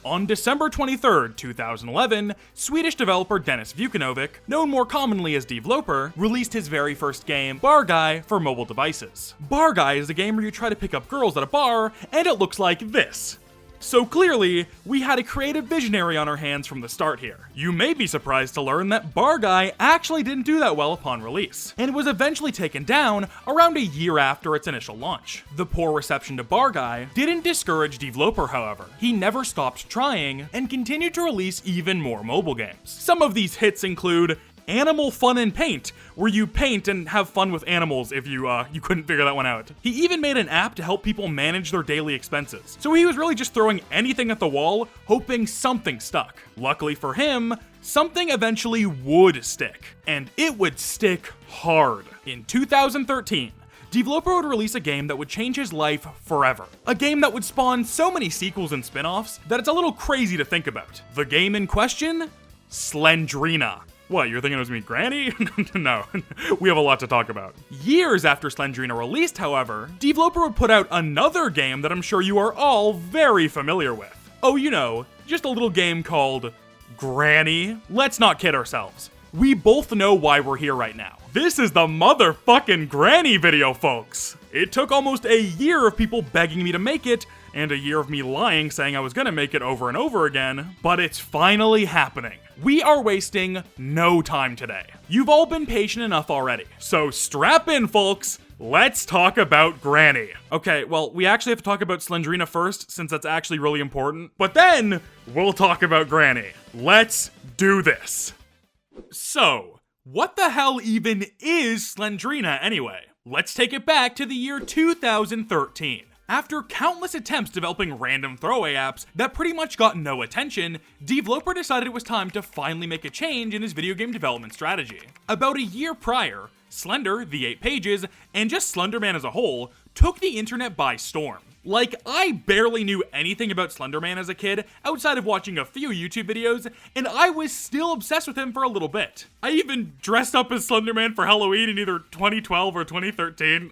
On December 23rd, 2011, Swedish developer Dennis Vukanovic, known more commonly as Developer, released his very first game, Bar Guy, for mobile devices. Bar Guy is a game where you try to pick up girls at a bar, and it looks like this. So clearly, we had a creative visionary on our hands from the start here. You may be surprised to learn that Bar Guy actually didn't do that well upon release, and was eventually taken down around a year after its initial launch. The poor reception to Bar Guy didn't discourage Developer, however. He never stopped trying, and continued to release even more mobile games. Some of these hits include Animal Fun and Paint, where you paint and have fun with animals if you couldn't figure that one out. He even made an app to help people manage their daily expenses. So he was really just throwing anything at the wall, hoping something stuck. Luckily for him, something eventually would stick. And it would stick hard. In 2013, Developer would release a game that would change his life forever. A game that would spawn so many sequels and spin-offs that it's a little crazy to think about. The game in question? Slendrina. What, you're thinking it was me, Granny? No, we have a lot to talk about. Years after Slendrina released, however, Developer would put out another game that I'm sure you are all very familiar with. Oh, you know, just a little game called Granny. Let's not kid ourselves. We both know why we're here right now. This is the motherfucking Granny video, folks. It took almost a year of people begging me to make it, and a year of me lying saying I was gonna make it over and over again, but it's finally happening. We are wasting no time today. You've all been patient enough already, so strap in, folks. Let's talk about Granny. Okay, well, we actually have to talk about Slendrina first, since that's actually really important, but then we'll talk about Granny. Let's do this. So, what the hell even is Slendrina anyway? Let's take it back to the year 2013. After countless attempts developing random throwaway apps that pretty much got no attention, Developer decided it was time to finally make a change in his video game development strategy. About a year prior, Slender, the 8 Pages, and just Slenderman as a whole took the internet by storm. Like, I barely knew anything about Slenderman as a kid, outside of watching a few YouTube videos, and I was still obsessed with him for a little bit. I even dressed up as Slenderman for Halloween in either 2012 or 2013.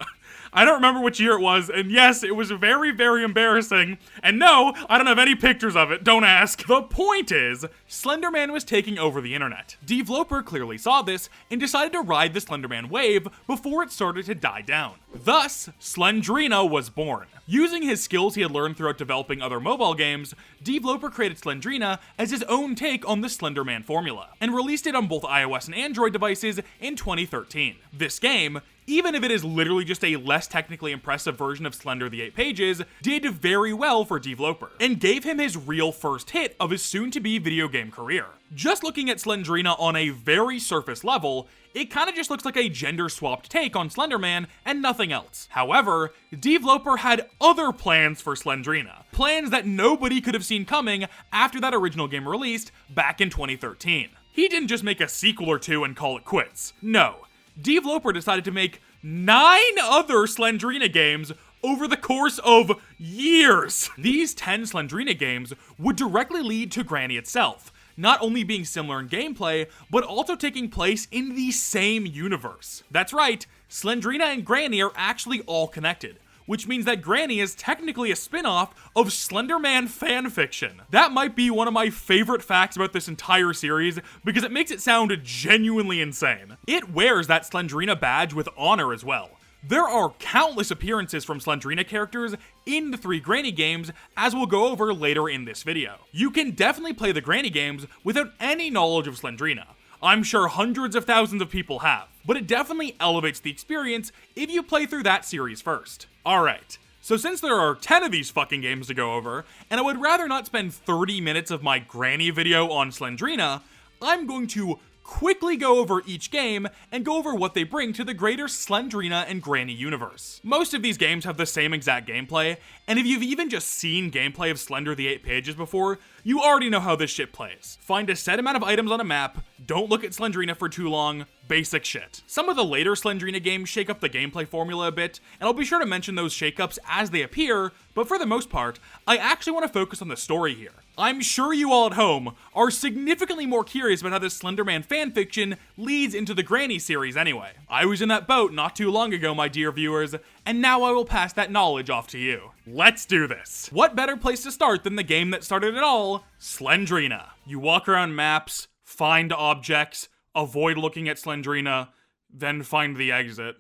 I don't remember which year it was, and yes, it was very, very embarrassing. And no, I don't have any pictures of it, don't ask. The point is, Slenderman was taking over the internet. Developer clearly saw this and decided to ride the Slenderman wave before it started to die down. Thus, Slendrina was born. Using his skills he had learned throughout developing other mobile games, Developer created Slendrina as his own take on the Slenderman formula, and released it on both iOS and Android devices in 2013. This game, even if it is literally just a less technically impressive version of Slender the 8 Pages, did very well for Developer, and gave him his real first hit of his soon-to-be video game career. Just looking at Slendrina on a very surface level, it kinda just looks like a gender-swapped take on Slenderman and nothing else. However, Developer had other plans for Slendrina. Plans that nobody could have seen coming after that original game released back in 2013. He didn't just make a sequel or two and call it quits. No. Developer decided to make 9 other Slendrina games over the course of years. These 10 Slendrina games would directly lead to Granny itself, not only being similar in gameplay, but also taking place in the same universe. That's right, Slendrina and Granny are actually all connected, which means that Granny is technically a spin-off of Slenderman fanfiction. That might be one of my favorite facts about this entire series, because it makes it sound genuinely insane. It wears that Slendrina badge with honor as well. There are countless appearances from Slendrina characters in the 3 Granny games, as we'll go over later in this video. You can definitely play the Granny games without any knowledge of Slendrina. I'm sure hundreds of thousands of people have, but it definitely elevates the experience if you play through that series first. Alright, so since there are 10 of these fucking games to go over, and I would rather not spend 30 minutes of my Granny video on Slendrina, I'm going to quickly go over each game and go over what they bring to the greater Slendrina and Granny universe. Most of these games have the same exact gameplay, and if you've even just seen gameplay of Slender the 8 Pages before, you already know how this shit plays. Find a set amount of items on a map, don't look at Slendrina for too long, basic shit. Some of the later Slendrina games shake up the gameplay formula a bit, and I'll be sure to mention those shakeups as they appear, but for the most part, I actually want to focus on the story here. I'm sure you all at home are significantly more curious about how this Slenderman fanfiction leads into the Granny series anyway. I was in that boat not too long ago, my dear viewers, and now I will pass that knowledge off to you. Let's do this. What better place to start than the game that started it all, Slendrina. You walk around maps, find objects, avoid looking at Slendrina, then find the exit.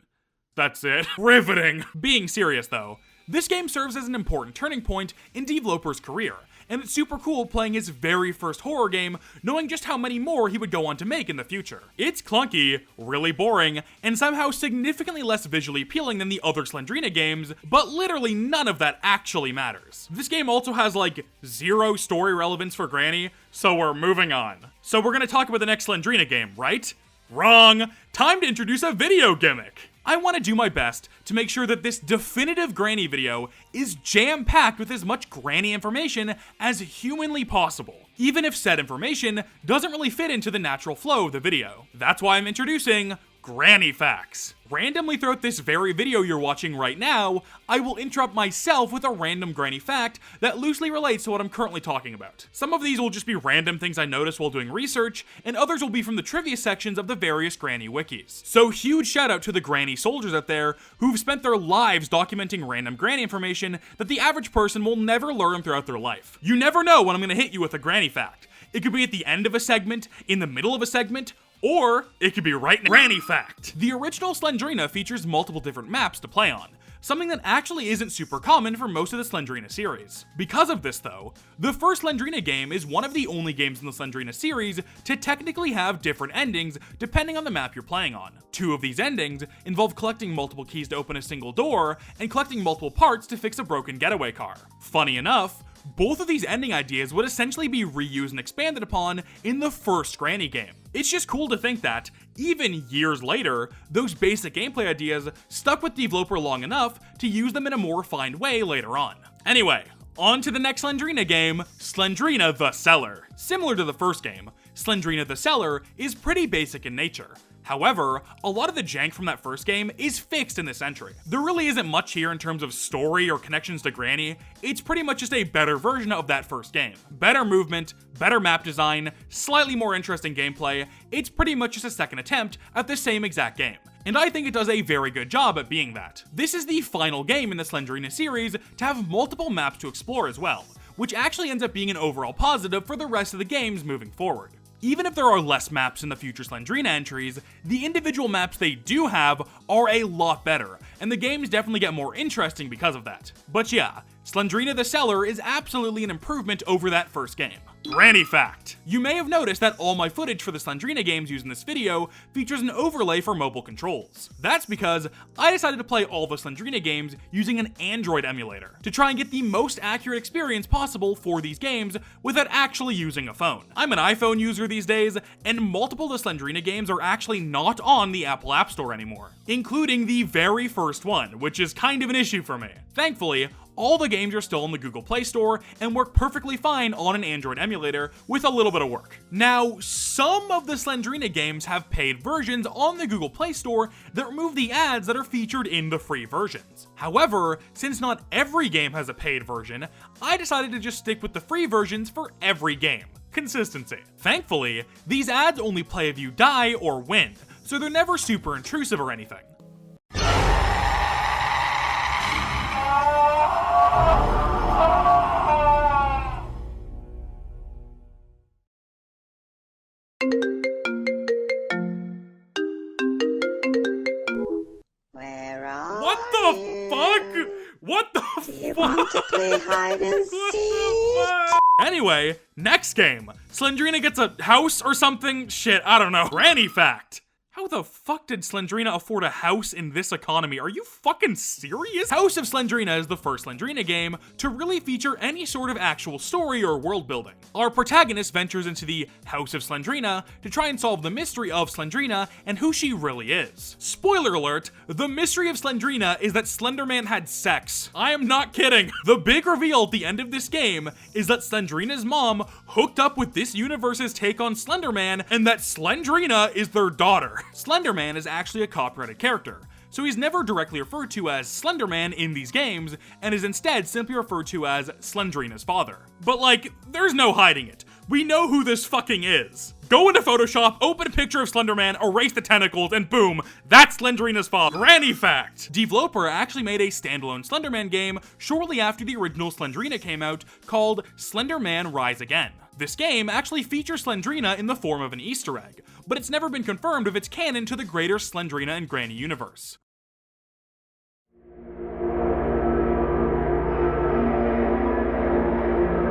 That's it. Riveting. Being serious though, this game serves as an important turning point in developer's career, and it's super cool playing his very first horror game, knowing just how many more he would go on to make in the future. It's clunky, really boring, and somehow significantly less visually appealing than the other Slendrina games, but literally none of that actually matters. This game also has like zero story relevance for Granny, so we're moving on. So we're gonna talk about the next Slendrina game, right? Wrong! Time to introduce a video gimmick! I want to do my best to make sure that this definitive Granny video is jam-packed with as much Granny information as humanly possible, even if said information doesn't really fit into the natural flow of the video. That's why I'm introducing Granny Facts. Randomly throughout this very video you're watching right now, I will interrupt myself with a random Granny fact that loosely relates to what I'm currently talking about. Some of these will just be random things I noticed while doing research, and others will be from the trivia sections of the various Granny wikis. So huge shout out to the Granny soldiers out there who've spent their lives documenting random Granny information that the average person will never learn throughout their life. You never know when I'm gonna hit you with a Granny fact. It could be at the end of a segment, in the middle of a segment, or it could be right in Granny Fact. The original Slendrina features multiple different maps to play on, something that actually isn't super common for most of the Slendrina series. Because of this though, the first Slendrina game is one of the only games in the Slendrina series to technically have different endings depending on the map you're playing on. Two of these endings involve collecting multiple keys to open a single door and collecting multiple parts to fix a broken getaway car. Funny enough, both of these ending ideas would essentially be reused and expanded upon in the first Granny game. It's just cool to think that, even years later, those basic gameplay ideas stuck with the developer long enough to use them in a more refined way later on. Anyway, on to the next Slendrina game, Slendrina the Cellar. Similar to the first game, Slendrina the Cellar is pretty basic in nature. However, a lot of the jank from that first game is fixed in this entry. There really isn't much here in terms of story or connections to Granny. It's pretty much just a better version of that first game. Better movement, better map design, slightly more interesting gameplay. It's pretty much just a second attempt at the same exact game. And I think it does a very good job at being that. This is the final game in the Slendrina series to have multiple maps to explore as well, which actually ends up being an overall positive for the rest of the games moving forward. Even if there are less maps in the future Slendrina entries, the individual maps they do have are a lot better, and the games definitely get more interesting because of that. But yeah, Slendrina the Cellar is absolutely an improvement over that first game. Granny Fact. You may have noticed that all my footage for the Slendrina games used in this video features an overlay for mobile controls. That's because I decided to play all the Slendrina games using an Android emulator to try and get the most accurate experience possible for these games without actually using a phone. I'm an iPhone user these days, and multiple of the Slendrina games are actually not on the Apple App Store anymore, including the very first one, which is kind of an issue for me. Thankfully, all the games are still in the Google Play Store and work perfectly fine on an Android emulator with a little bit of work. Now, some of the Slendrina games have paid versions on the Google Play Store that remove the ads that are featured in the free versions. However, since not every game has a paid version, I decided to just stick with the free versions for every game. Consistency. Thankfully, these ads only play if you die or win, so they're never super intrusive or anything. Where are What the fuck? What the fuck? you want to play hide and seek? Anyway, next game. Slendrina gets a house or something? Shit, I don't know. Granny Fact. How the fuck did Slendrina afford a house in this economy? Are you fucking serious? House of Slendrina is the first Slendrina game to really feature any sort of actual story or world building. Our protagonist ventures into the House of Slendrina to try and solve the mystery of Slendrina and who she really is. Spoiler alert, the mystery of Slendrina is that Slenderman had sex. I am not kidding. The big reveal at the end of this game is that Slendrina's mom hooked up with this universe's take on Slenderman and that Slendrina is their daughter. Slenderman is actually a copyrighted character, so he's never directly referred to as Slenderman in these games, and is instead simply referred to as Slendrina's father. But like, there's no hiding it. We know who this fucking is. Go into Photoshop, open a picture of Slenderman, erase the tentacles, and boom, that's Slendrina's father. Granny fact! Developer actually made a standalone Slenderman game shortly after the original Slendrina came out called Slenderman Rise Again. This game actually features Slendrina in the form of an Easter egg, but it's never been confirmed if it's canon to the greater Slendrina and Granny universe.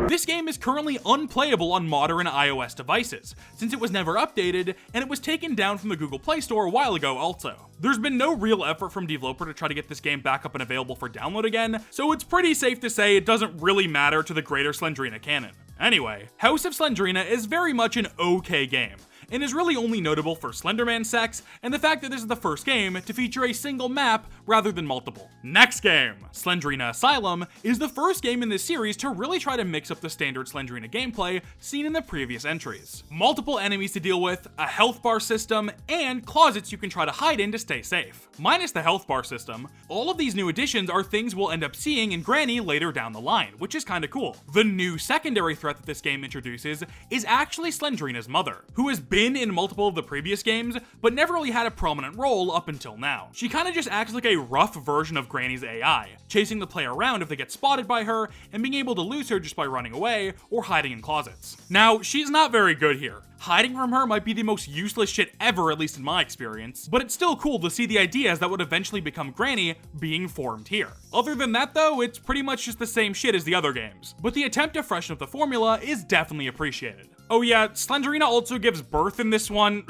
This game is currently unplayable on modern iOS devices, since it was never updated, and it was taken down from the Google Play Store a while ago also. There's been no real effort from developer to try to get this game back up and available for download again, so it's pretty safe to say it doesn't really matter to the greater Slendrina canon. Anyway, House of Slendrina is very much an okay game, and is really only notable for Slenderman sex and the fact that this is the first game to feature a single map rather than multiple. Next game! Slendrina Asylum is the first game in this series to really try to mix up the standard Slendrina gameplay seen in the previous entries. Multiple enemies to deal with, a health bar system, and closets you can try to hide in to stay safe. Minus the health bar system, all of these new additions are things we'll end up seeing in Granny later down the line, which is kinda cool. The new secondary threat that this game introduces is actually Slendrina's mother, who has been in multiple of the previous games, but never really had a prominent role up until now. She kinda just acts like a rough version of Granny's AI, chasing the player around if they get spotted by her, and being able to lose her just by running away or hiding in closets. Now, she's not very good here. Hiding from her might be the most useless shit ever, at least in my experience, but it's still cool to see the ideas that would eventually become Granny being formed here. Other than that though, it's pretty much just the same shit as the other games, but the attempt to freshen up the formula is definitely appreciated. Oh yeah, Slendrina also gives birth in this one.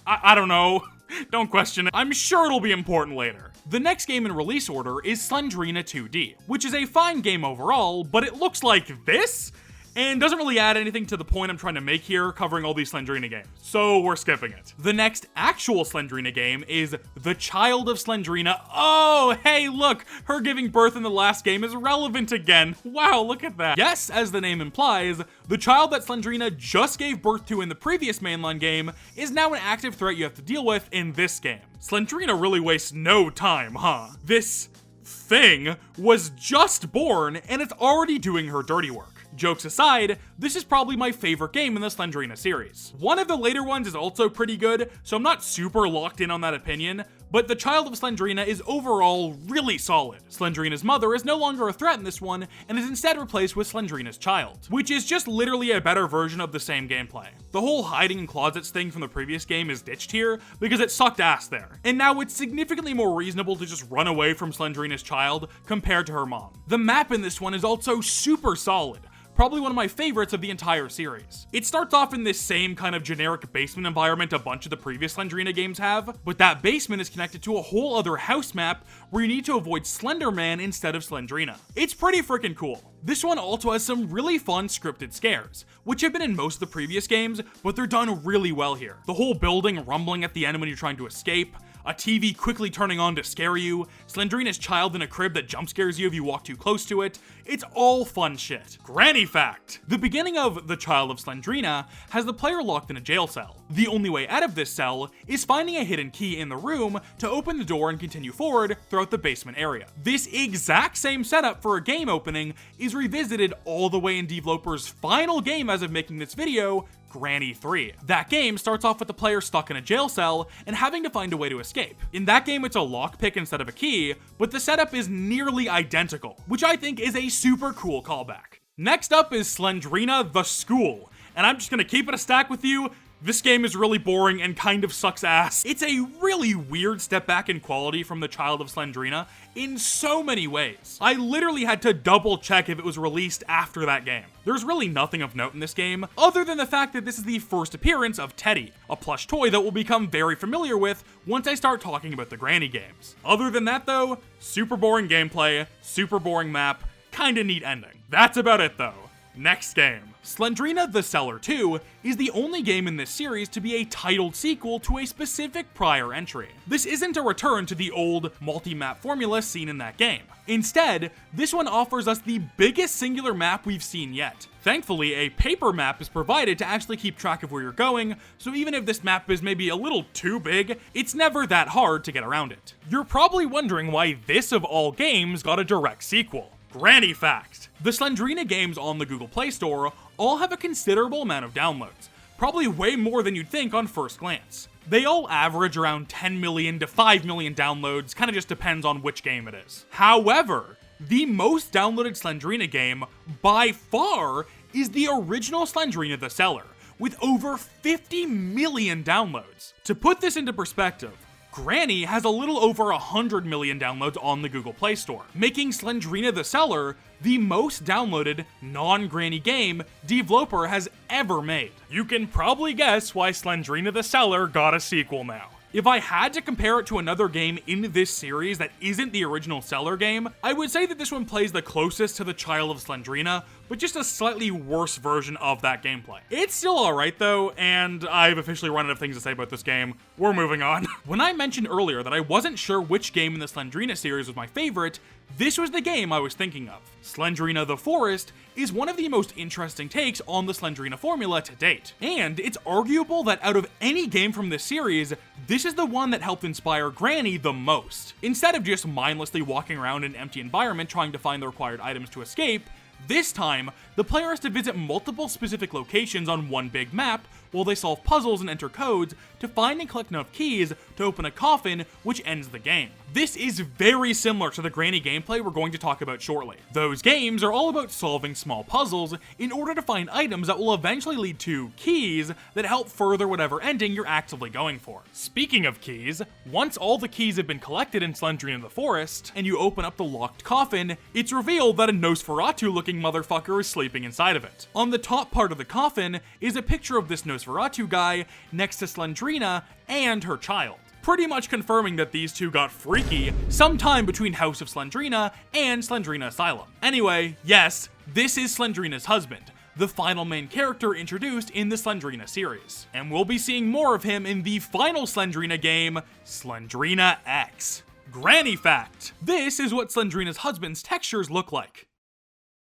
I don't know. Don't question it. I'm sure it'll be important later. The next game in release order is Slendrina 2D, which is a fine game overall, but it looks like this? And doesn't really add anything to the point I'm trying to make here, covering all these Slendrina games. So we're skipping it. The next actual Slendrina game is The Child of Slendrina. Oh, hey, look, her giving birth in the last game is relevant again. Wow, look at that. Yes, as the name implies, the child that Slendrina just gave birth to in the previous mainline game is now an active threat you have to deal with in this game. Slendrina really wastes no time, huh? This thing was just born and it's already doing her dirty work. Jokes aside, this is probably my favorite game in the Slendrina series. One of the later ones is also pretty good, so I'm not super locked in on that opinion, but The Child of Slendrina is overall really solid. Slendrina's mother is no longer a threat in this one, and is instead replaced with Slendrina's child, which is just literally a better version of the same gameplay. The whole hiding in closets thing from the previous game is ditched here, because it sucked ass there, and now it's significantly more reasonable to just run away from Slendrina's child compared to her mom. The map in this one is also super solid, probably one of my favorites of the entire series. It starts off in this same kind of generic basement environment a bunch of the previous Slendrina games have, but that basement is connected to a whole other house map where you need to avoid Slenderman instead of Slendrina. It's pretty freaking cool. This one also has some really fun scripted scares, which have been in most of the previous games, but they're done really well here. The whole building rumbling at the end when you're trying to escape, a TV quickly turning on to scare you, Slendrina's child in a crib that jump scares you if you walk too close to it. It's all fun shit. Granny fact! The beginning of The Child of Slendrina has the player locked in a jail cell. The only way out of this cell is finding a hidden key in the room to open the door and continue forward throughout the basement area. This exact same setup for a game opening is revisited all the way in developer's final game as of making this video, Granny 3. That game starts off with the player stuck in a jail cell and having to find a way to escape. In that game, it's a lockpick instead of a key, but the setup is nearly identical, which I think is a super cool callback. Next up is Slendrina The School, and I'm just gonna keep it a stack with you. This game is really boring and kind of sucks ass. It's a really weird step back in quality from The Child of Slendrina in so many ways. I literally had to double check if it was released after that game. There's really nothing of note in this game, other than the fact that this is the first appearance of Teddy, a plush toy that we'll become very familiar with once I start talking about the Granny games. Other than that though, super boring gameplay, super boring map, kinda neat ending. That's about it though. Next game. Slendrina the Cellar 2 is the only game in this series to be a titled sequel to a specific prior entry. This isn't a return to the old multi-map formula seen in that game. Instead, this one offers us the biggest singular map we've seen yet. Thankfully, a paper map is provided to actually keep track of where you're going, so even if this map is maybe a little too big, it's never that hard to get around it. You're probably wondering why this of all games got a direct sequel. Granny fact! The Slendrina games on the Google Play Store all have a considerable amount of downloads, probably way more than you'd think on first glance. They all average around 10 million to 5 million downloads, kinda just depends on which game it is. However, the most downloaded Slendrina game, by far, is the original Slendrina the Cellar, with over 50 million downloads. To put this into perspective, Granny has a little over 100 million downloads on the Google Play Store, making Slendrina the Cellar the most downloaded non-Granny game Developer has ever made. You can probably guess why Slendrina the Cellar got a sequel now. If I had to compare it to another game in this series that isn't the original Cellar game, I would say that this one plays the closest to the Child of Slendrina, but just a slightly worse version of that gameplay. It's still alright though, and I've officially run out of things to say about this game. We're moving on. When I mentioned earlier that I wasn't sure which game in the Slendrina series was my favorite, this was the game I was thinking of. Slendrina the Forest is one of the most interesting takes on the Slendrina formula to date, and it's arguable that out of any game from this series, this is the one that helped inspire Granny the most. Instead of just mindlessly walking around an empty environment trying to find the required items to escape, this time, the player has to visit multiple specific locations on one big map while they solve puzzles and enter codes to find and collect enough keys to open a coffin, which ends the game. This is very similar to the Granny gameplay we're going to talk about shortly. Those games are all about solving small puzzles in order to find items that will eventually lead to keys that help further whatever ending you're actively going for. Speaking of keys, once all the keys have been collected in Slendrina the Forest, and you open up the locked coffin, it's revealed that a Nosferatu-looking motherfucker is sleeping inside of it. On the top part of the coffin is a picture of this Nosferatu guy next to Slendrina and her child, pretty much confirming that these two got freaky sometime between House of Slendrina and Slendrina Asylum. Anyway, yes, this is Slendrina's husband, the final main character introduced in the Slendrina series, and we'll be seeing more of him in the final Slendrina game, Slendrina X. Granny fact: this is what Slendrina's husband's textures look like.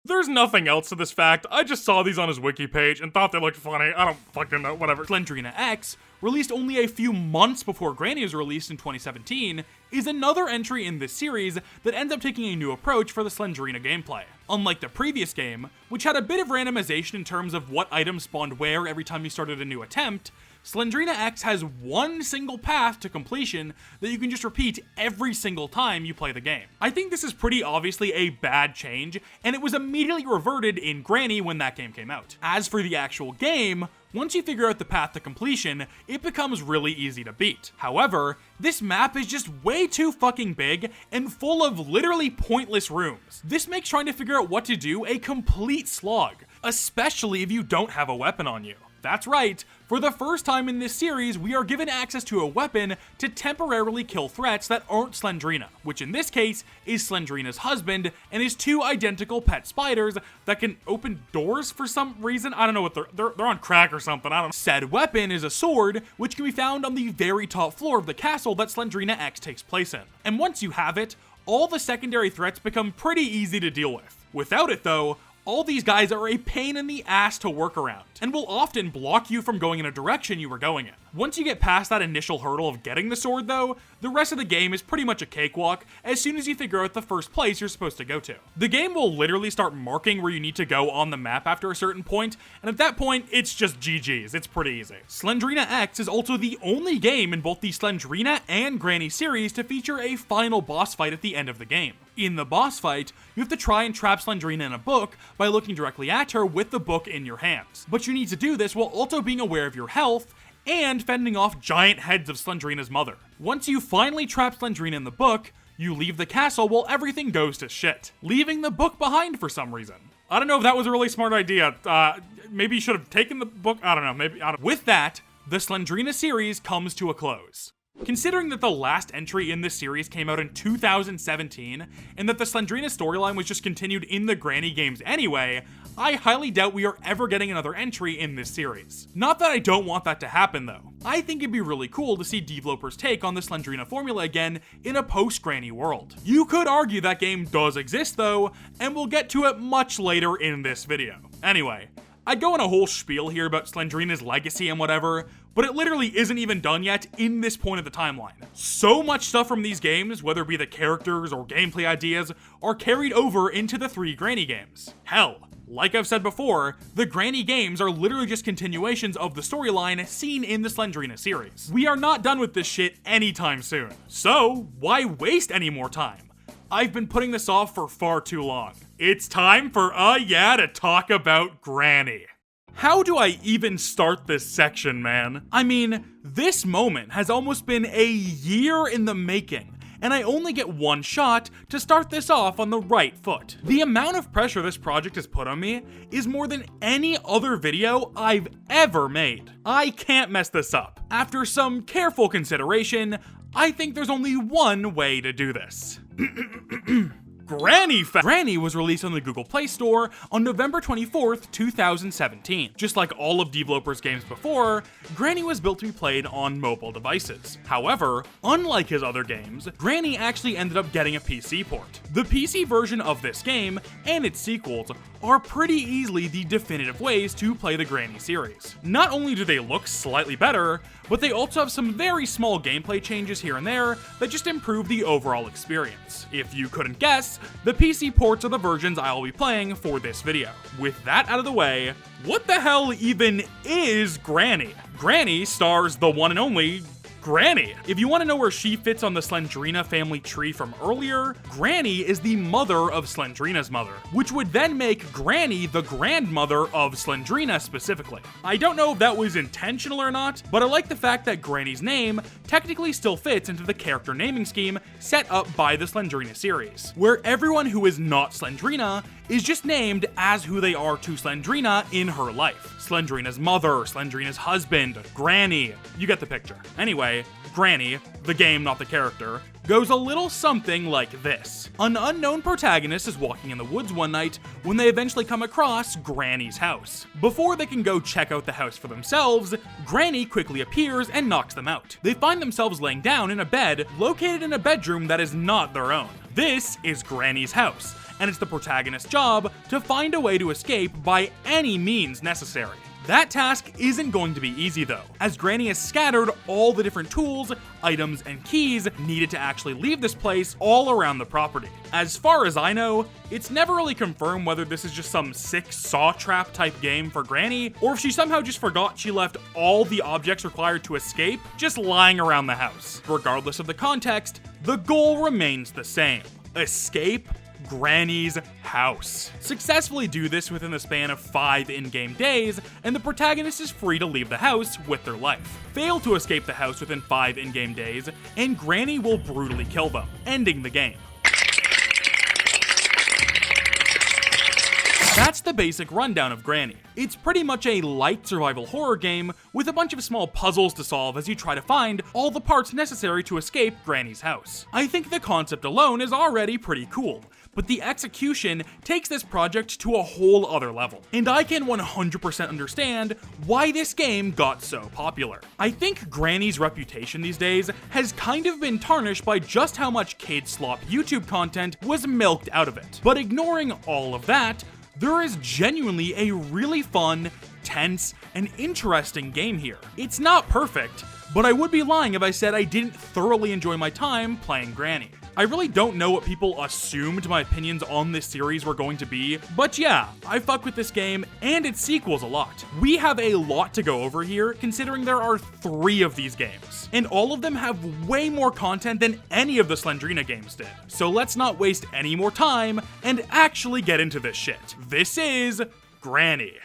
There's nothing else to this fact, I just saw these on his wiki page and thought they looked funny, I don't fucking know, whatever. Slendrina X, released only a few months before Granny was released in 2017, is another entry in this series that ends up taking a new approach for the Slendrina gameplay. Unlike the previous game, which had a bit of randomization in terms of what items spawned where every time you started a new attempt, Slendrina X has one single path to completion that you can just repeat every single time you play the game. I think this is pretty obviously a bad change, and it was immediately reverted in Granny when that game came out. As for the actual game, once you figure out the path to completion, it becomes really easy to beat. However, this map is just way too fucking big and full of literally pointless rooms. This makes trying to figure out what to do a complete slog, especially if you don't have a weapon on you. That's right, for the first time in this series, we are given access to a weapon to temporarily kill threats that aren't Slendrina, which in this case is Slendrina's husband and his two identical pet spiders that can open doors for some reason. I don't know what they're on crack or something, I don't know. Said weapon is a sword, which can be found on the very top floor of the castle that Slendrina X takes place in. And once you have it, all the secondary threats become pretty easy to deal with. Without it though, all these guys are a pain in the ass to work around, and will often block you from going in a direction you were going in. Once you get past that initial hurdle of getting the sword though, the rest of the game is pretty much a cakewalk as soon as you figure out the first place you're supposed to go to. The game will literally start marking where you need to go on the map after a certain point, and at that point, it's just GG's, it's pretty easy. Slendrina X is also the only game in both the Slendrina and Granny series to feature a final boss fight at the end of the game. In the boss fight, you have to try and trap Slendrina in a book by looking directly at her with the book in your hands. But you need to do this while also being aware of your health and fending off giant heads of Slendrina's mother. Once you finally trap Slendrina in the book, you leave the castle while everything goes to shit, leaving the book behind for some reason. I don't know if that was a really smart idea. Maybe you should have taken the book, I don't know, With that, the Slendrina series comes to a close. Considering that the last entry in this series came out in 2017, and that the Slendrina storyline was just continued in the Granny games anyway, I highly doubt we are ever getting another entry in this series. Not that I don't want that to happen though. I think it'd be really cool to see developers take on the Slendrina formula again in a post-Granny world. You could argue that game does exist though, and we'll get to it much later in this video. Anyway, I'd go on a whole spiel here about Slendrina's legacy and whatever, but it literally isn't even done yet in this point of the timeline. So much stuff from these games, whether it be the characters or gameplay ideas, are carried over into the 3 Granny games. Hell, like I've said before, the Granny games are literally just continuations of the storyline seen in the Slendrina series. We are not done with this shit anytime soon. So, why waste any more time? I've been putting this off for far too long. It's time for to talk about Granny. How do I even start this section, man? I mean, this moment has almost been a year in the making, and I only get one shot to start this off on the right foot. The amount of pressure this project has put on me is more than any other video I've ever made. I can't mess this up. After some careful consideration, I think there's only one way to do this. Granny was released on the Google Play Store on November 24th, 2017. Just like all of developers' games before, Granny was built to be played on mobile devices. However, unlike his other games, Granny actually ended up getting a PC port. The PC version of this game, and its sequels, are pretty easily the definitive ways to play the Granny series. Not only do they look slightly better, but they also have some very small gameplay changes here and there that just improve the overall experience. If you couldn't guess, the PC ports are the versions I'll be playing for this video. With that out of the way, what the hell even is Granny? Granny stars the one and only Granny. If you want to know where she fits on the Slendrina family tree from earlier, Granny is the mother of Slendrina's mother, which would then make Granny the grandmother of Slendrina specifically. I don't know if that was intentional or not, but I like the fact that Granny's name technically still fits into the character naming scheme set up by the Slendrina series, where everyone who is not Slendrina is just named as who they are to Slendrina in her life. Slendrina's mother, Slendrina's husband, Granny. You get the picture. Anyway, Granny, the game, not the character, goes a little something like this. An unknown protagonist is walking in the woods one night when they eventually come across Granny's house. Before they can go check out the house for themselves, Granny quickly appears and knocks them out. They find themselves laying down in a bed located in a bedroom that is not their own. This is Granny's house, and it's the protagonist's job to find a way to escape by any means necessary. That task isn't going to be easy though, as Granny has scattered all the different tools, items, and keys needed to actually leave this place all around the property. As far as I know, it's never really confirmed whether this is just some sick saw trap type game for Granny, or if she somehow just forgot she left all the objects required to escape just lying around the house. Regardless of the context, the goal remains the same: escape Granny's house. Successfully do this within the span of 5 in-game days, and the protagonist is free to leave the house with their life. Fail to escape the house within 5 in-game days, and Granny will brutally kill them, ending the game. That's the basic rundown of Granny. It's pretty much a light survival horror game with a bunch of small puzzles to solve as you try to find all the parts necessary to escape Granny's house. I think the concept alone is already pretty cool, but the execution takes this project to a whole other level, and I can 100% understand why this game got so popular. I think Granny's reputation these days has kind of been tarnished by just how much kid slop YouTube content was milked out of it. But ignoring all of that, there is genuinely a really fun, tense, and interesting game here. It's not perfect, but I would be lying if I said I didn't thoroughly enjoy my time playing Granny. I really don't know what people assumed my opinions on this series were going to be, but yeah, I fuck with this game and its sequels a lot. We have a lot to go over here, considering there are 3 of these games, and all of them have way more content than any of the Slendrina games did. So let's not waste any more time and actually get into this shit. This is Granny.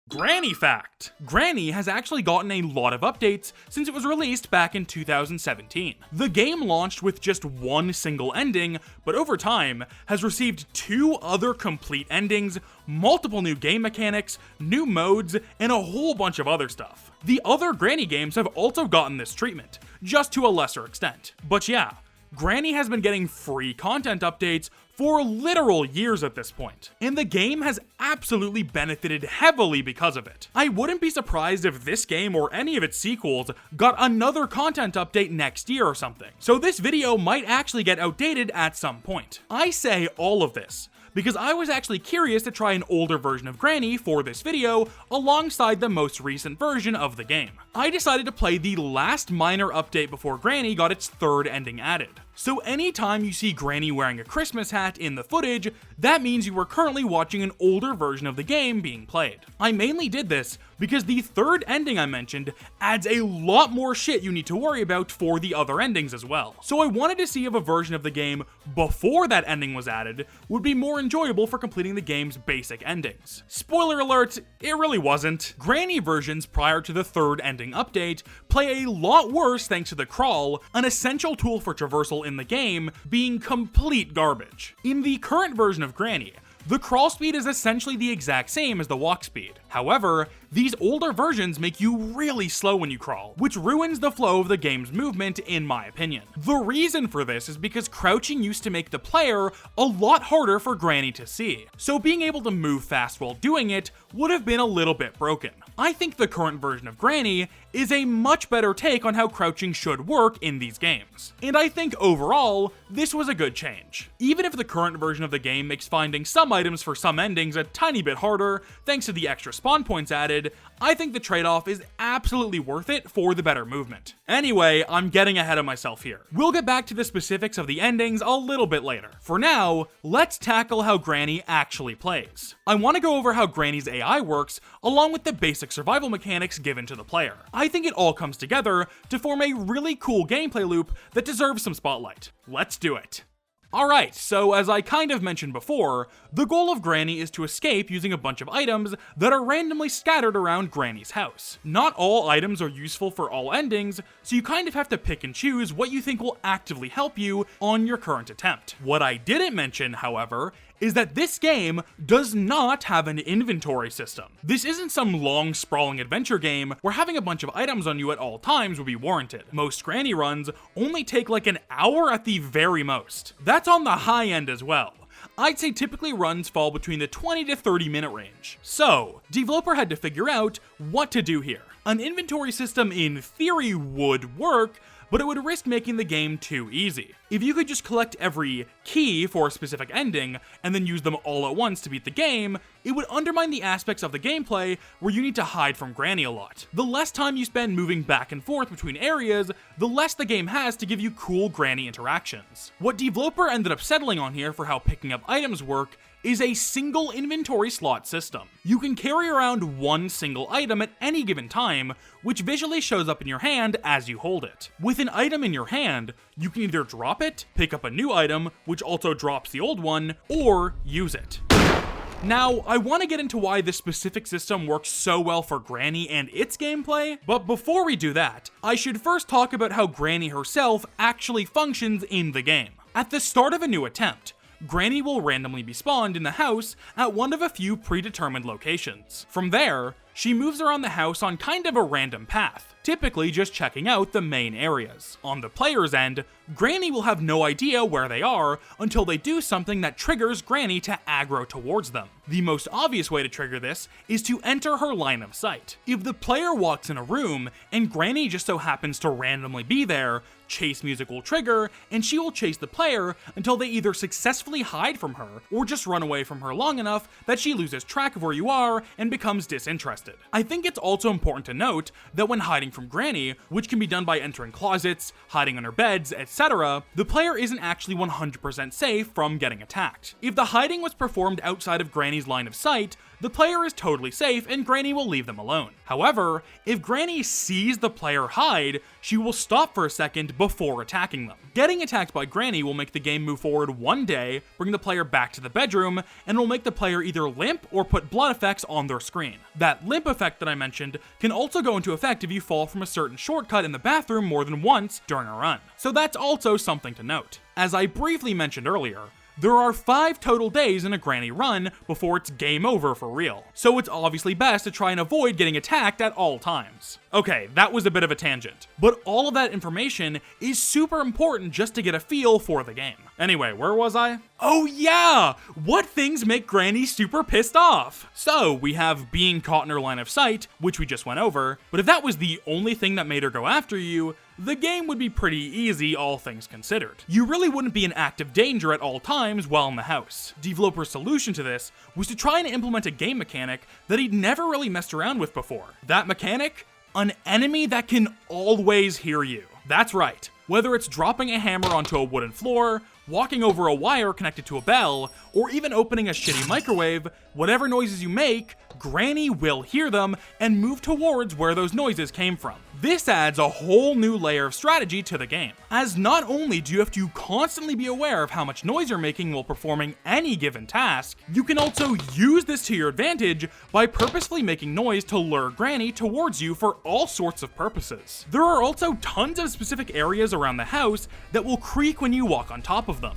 Granny fact. Granny has actually gotten a lot of updates since it was released back in 2017. The game launched with just one single ending, but over time has received 2 other complete endings, multiple new game mechanics, new modes, and a whole bunch of other stuff. The other Granny games have also gotten this treatment, just to a lesser extent. But yeah, Granny has been getting free content updates for literal years at this point, and the game has absolutely benefited heavily because of it. I wouldn't be surprised if this game or any of its sequels got another content update next year or something, so this video might actually get outdated at some point. I say all of this because I was actually curious to try an older version of Granny for this video alongside the most recent version of the game. I decided to play the last minor update before Granny got its third ending added. So anytime you see Granny wearing a Christmas hat in the footage, that means you are currently watching an older version of the game being played. I mainly did this because the third ending I mentioned adds a lot more shit you need to worry about for the other endings as well. So I wanted to see if a version of the game before that ending was added would be more enjoyable for completing the game's basic endings. Spoiler alert, it really wasn't. Granny versions prior to the third ending update play a lot worse thanks to the crawl, an essential tool for traversal in the game, being complete garbage. In the current version of Granny, the crawl speed is essentially the exact same as the walk speed. However, these older versions make you really slow when you crawl, which ruins the flow of the game's movement in my opinion. The reason for this is because crouching used to make the player a lot harder for Granny to see, so being able to move fast while doing it would have been a little bit broken. I think the current version of Granny is a much better take on how crouching should work in these games, and I think overall, this was a good change. Even if the current version of the game makes finding some items for some endings a tiny bit harder, thanks to the extra spawn points added, I think the trade-off is absolutely worth it for the better movement. Anyway, I'm getting ahead of myself here. We'll get back to the specifics of the endings a little bit later. For now, let's tackle how Granny actually plays. I want to go over how Granny's AI works, along with the basic survival mechanics given to the player. I think it all comes together to form a really cool gameplay loop that deserves some spotlight. Let's do it. Alright, so as I kind of mentioned before, the goal of Granny is to escape using a bunch of items that are randomly scattered around Granny's house. Not all items are useful for all endings, so you kind of have to pick and choose what you think will actively help you on your current attempt. What I didn't mention, however, is that this game does not have an inventory system. This isn't some long, sprawling adventure game where having a bunch of items on you at all times would be warranted. Most Granny runs only take like an hour at the very most. That's on the high end as well. I'd say typically runs fall between the 20 to 30 minute range. So, developer had to figure out what to do here. An inventory system in theory would work, but it would risk making the game too easy. If you could just collect every key for a specific ending and then use them all at once to beat the game, it would undermine the aspects of the gameplay where you need to hide from Granny a lot. The less time you spend moving back and forth between areas, the less the game has to give you cool Granny interactions. What developer ended up settling on here for how picking up items work is a single inventory slot system. You can carry around one single item at any given time, which visually shows up in your hand as you hold it. With an item in your hand, you can either drop it, pick up a new item, which also drops the old one, or use it. Now, I want to get into why this specific system works so well for Granny and its gameplay, but before we do that, I should first talk about how Granny herself actually functions in the game. At the start of a new attempt, Granny will randomly be spawned in the house at one of a few predetermined locations. From there, she moves around the house on kind of a random path, typically just checking out the main areas. On the player's end, Granny will have no idea where they are until they do something that triggers Granny to aggro towards them. The most obvious way to trigger this is to enter her line of sight. If the player walks in a room and Granny just so happens to randomly be there, chase music will trigger, and she will chase the player until they either successfully hide from her or just run away from her long enough that she loses track of where you are and becomes disinterested. I think it's also important to note that when hiding from Granny, which can be done by entering closets, hiding under beds, etc., the player isn't actually 100% safe from getting attacked. If the hiding was performed outside of Granny's line of sight, the player is totally safe and Granny will leave them alone. However, if Granny sees the player hide, she will stop for a second before attacking them. Getting attacked by Granny will make the game move forward one day, bring the player back to the bedroom, and will make the player either limp or put blood effects on their screen. That limp effect that I mentioned can also go into effect if you fall from a certain shortcut in the bathroom more than once during a run. So that's also something to note. As I briefly mentioned earlier, there are 5 total days in a Granny run before it's game over for real, so it's obviously best to try and avoid getting attacked at all times. Okay, that was a bit of a tangent, but all of that information is super important just to get a feel for the game. Anyway, where was I? Oh yeah! What things make Granny super pissed off? So, we have being caught in her line of sight, which we just went over, but if that was the only thing that made her go after you, the game would be pretty easy, all things considered. You really wouldn't be in active danger at all times while in the house. Developer's solution to this was to try and implement a game mechanic that he'd never really messed around with before. That mechanic? An enemy that can always hear you. That's right. Whether it's dropping a hammer onto a wooden floor, walking over a wire connected to a bell, or even opening a shitty microwave, whatever noises you make, Granny will hear them and move towards where those noises came from. This adds a whole new layer of strategy to the game, as not only do you have to constantly be aware of how much noise you're making while performing any given task, you can also use this to your advantage by purposefully making noise to lure Granny towards you for all sorts of purposes. There are also tons of specific areas around the house that will creak when you walk on top of them.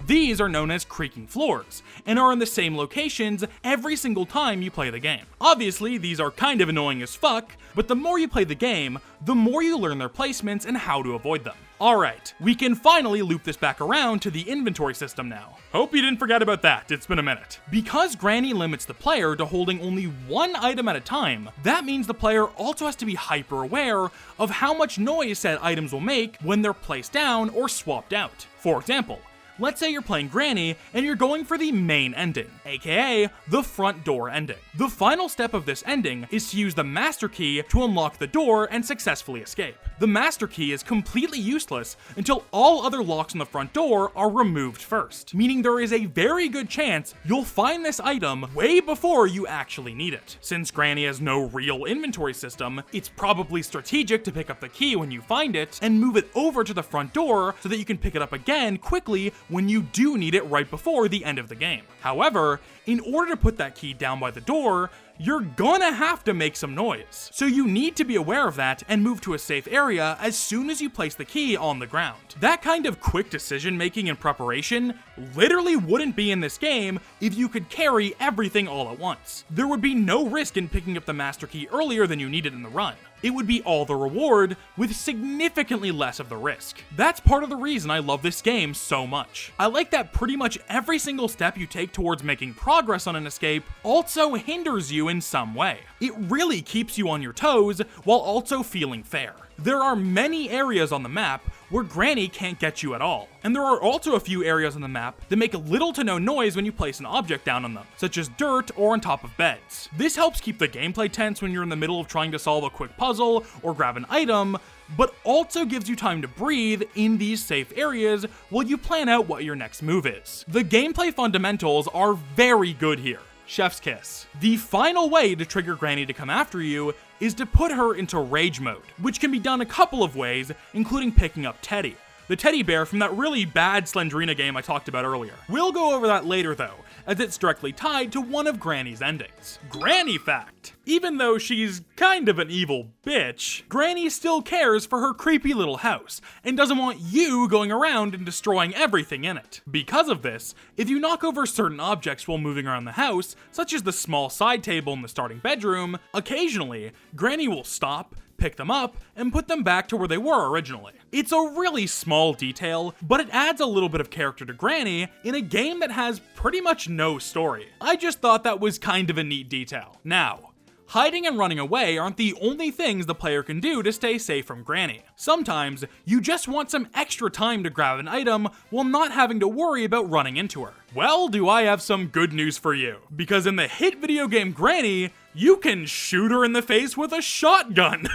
These are known as creaking floors, and are in the same locations every single time you play the game. Obviously, these are kind of annoying as fuck, but the more you play the game, the more you learn their placements and how to avoid them. Alright, we can finally loop this back around to the inventory system now. Hope you didn't forget about that, it's been a minute. Because Granny limits the player to holding only one item at a time, that means the player also has to be hyper aware of how much noise said items will make when they're placed down or swapped out. For example, let's say you're playing Granny and you're going for the main ending, aka the front door ending. The final step of this ending is to use the master key to unlock the door and successfully escape. The master key is completely useless until all other locks on the front door are removed first, meaning there is a very good chance you'll find this item way before you actually need it. Since Granny has no real inventory system, it's probably strategic to pick up the key when you find it and move it over to the front door so that you can pick it up again quickly when you do need it right before the end of the game. However, in order to put that key down by the door, you're gonna have to make some noise. So you need to be aware of that and move to a safe area as soon as you place the key on the ground. That kind of quick decision making and preparation literally wouldn't be in this game if you could carry everything all at once. There would be no risk in picking up the master key earlier than you needed in the run. It would be all the reward with significantly less of the risk. That's part of the reason I love this game so much. I like that pretty much every single step you take towards making progress on an escape also hinders you in some way. It really keeps you on your toes while also feeling fair. There are many areas on the map where Granny can't get you at all, and there are also a few areas on the map that make little to no noise when you place an object down on them, such as dirt or on top of beds. This helps keep the gameplay tense when you're in the middle of trying to solve a quick puzzle or grab an item, but also gives you time to breathe in these safe areas while you plan out what your next move is. The gameplay fundamentals are very good here. Chef's kiss. The final way to trigger Granny to come after you is to put her into rage mode, which can be done a couple of ways, including picking up Teddy, the teddy bear from that really bad Slendrina game I talked about earlier. We'll go over that later though, as it's directly tied to one of Granny's endings. Granny fact! Even though she's kind of an evil bitch, Granny still cares for her creepy little house, and doesn't want you going around and destroying everything in it. Because of this, if you knock over certain objects while moving around the house, such as the small side table in the starting bedroom, occasionally, Granny will stop, pick them up, and put them back to where they were originally. It's a really small detail, but it adds a little bit of character to Granny in a game that has pretty much no story. I just thought that was kind of a neat detail. Now, hiding and running away aren't the only things the player can do to stay safe from Granny. Sometimes, you just want some extra time to grab an item while not having to worry about running into her. Well, do I have some good news for you, because in the hit video game Granny, you can shoot her in the face with a shotgun.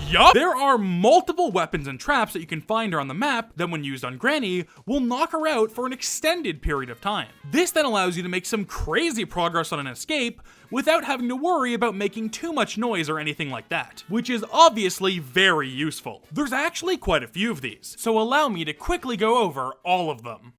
Yup! There are multiple weapons and traps that you can find around the map that when used on Granny, will knock her out for an extended period of time. This then allows you to make some crazy progress on an escape without having to worry about making too much noise or anything like that, which is obviously very useful. There's actually quite a few of these, so allow me to quickly go over all of them.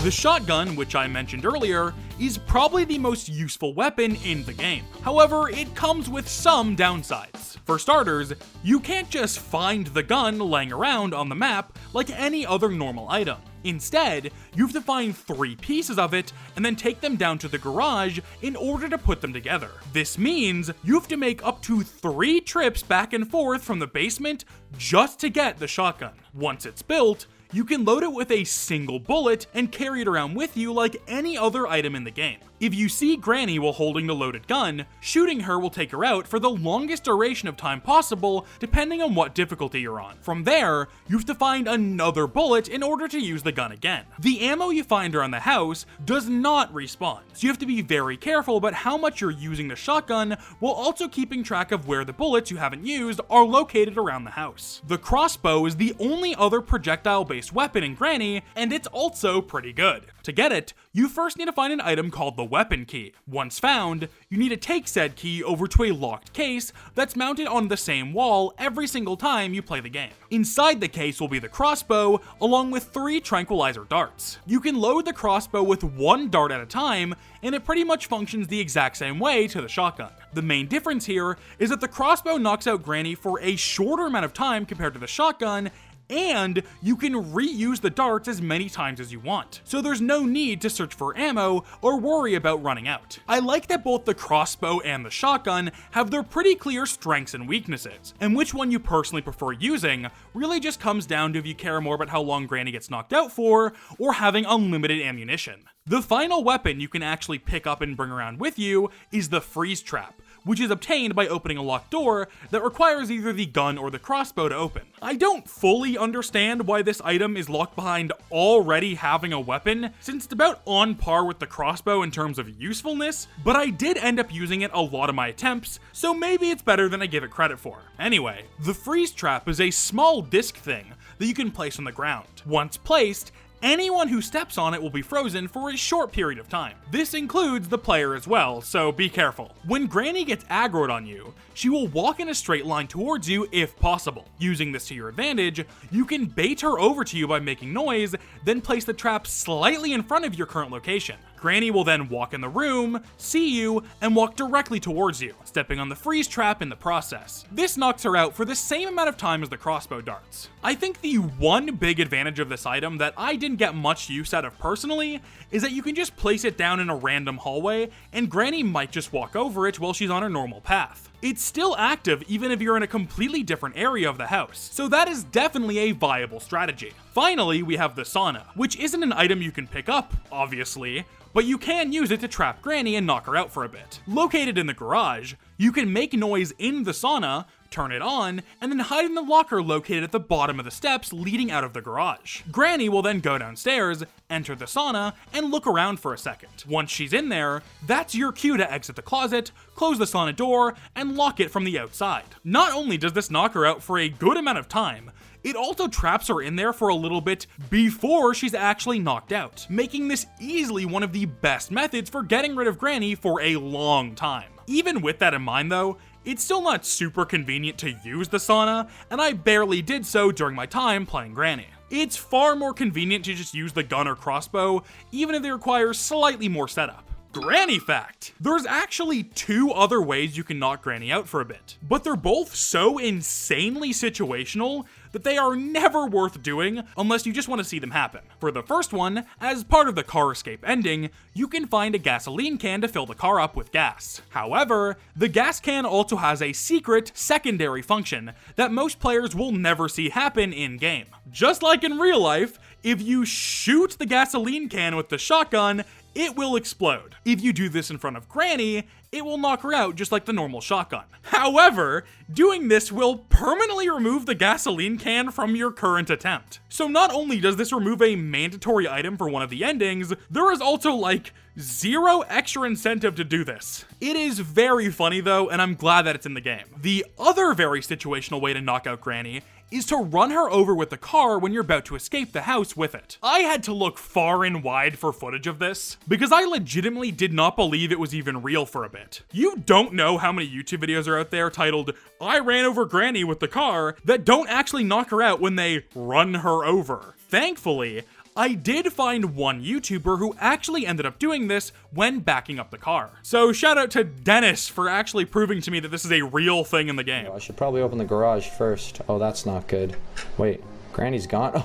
The shotgun, which I mentioned earlier, is probably the most useful weapon in the game. However, it comes with some downsides. For starters, you can't just find the gun laying around on the map like any other normal item. Instead, you have to find 3 pieces of it and then take them down to the garage in order to put them together. This means you have to make up to 3 trips back and forth from the basement just to get the shotgun. Once it's built, you can load it with a single bullet and carry it around with you like any other item in the game. If you see Granny while holding the loaded gun, shooting her will take her out for the longest duration of time possible, depending on what difficulty you're on. From there, you have to find another bullet in order to use the gun again. The ammo you find around the house does not respawn, so you have to be very careful about how much you're using the shotgun, while also keeping track of where the bullets you haven't used are located around the house. The crossbow is the only other projectile-based weapon in Granny, and it's also pretty good. To get it, you first need to find an item called the weapon key. Once found, you need to take said key over to a locked case that's mounted on the same wall every single time you play the game. Inside the case will be the crossbow, along with 3 tranquilizer darts. You can load the crossbow with 1 dart at a time, and it pretty much functions the exact same way to the shotgun. The main difference here is that the crossbow knocks out Granny for a shorter amount of time compared to the shotgun, and you can reuse the darts as many times as you want, so there's no need to search for ammo or worry about running out. I like that both the crossbow and the shotgun have their pretty clear strengths and weaknesses, and which one you personally prefer using really just comes down to if you care more about how long Granny gets knocked out for, or having unlimited ammunition. The final weapon you can actually pick up and bring around with you is the freeze trap, which is obtained by opening a locked door that requires either the gun or the crossbow to open. I don't fully understand why this item is locked behind already having a weapon, since it's about on par with the crossbow in terms of usefulness, but I did end up using it a lot of my attempts, so maybe it's better than I give it credit for. Anyway, the freeze trap is a small disc thing that you can place on the ground. Once placed, anyone who steps on it will be frozen for a short period of time. This includes the player as well, so be careful. When Granny gets aggroed on you, she will walk in a straight line towards you if possible. Using this to your advantage, you can bait her over to you by making noise, then place the trap slightly in front of your current location. Granny will then walk in the room, see you, and walk directly towards you, stepping on the freeze trap in the process. This knocks her out for the same amount of time as the crossbow darts. I think the one big advantage of this item that I didn't get much use out of personally is that you can just place it down in a random hallway, and Granny might just walk over it while she's on her normal path. It's still active even if you're in a completely different area of the house, so that is definitely a viable strategy. Finally, we have the sauna, which isn't an item you can pick up, obviously, but you can use it to trap Granny and knock her out for a bit. Located in the garage, you can make noise in the sauna, turn it on, and then hide in the locker located at the bottom of the steps leading out of the garage. Granny will then go downstairs, enter the sauna, and look around for a second. Once she's in there, that's your cue to exit the closet, close the sauna door, and lock it from the outside. Not only does this knock her out for a good amount of time, it also traps her in there for a little bit before she's actually knocked out, making this easily one of the best methods for getting rid of Granny for a long time. Even with that in mind though, it's still not super convenient to use the sauna, and I barely did so during my time playing Granny. It's far more convenient to just use the gun or crossbow, even if they require slightly more setup. Granny fact! There's actually 2 other ways you can knock Granny out for a bit, but they're both so insanely situational that they are never worth doing unless you just want to see them happen. For the first one, as part of the car escape ending, you can find a gasoline can to fill the car up with gas. However, the gas can also has a secret secondary function that most players will never see happen in-game. Just like in real life, if you shoot the gasoline can with the shotgun, it will explode. If you do this in front of Granny, it will knock her out just like the normal shotgun. However, doing this will permanently remove the gasoline can from your current attempt. So not only does this remove a mandatory item for one of the endings, there is also like 0 extra incentive to do this. It is very funny though, and I'm glad that it's in the game. The other very situational way to knock out Granny is to run her over with the car when you're about to escape the house with it. I had to look far and wide for footage of this, because I legitimately did not believe it was even real for a bit. You don't know how many YouTube videos are out there titled, "I ran over Granny with the car," that don't actually knock her out when they run her over. Thankfully, I did find one YouTuber who actually ended up doing this when backing up the car. So shout out to Dennis for actually proving to me that this is a real thing in the game. I should probably open the garage first. Oh, that's not good. Wait, Granny's gone?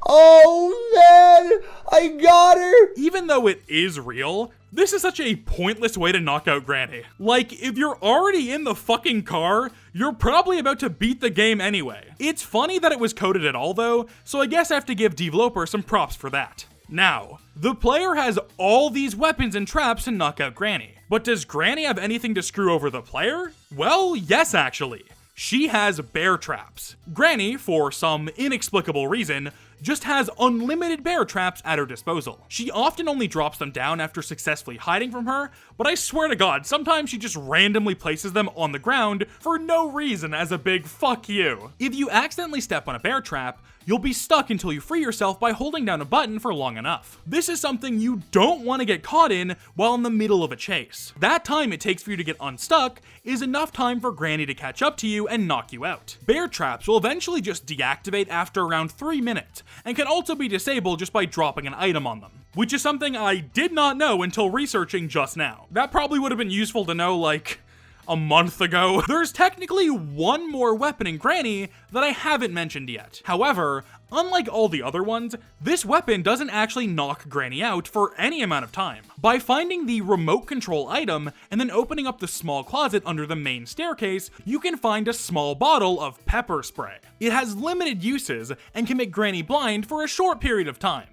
Oh man, I got her! Even though it is real, this is such a pointless way to knock out Granny. Like, if you're already in the fucking car, you're probably about to beat the game anyway. It's funny that it was coded at all though, so I guess I have to give developer some props for that. Now, the player has all these weapons and traps to knock out Granny. But does Granny have anything to screw over the player? Well, yes actually. She has bear traps. Granny, for some inexplicable reason, just has unlimited bear traps at her disposal. She often only drops them down after successfully hiding from her, but I swear to God, sometimes she just randomly places them on the ground for no reason as a big fuck you. If you accidentally step on a bear trap, you'll be stuck until you free yourself by holding down a button for long enough. This is something you don't want to get caught in while in the middle of a chase. That time it takes for you to get unstuck is enough time for Granny to catch up to you and knock you out. Bear traps will eventually just deactivate after around 3 minutes, and can also be disabled just by dropping an item on them, which is something I did not know until researching just now. That probably would have been useful to know like a month ago. There's technically one more weapon in Granny that I haven't mentioned yet. However, unlike all the other ones, this weapon doesn't actually knock Granny out for any amount of time. By finding the remote control item and then opening up the small closet under the main staircase, you can find a small bottle of pepper spray. It has limited uses and can make Granny blind for a short period of time.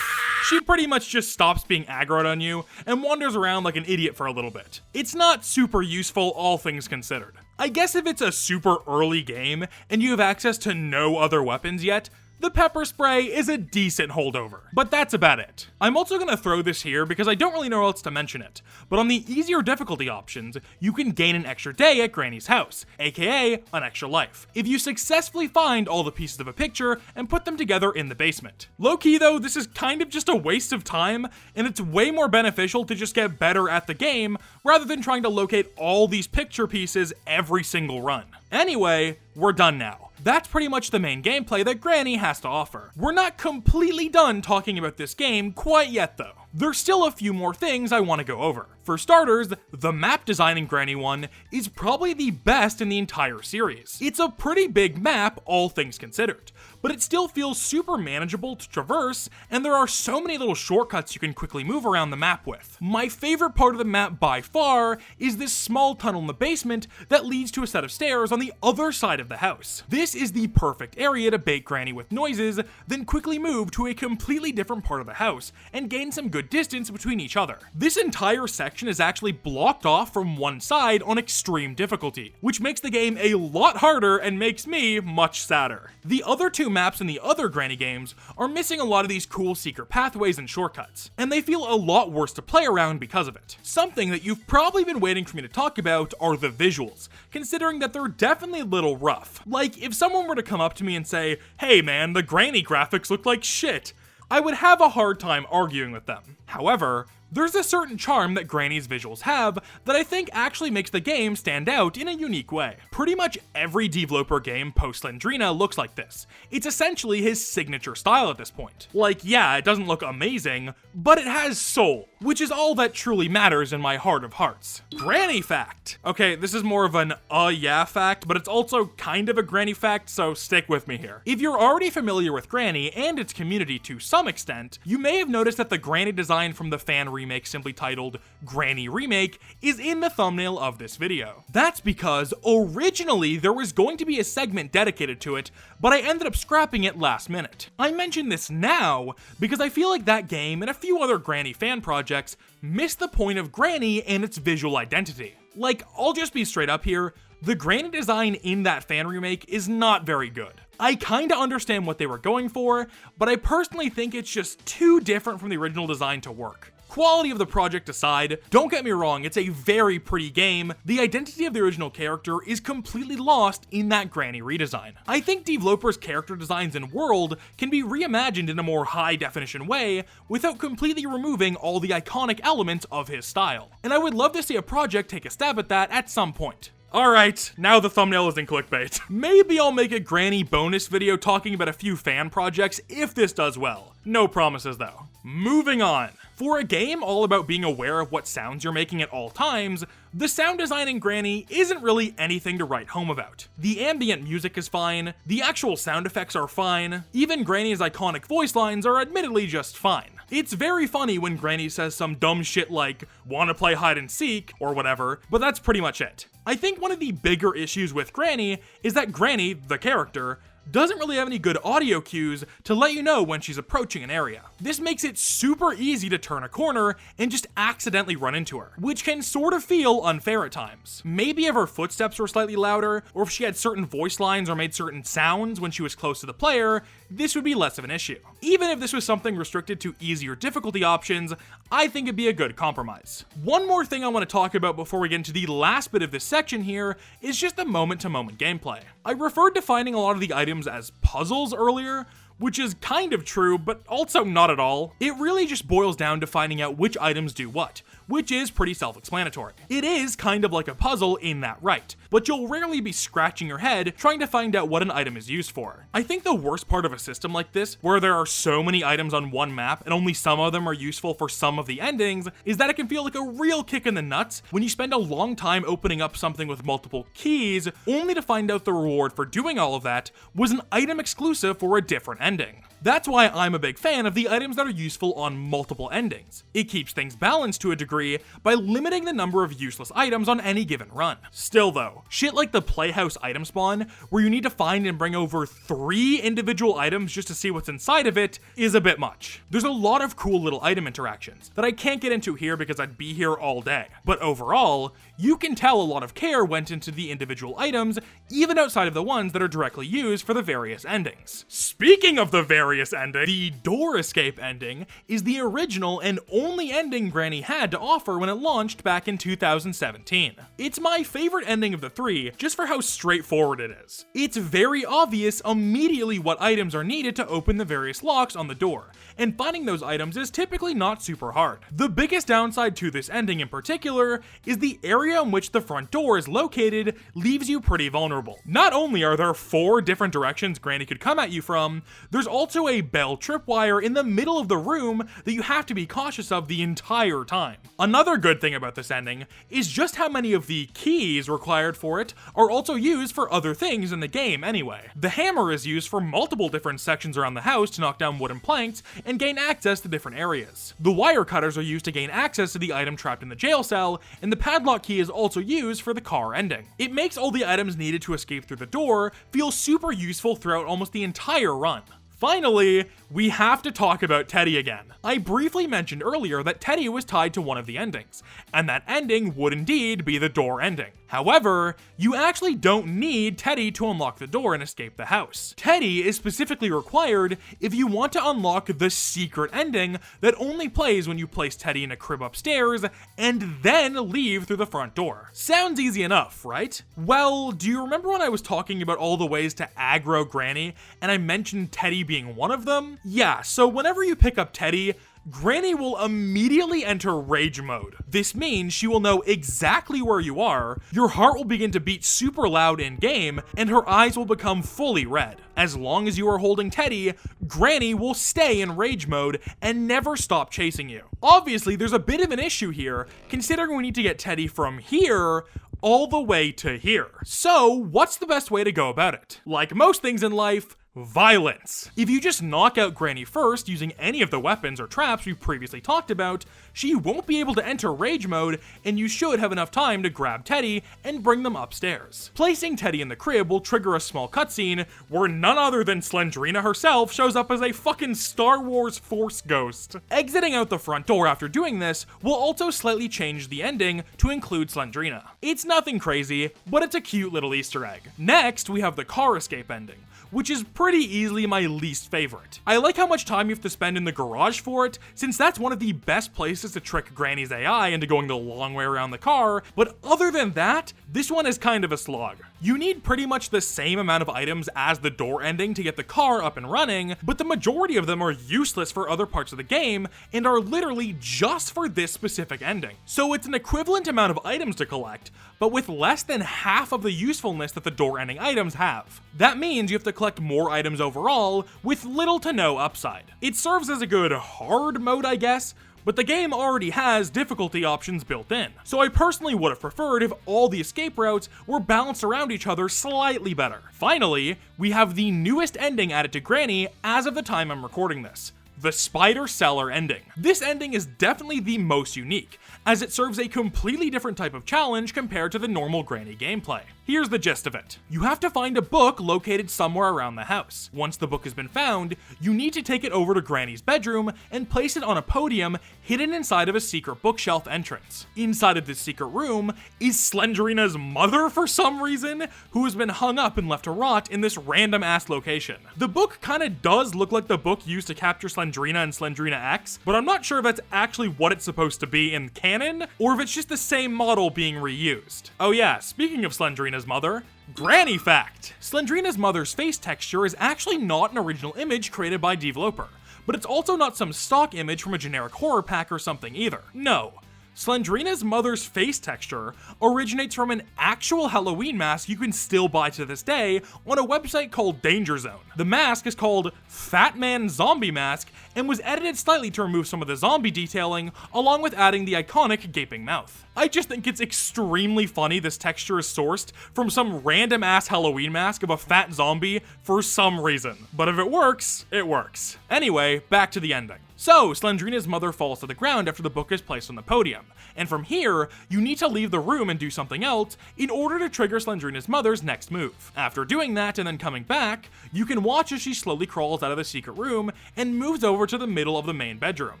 She pretty much just stops being aggroed on you and wanders around like an idiot for a little bit. It's not super useful, all things considered. I guess if it's a super early game and you have access to no other weapons yet, the pepper spray is a decent holdover, but that's about it. I'm also gonna throw this here because I don't really know how else to mention it, but on the easier difficulty options, you can gain an extra day at Granny's house, aka an extra life, if you successfully find all the pieces of a picture and put them together in the basement. Low-key though, this is kind of just a waste of time, and it's way more beneficial to just get better at the game rather than trying to locate all these picture pieces every single run. Anyway, we're done now. That's pretty much the main gameplay that Granny has to offer. We're not completely done talking about this game quite yet though. There's still a few more things I want to go over. For starters, the map design in Granny 1 is probably the best in the entire series. It's a pretty big map, all things considered, but it still feels super manageable to traverse, and there are so many little shortcuts you can quickly move around the map with. My favorite part of the map by far is this small tunnel in the basement that leads to a set of stairs on the other side of the house. This is the perfect area to bait Granny with noises, then quickly move to a completely different part of the house and gain some good distance between each other. This entire section is actually blocked off from one side on extreme difficulty, which makes the game a lot harder and makes me much sadder. The other two maps in the other Granny games are missing a lot of these cool secret pathways and shortcuts, and they feel a lot worse to play around because of it. Something that you've probably been waiting for me to talk about are the visuals, considering that they're definitely a little rough. Like, if someone were to come up to me and say, "Hey man, the Granny graphics look like shit," I would have a hard time arguing with them. However, there's a certain charm that Granny's visuals have that I think actually makes the game stand out in a unique way. Pretty much every developer game post Slendrina looks like this. It's essentially his signature style at this point. Like, yeah, it doesn't look amazing, but it has soul, which is all that truly matters in my heart of hearts. Granny fact. Okay, this is more of an yeah fact, but it's also kind of a Granny fact, so stick with me here. If you're already familiar with Granny and its community to some extent, you may have noticed that the Granny design from the fan remake simply titled Granny Remake is in the thumbnail of this video. That's because originally there was going to be a segment dedicated to it, but I ended up scrapping it last minute. I mention this now because I feel like that game and a few other Granny fan projects missed the point of Granny and its visual identity. Like, I'll just be straight up here, the Granny design in that fan remake is not very good. I kinda understand what they were going for, but I personally think it's just too different from the original design to work. Quality of the project aside, don't get me wrong, it's a very pretty game. The identity of the original character is completely lost in that Granny redesign. I think developers' character designs and world can be reimagined in a more high definition way without completely removing all the iconic elements of his style. And I would love to see a project take a stab at that at some point. Alright, now the thumbnail is in clickbait. Maybe I'll make a Granny bonus video talking about a few fan projects if this does well. No promises though. Moving on. For a game all about being aware of what sounds you're making at all times, the sound design in Granny isn't really anything to write home about. The ambient music is fine, the actual sound effects are fine, even Granny's iconic voice lines are admittedly just fine. It's very funny when Granny says some dumb shit like, "Wanna play hide and seek?" or whatever, but that's pretty much it. I think one of the bigger issues with Granny is that Granny, the character, doesn't really have any good audio cues to let you know when she's approaching an area. This makes it super easy to turn a corner and just accidentally run into her, which can sort of feel unfair at times. Maybe if her footsteps were slightly louder, or if she had certain voice lines or made certain sounds when she was close to the player, this would be less of an issue. Even if this was something restricted to easier difficulty options, I think it'd be a good compromise. One more thing I want to talk about before we get into the last bit of this section here is just the moment-to-moment gameplay. I referred to finding a lot of the items as puzzles earlier, which is kind of true, but also not at all. It really just boils down to finding out which items do what, which is pretty self-explanatory. It is kind of like a puzzle in that right, but you'll rarely be scratching your head trying to find out what an item is used for. I think the worst part of a system like this, where there are so many items on one map and only some of them are useful for some of the endings, is that it can feel like a real kick in the nuts when you spend a long time opening up something with multiple keys, only to find out the reward for doing all of that was an item exclusive for a different ending. That's why I'm a big fan of the items that are useful on multiple endings. It keeps things balanced to a degree by limiting the number of useless items on any given run. Still though, shit like the Playhouse item spawn, where you need to find and bring over 3 individual items just to see what's inside of it, is a bit much. There's a lot of cool little item interactions that I can't get into here because I'd be here all day. But overall, you can tell a lot of care went into the individual items, even outside of the ones that are directly used for the various endings. Speaking of the various ending, the door escape ending is the original and only ending Granny had to offer when it launched back in 2017. It's my favorite ending of the 3 just for how straightforward it is. It's very obvious immediately what items are needed to open the various locks on the door, and finding those items is typically not super hard. The biggest downside to this ending in particular is the area in which the front door is located leaves you pretty vulnerable. Not only are there 4 different directions Granny could come at you from, there's also a bell tripwire in the middle of the room that you have to be cautious of the entire time. Another good thing about this ending is just how many of the keys required for it are also used for other things in the game anyway. The hammer is used for multiple different sections around the house to knock down wooden planks and gain access to different areas. The wire cutters are used to gain access to the item trapped in the jail cell, and the padlock key is also used for the car ending. It makes all the items needed to escape through the door feel super useful throughout almost the entire run. Finally, we have to talk about Teddy again. I briefly mentioned earlier that Teddy was tied to one of the endings, and that ending would indeed be the door ending. However, you actually don't need Teddy to unlock the door and escape the house. Teddy is specifically required if you want to unlock the secret ending that only plays when you place Teddy in a crib upstairs and then leave through the front door. Sounds easy enough, right? Well, do you remember when I was talking about all the ways to aggro Granny and I mentioned Teddy being one of them? Yeah, so whenever you pick up Teddy, Granny will immediately enter rage mode. This means she will know exactly where you are, your heart will begin to beat super loud in game, and her eyes will become fully red. As long as you are holding Teddy, Granny will stay in rage mode and never stop chasing you. Obviously, there's a bit of an issue here, considering we need to get Teddy from here all the way to here. So, what's the best way to go about it? Like most things in life, violence. If you just knock out Granny first using any of the weapons or traps we've previously talked about, she won't be able to enter rage mode, and you should have enough time to grab Teddy and bring them upstairs. Placing Teddy in the crib will trigger a small cutscene where none other than Slendrina herself shows up as a fucking Star Wars Force ghost. Exiting out the front door after doing this will also slightly change the ending to include Slendrina. It's nothing crazy, but it's a cute little Easter egg. Next, we have the car escape ending, which is pretty easily my least favorite. I like how much time you have to spend in the garage for it, since that's one of the best places to trick Granny's AI into going the long way around the car, but other than that, this one is kind of a slog. You need pretty much the same amount of items as the door ending to get the car up and running, but the majority of them are useless for other parts of the game and are literally just for this specific ending. So it's an equivalent amount of items to collect, but with less than half of the usefulness that the door ending items have. That means you have to collect more items overall with little to no upside. It serves as a good hard mode, I guess, but the game already has difficulty options built in, so I personally would have preferred if all the escape routes were balanced around each other slightly better. Finally, we have the newest ending added to Granny as of the time I'm recording this. The Spider Cellar ending. This ending is definitely the most unique, as it serves a completely different type of challenge compared to the normal Granny gameplay. Here's the gist of it. You have to find a book located somewhere around the house. Once the book has been found, you need to take it over to Granny's bedroom and place it on a podium hidden inside of a secret bookshelf entrance. Inside of this secret room is Slendrina's mother for some reason, who has been hung up and left to rot in this random ass location. The book kinda does look like the book used to capture Slendrina and Slendrina X, but I'm not sure if that's actually what it's supposed to be in canon, or if it's just the same model being reused. Oh yeah, speaking of Slendrina's mother, Granny fact! Slendrina's mother's face texture is actually not an original image created by Developer, but it's also not some stock image from a generic horror pack or something either. No. Slendrina's mother's face texture originates from an actual Halloween mask you can still buy to this day on a website called Danger Zone. The mask is called Fat Man Zombie Mask and was edited slightly to remove some of the zombie detailing, along with adding the iconic gaping mouth. I just think it's extremely funny this texture is sourced from some random ass Halloween mask of a fat zombie for some reason. But if it works, it works. Anyway, back to the ending. So, Slendrina's mother falls to the ground after the book is placed on the podium, and from here, you need to leave the room and do something else in order to trigger Slendrina's mother's next move. After doing that and then coming back, you can watch as she slowly crawls out of the secret room and moves over to the middle of the main bedroom.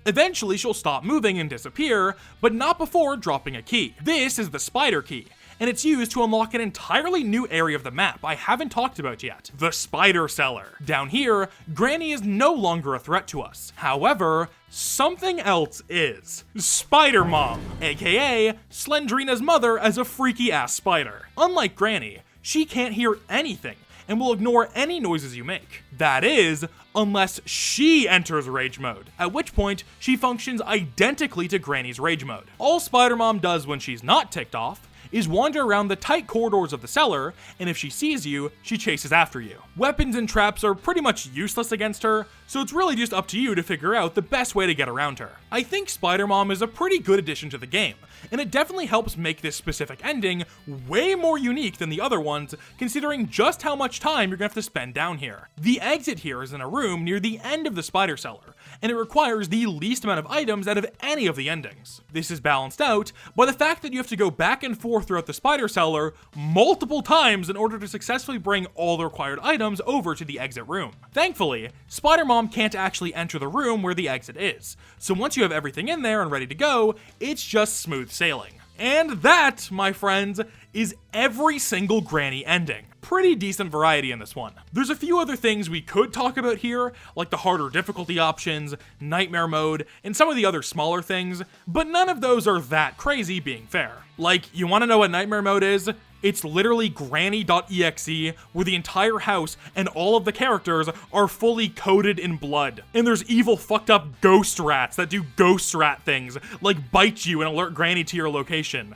Eventually, she'll stop moving and disappear, but not before dropping a key. This is the spider key, and it's used to unlock an entirely new area of the map I haven't talked about yet, the Spider Cellar. Down here, Granny is no longer a threat to us. However, something else is. Spider Mom, aka Slendrina's mother as a freaky ass spider. Unlike Granny, she can't hear anything and will ignore any noises you make. That is, unless she enters rage mode, at which point she functions identically to Granny's rage mode. All Spider Mom does when she's not ticked off is wander around the tight corridors of the cellar, and if she sees you, she chases after you. Weapons and traps are pretty much useless against her, so it's really just up to you to figure out the best way to get around her. I think Spider-Mom is a pretty good addition to the game, and it definitely helps make this specific ending way more unique than the other ones, considering just how much time you're gonna have to spend down here. The exit here is in a room near the end of the spider cellar, and it requires the least amount of items out of any of the endings. This is balanced out by the fact that you have to go back and forth throughout the spider cellar multiple times in order to successfully bring all the required items over to the exit room. Thankfully, Spider-Mom can't actually enter the room where the exit is, so once you have everything in there and ready to go, it's just smooth sailing. And that, my friends, is every single Granny ending. Pretty decent variety in this one. There's a few other things we could talk about here, like the harder difficulty options, nightmare mode, and some of the other smaller things, but none of those are that crazy, being fair. Like, you wanna know what nightmare mode is? It's literally granny.exe, where the entire house and all of the characters are fully coated in blood. And there's evil fucked up ghost rats that do ghost rat things, like bite you and alert Granny to your location.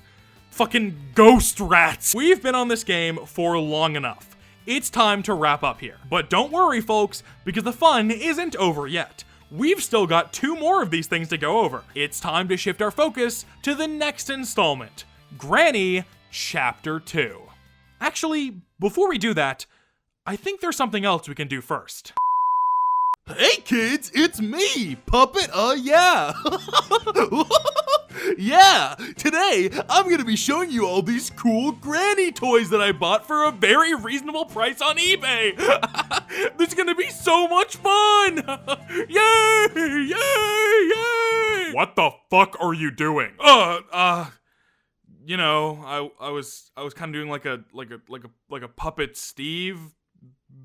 Fucking ghost rats! We've been on this game for long enough. It's time to wrap up here. But don't worry, folks, because the fun isn't over yet. We've still got 2 more of these things to go over. It's time to shift our focus to the next installment, Granny Chapter 2. Actually, before we do that, I think there's something else we can do first. Hey kids, it's me, Puppet, yeah! Yeah, today I'm gonna be showing you all these cool Granny toys that I bought for a very reasonable price on eBay! This is gonna be so much fun! Yay! Yay! Yay! What the fuck are you doing? You know, I was kind of doing like a Puppet Steve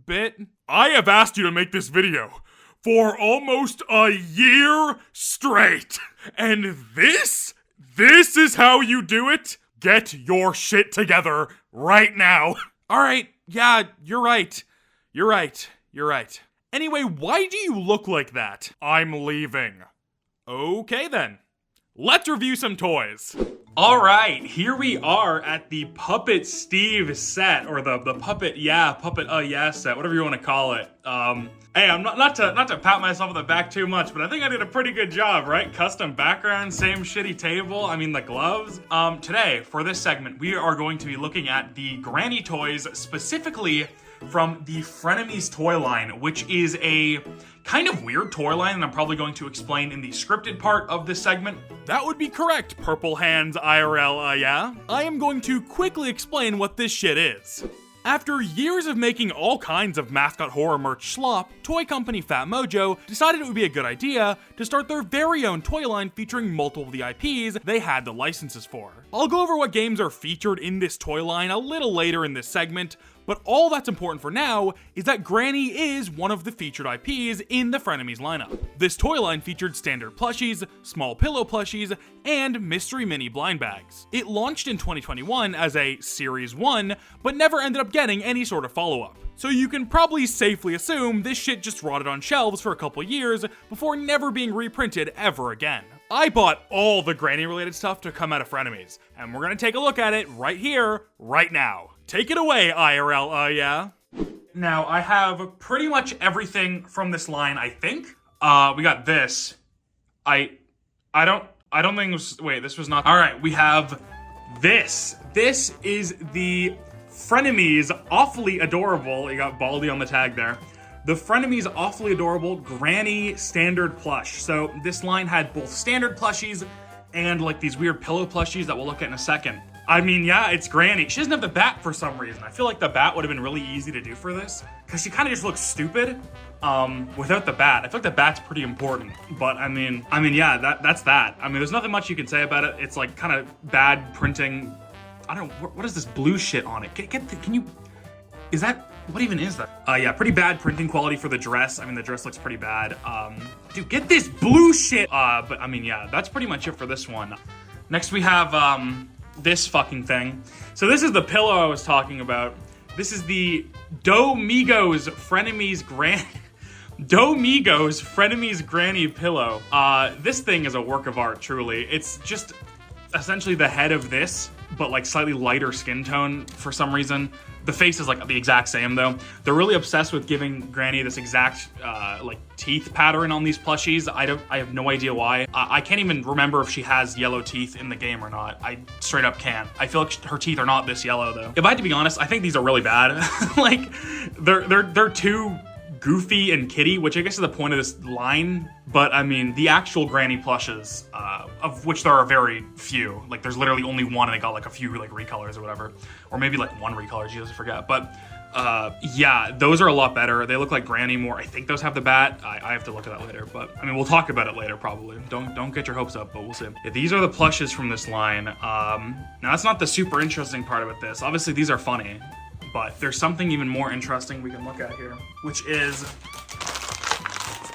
bit. I have asked you to make this video for almost a year straight, and this is how you do it? Get your shit together right now. All right, yeah, you're right. Anyway, why do you look like that? I'm leaving. Okay then. let's review some toys. All right, here we are at the Puppet Steve set, or the Puppet set, whatever you want to call it. Hey, I'm not to pat myself on the back too much, but I think I did a pretty good job, right? Custom background, same shitty table, I mean the gloves. Today, for this segment, we are going to be looking at the Granny toys, specifically from the Frenemies toy line, which is a kind of weird toy line, and I'm probably going to explain in the scripted part of this segment. That would be correct, Purple Hands IRL, yeah? I am going to quickly explain what this shit is. After years of making all kinds of mascot horror merch slop, toy company Fat Mojo decided it would be a good idea to start their very own toy line featuring multiple of the IPs they had the licenses for. I'll go over what games are featured in this toy line a little later in this segment, but all that's important for now is that Granny is one of the featured IPs in the Frenemies lineup. This toy line featured standard plushies, small pillow plushies, and mystery mini blind bags. It launched in 2021 as a Series 1, but never ended up getting any sort of follow-up. So you can probably safely assume this shit just rotted on shelves for a couple years before never being reprinted ever again. I bought all the Granny related stuff to come out of Frenemies, and we're gonna take a look at it right here, right now. Take it away, IRL, yeah? Now, I have pretty much everything from this line, I think. We got this. I don't think it was, wait, this was not, all right, we have this. This is the Frenemies Awfully Adorable, you got Baldy on the tag there. The Frenemies Awfully Adorable Granny Standard Plush. So this line had both standard plushies and like these weird pillow plushies that we'll look at in a second. I mean, yeah, it's Granny. She doesn't have the bat for some reason. I feel like the bat would have been really easy to do for this, because she kind of just looks stupid without the bat. I feel like the bat's pretty important, but I mean, yeah, that's that. I mean, there's nothing much you can say about it. It's like kind of bad printing. I don't know, what is this blue shit on it? Can you, is that, what even is that? Yeah, pretty bad printing quality for the dress. I mean, the dress looks pretty bad. Dude, get this blue shit. But I mean, yeah, that's pretty much it for this one. Next we have, this fucking thing. So this is the pillow I was talking about. This is the Domingos Frenemies Granny pillow. This thing is a work of art, truly. It's just essentially the head of this, but like slightly lighter skin tone for some reason. The face is like the exact same though. They're really obsessed with giving Granny this exact like teeth pattern on these plushies. I have no idea why. I can't even remember if she has yellow teeth in the game or not. I straight up can't. I feel like her teeth are not this yellow though. If I had to be honest, I think these are really bad. Like they're too goofy and kitty, which I guess is the point of this line. But I mean, the actual Granny plushes, of which there are very few. Like there's literally only one, and they got like a few like recolors or whatever, or maybe like one recolor. Jesus, I forget. But yeah, those are a lot better. They look like Granny more. I think those have the bat. I have to look at that later, but I mean, we'll talk about it later probably. Don't get your hopes up, but we'll see. Yeah, these are the plushes from this line. Now that's not the super interesting part about this. Obviously, these are funny. But there's something even more interesting we can look at here, which is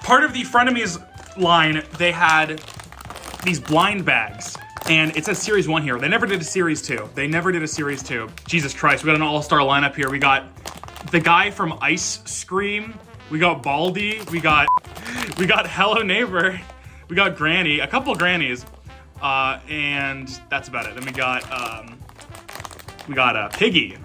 part of the Frenemies line. They had these blind bags, and it says Series 1 here. They never did a Series 2. Jesus Christ, we got an all-star lineup here. We got the guy from Ice Scream. We got Baldy. We got Hello Neighbor. We got Granny, a couple of Grannies, and that's about it. Then we got Piggy.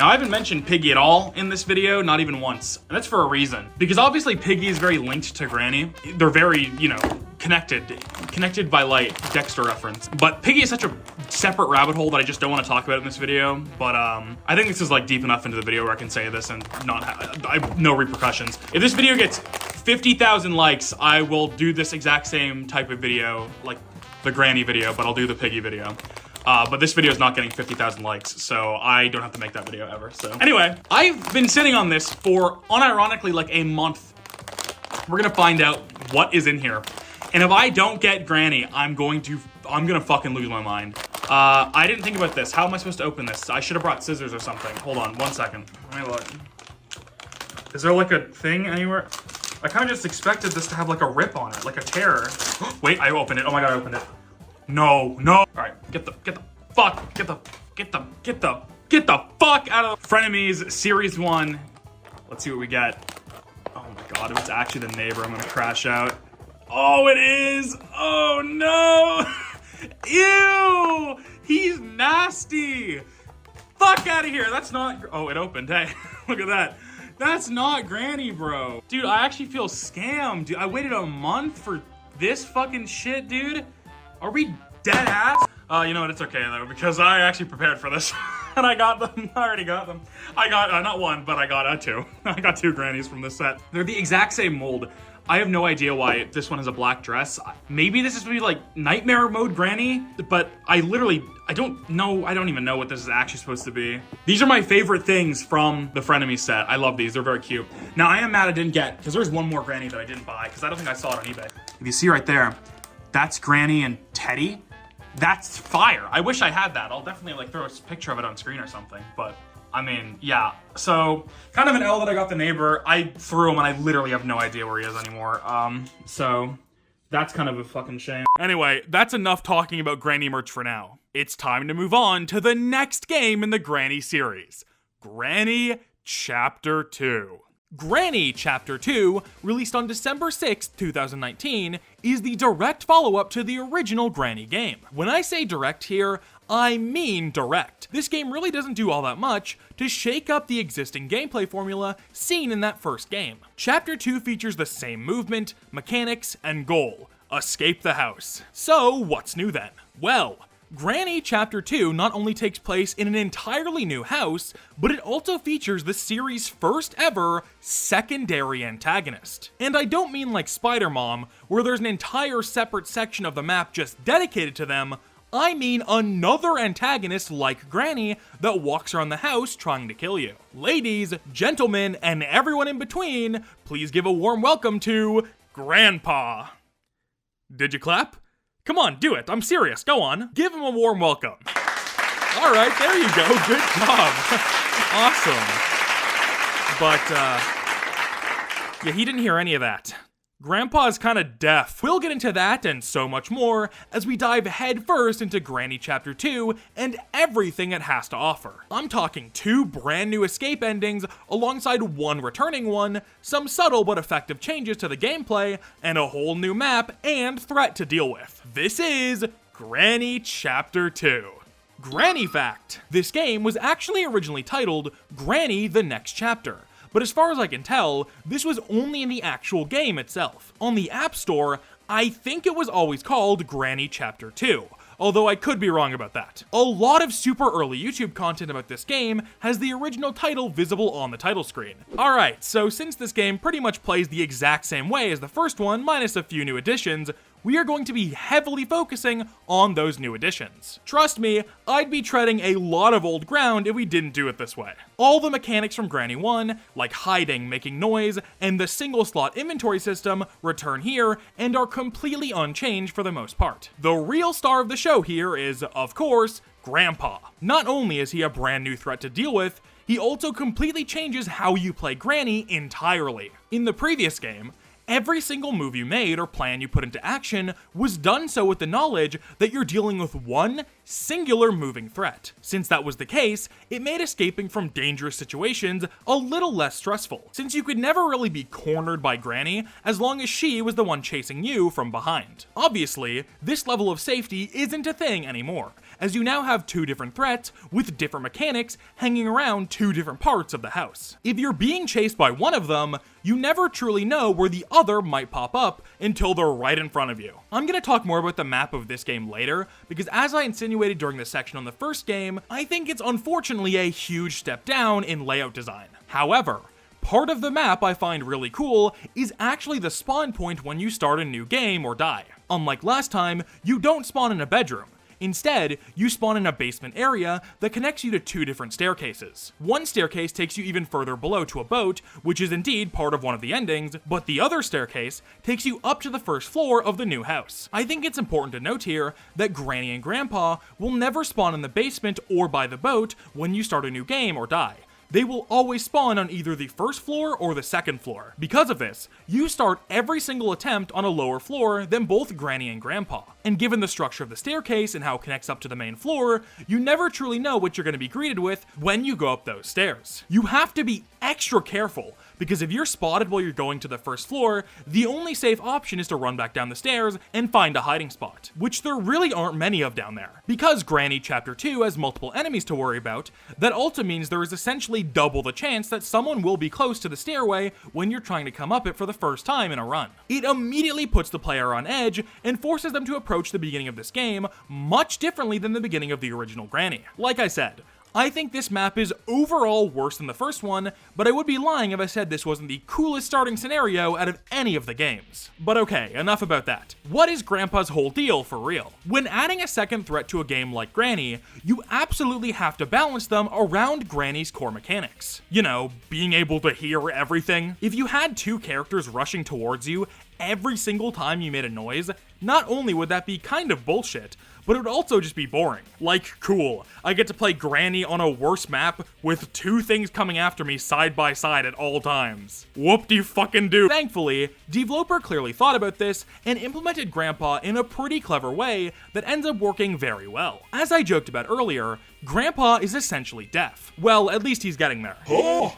Now, I haven't mentioned Piggy at all in this video, not even once. And that's for a reason. Because obviously Piggy is very linked to Granny. They're very, you know, connected by light, Dexter reference. But Piggy is such a separate rabbit hole that I just don't want to talk about in this video. But I think this is like deep enough into the video where I can say this and not have no repercussions. If this video gets 50,000 likes, I will do this exact same type of video, like the Granny video, but I'll do the Piggy video. But this video is not getting 50,000 likes, so I don't have to make that video ever. So anyway, I've been sitting on this for unironically like a month. We're gonna find out what is in here. And if I don't get Granny, I'm gonna fucking lose my mind. I didn't think about this. How am I supposed to open this? I should have brought scissors or something. Hold on, 1 second. Let me look. Is there like a thing anywhere? I kind of just expected this to have like a rip on it, like a tear. Wait, I opened it. Oh my God, I opened it. No. All right, get the fuck out of Frenemies Series 1. Let's see what we get. Oh my God, if it's actually the neighbor, I'm gonna crash out. Oh, it is. Oh no. Ew! He's nasty! Fuck out of here! That's not. Oh, it opened. Hey, look at that. That's not Granny, bro. Dude, I actually feel scammed. Dude, I waited a month for this fucking shit, dude. Are we dead ass? You know what? It's okay though, because I actually prepared for this. And I got them. I already got them. I got, not one, but I got two. I got 2 grannies from this set. They're the exact same mold. I have no idea why this one has a black dress. Maybe this is gonna be like nightmare mode granny, but I don't know. I don't even know what this is actually supposed to be. These are my favorite things from the Frenemy set. I love these. They're very cute. Now, I am mad I didn't get, because there's one more granny that I didn't buy, because I don't think I saw it on eBay. If you see right there, that's Granny and Teddy. That's fire. I wish I had that. I'll definitely like throw a picture of it on screen or something, but I mean, yeah. So kind of an L that I got the neighbor. I threw him and I literally have no idea where he is anymore. So that's kind of a fucking shame. Anyway, that's enough talking about Granny merch for now. It's time to move on to the next game in the Granny series, Granny Chapter 2. Granny Chapter 2, released on December 6, 2019, is the direct follow-up to the original Granny game. When I say direct here, I mean direct. This game really doesn't do all that much to shake up the existing gameplay formula seen in that first game. Chapter 2 features the same movement, mechanics, and goal: escape the house. So what's new then? Well, Granny Chapter 2 not only takes place in an entirely new house, but it also features the series' first ever secondary antagonist. And I don't mean like Spider-Mom, where there's an entire separate section of the map just dedicated to them. I mean another antagonist like Granny that walks around the house trying to kill you. Ladies, gentlemen, and everyone in between, please give a warm welcome to Grandpa. Did you clap? Come on, do it. I'm serious. Go on. Give him a warm welcome. All right, there you go. Good job. Awesome. But, yeah, he didn't hear any of that. Grandpa's kind of deaf. We'll get into that and so much more as we dive headfirst into Granny Chapter 2 and everything it has to offer. I'm talking 2 brand new escape endings alongside 1 returning one, some subtle but effective changes to the gameplay, and a whole new map and threat to deal with. This is Granny Chapter 2. Granny fact: this game was actually originally titled Granny the Next Chapter. But as far as I can tell, this was only in the actual game itself. On the App Store, I think it was always called Granny Chapter 2, although I could be wrong about that. A lot of super early YouTube content about this game has the original title visible on the title screen. Alright, so since this game pretty much plays the exact same way as the first one, minus a few new additions, we are going to be heavily focusing on those new additions. Trust me, I'd be treading a lot of old ground if we didn't do it this way. All the mechanics from Granny 1, like hiding, making noise, and the single slot inventory system, return here and are completely unchanged for the most part. The real star of the show here is, of course, Grandpa. Not only is he a brand new threat to deal with, he also completely changes how you play Granny entirely. In the previous game, every single move you made or plan you put into action was done so with the knowledge that you're dealing with one singular moving threat. Since that was the case, it made escaping from dangerous situations a little less stressful, since you could never really be cornered by Granny as long as she was the one chasing you from behind. Obviously, this level of safety isn't a thing anymore, as you now have 2 different threats with different mechanics hanging around 2 different parts of the house. If you're being chased by one of them, you never truly know where the other might pop up until they're right in front of you. I'm going to talk more about the map of this game later, because as I insinuated during the section on the first game, I think it's unfortunately a huge step down in layout design. However, part of the map I find really cool is actually the spawn point when you start a new game or die. Unlike last time, you don't spawn in a bedroom. Instead, you spawn in a basement area that connects you to 2 different staircases. One staircase takes you even further below to a boat, which is indeed part of one of the endings, but the other staircase takes you up to the first floor of the new house. I think it's important to note here that Granny and Grandpa will never spawn in the basement or by the boat when you start a new game or die. They will always spawn on either the first floor or the second floor. Because of this, you start every single attempt on a lower floor than both Granny and Grandpa. And given the structure of the staircase and how it connects up to the main floor, you never truly know what you're going to be greeted with when you go up those stairs. You have to be extra careful, because if you're spotted while you're going to the first floor, the only safe option is to run back down the stairs and find a hiding spot, which there really aren't many of down there. Because Granny Chapter 2 has multiple enemies to worry about, that also means there is essentially double the chance that someone will be close to the stairway when you're trying to come up it for the first time in a run. It immediately puts the player on edge and forces them to approach the beginning of this game much differently than the beginning of the original Granny. Like I said, I think this map is overall worse than the first one, but I would be lying if I said this wasn't the coolest starting scenario out of any of the games. But okay, enough about that. What is Grandpa's whole deal for real? When adding a second threat to a game like Granny, you absolutely have to balance them around Granny's core mechanics. You know, being able to hear everything. If you had two characters rushing towards you every single time you made a noise, not only would that be kind of bullshit, but it would also just be boring. Like, cool, I get to play Granny on a worse map with two things coming after me side by side at all times. Whoop-de-fucking-do. Thankfully, Developer clearly thought about this and implemented Grandpa in a pretty clever way that ends up working very well. As I joked about earlier, Grandpa is essentially deaf. Well, at least he's getting there.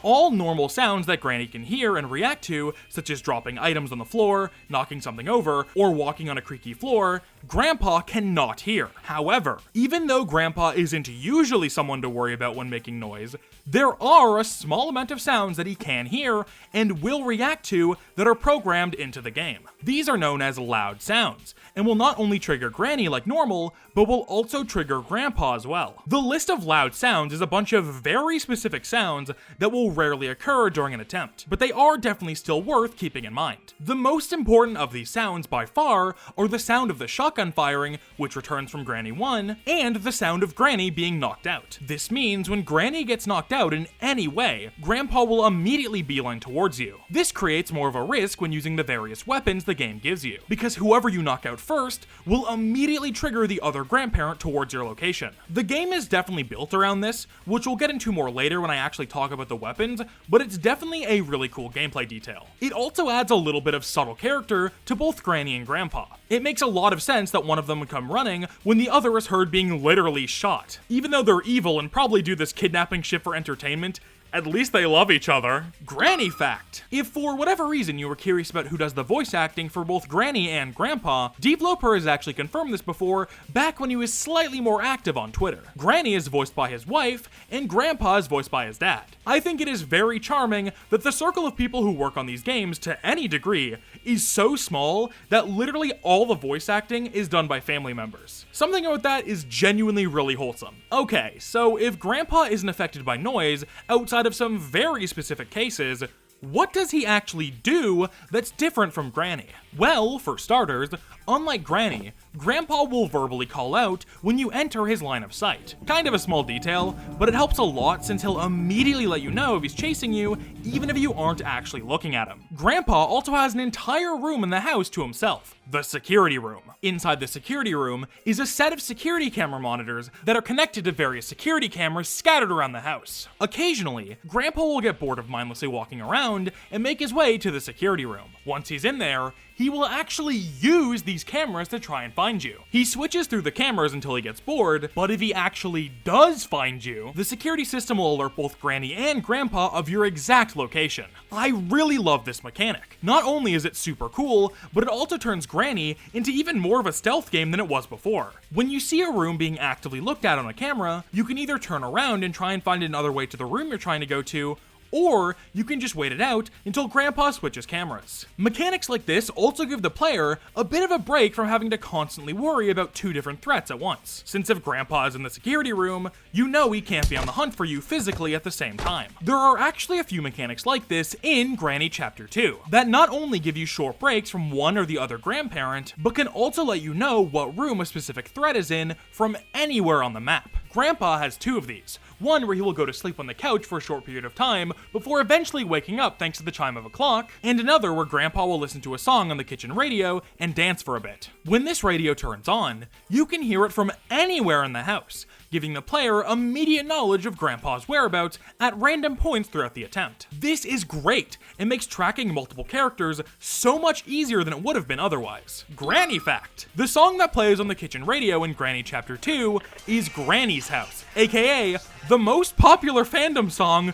All normal sounds that Granny can hear and react to, such as dropping items on the floor, knocking something over, or walking on a creaky floor, Grandpa cannot hear. However, even though Grandpa isn't usually someone to worry about when making noise, there are a small amount of sounds that he can hear and will react to that are programmed into the game. These are known as loud sounds, and will not only trigger Granny like normal, but will also trigger Grandpa as well. The list of loud sounds is a bunch of very specific sounds that will rarely occur during an attempt, but they are definitely still worth keeping in mind. The most important of these sounds by far are the sound of the shotgun firing, which returns from Granny 1, and the sound of Granny being knocked out. This means when Granny gets knocked out in any way, Grandpa will immediately beeline towards you. This creates more of a risk when using the various weapons the game gives you, because whoever you knock out first will immediately trigger the other grandparent towards your location. The game is definitely built around this, which we'll get into more later when I actually talk about the weapons, but it's definitely a really cool gameplay detail. It also adds a little bit of subtle character to both Granny and Grandpa. It makes a lot of sense that one of them would come running when the other is heard being literally shot. Even though they're evil and probably do this kidnapping shit for entertainment, at least they love each other. Granny fact. If for whatever reason you were curious about who does the voice acting for both Granny and Grandpa, Developer has actually confirmed this before back when he was slightly more active on Twitter. Granny is voiced by his wife, and Grandpa is voiced by his dad. I think it is very charming that the circle of people who work on these games to any degree is so small that literally all the voice acting is done by family members. Something about that is genuinely really wholesome. Okay, so if Grandpa isn't affected by noise outside of some very specific cases, what does he actually do that's different from Granny? Well, for starters, unlike Granny, Grandpa will verbally call out when you enter his line of sight. Kind of a small detail, but it helps a lot since he'll immediately let you know if he's chasing you, even if you aren't actually looking at him. Grandpa also has an entire room in the house to himself, the security room. Inside the security room is a set of security camera monitors that are connected to various security cameras scattered around the house. Occasionally, Grandpa will get bored of mindlessly walking around and make his way to the security room. Once he's in there, he will actually use these cameras to try and find you. He switches through the cameras until he gets bored, but if he actually does find you, the security system will alert both Granny and Grandpa of your exact location. I really love this mechanic. Not only is it super cool, but it also turns Granny into even more of a stealth game than it was before. When you see a room being actively looked at on a camera, you can either turn around and try and find another way to the room you're trying to go to, or you can just wait it out until Grandpa switches cameras. Mechanics like this also give the player a bit of a break from having to constantly worry about two different threats at once, since if Grandpa is in the security room, you know he can't be on the hunt for you physically at the same time. There are actually a few mechanics like this in Granny Chapter 2, that not only give you short breaks from one or the other grandparent, but can also let you know what room a specific threat is in from anywhere on the map. Grandpa has two of these. One where he will go to sleep on the couch for a short period of time before eventually waking up thanks to the chime of a clock, and another where Grandpa will listen to a song on the kitchen radio and dance for a bit. When this radio turns on, you can hear it from anywhere in the house, giving the player immediate knowledge of Grandpa's whereabouts at random points throughout the attempt. This is great and makes tracking multiple characters so much easier than it would have been otherwise. Granny fact. The song that plays on the kitchen radio in Granny Chapter 2 is Granny's House, aka the most popular fandom song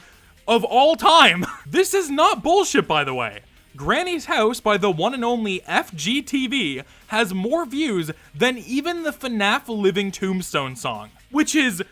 of all time. This is not bullshit, by the way. Granny's House by the one and only FGTV has more views than even the FNAF Living Tombstone song, which is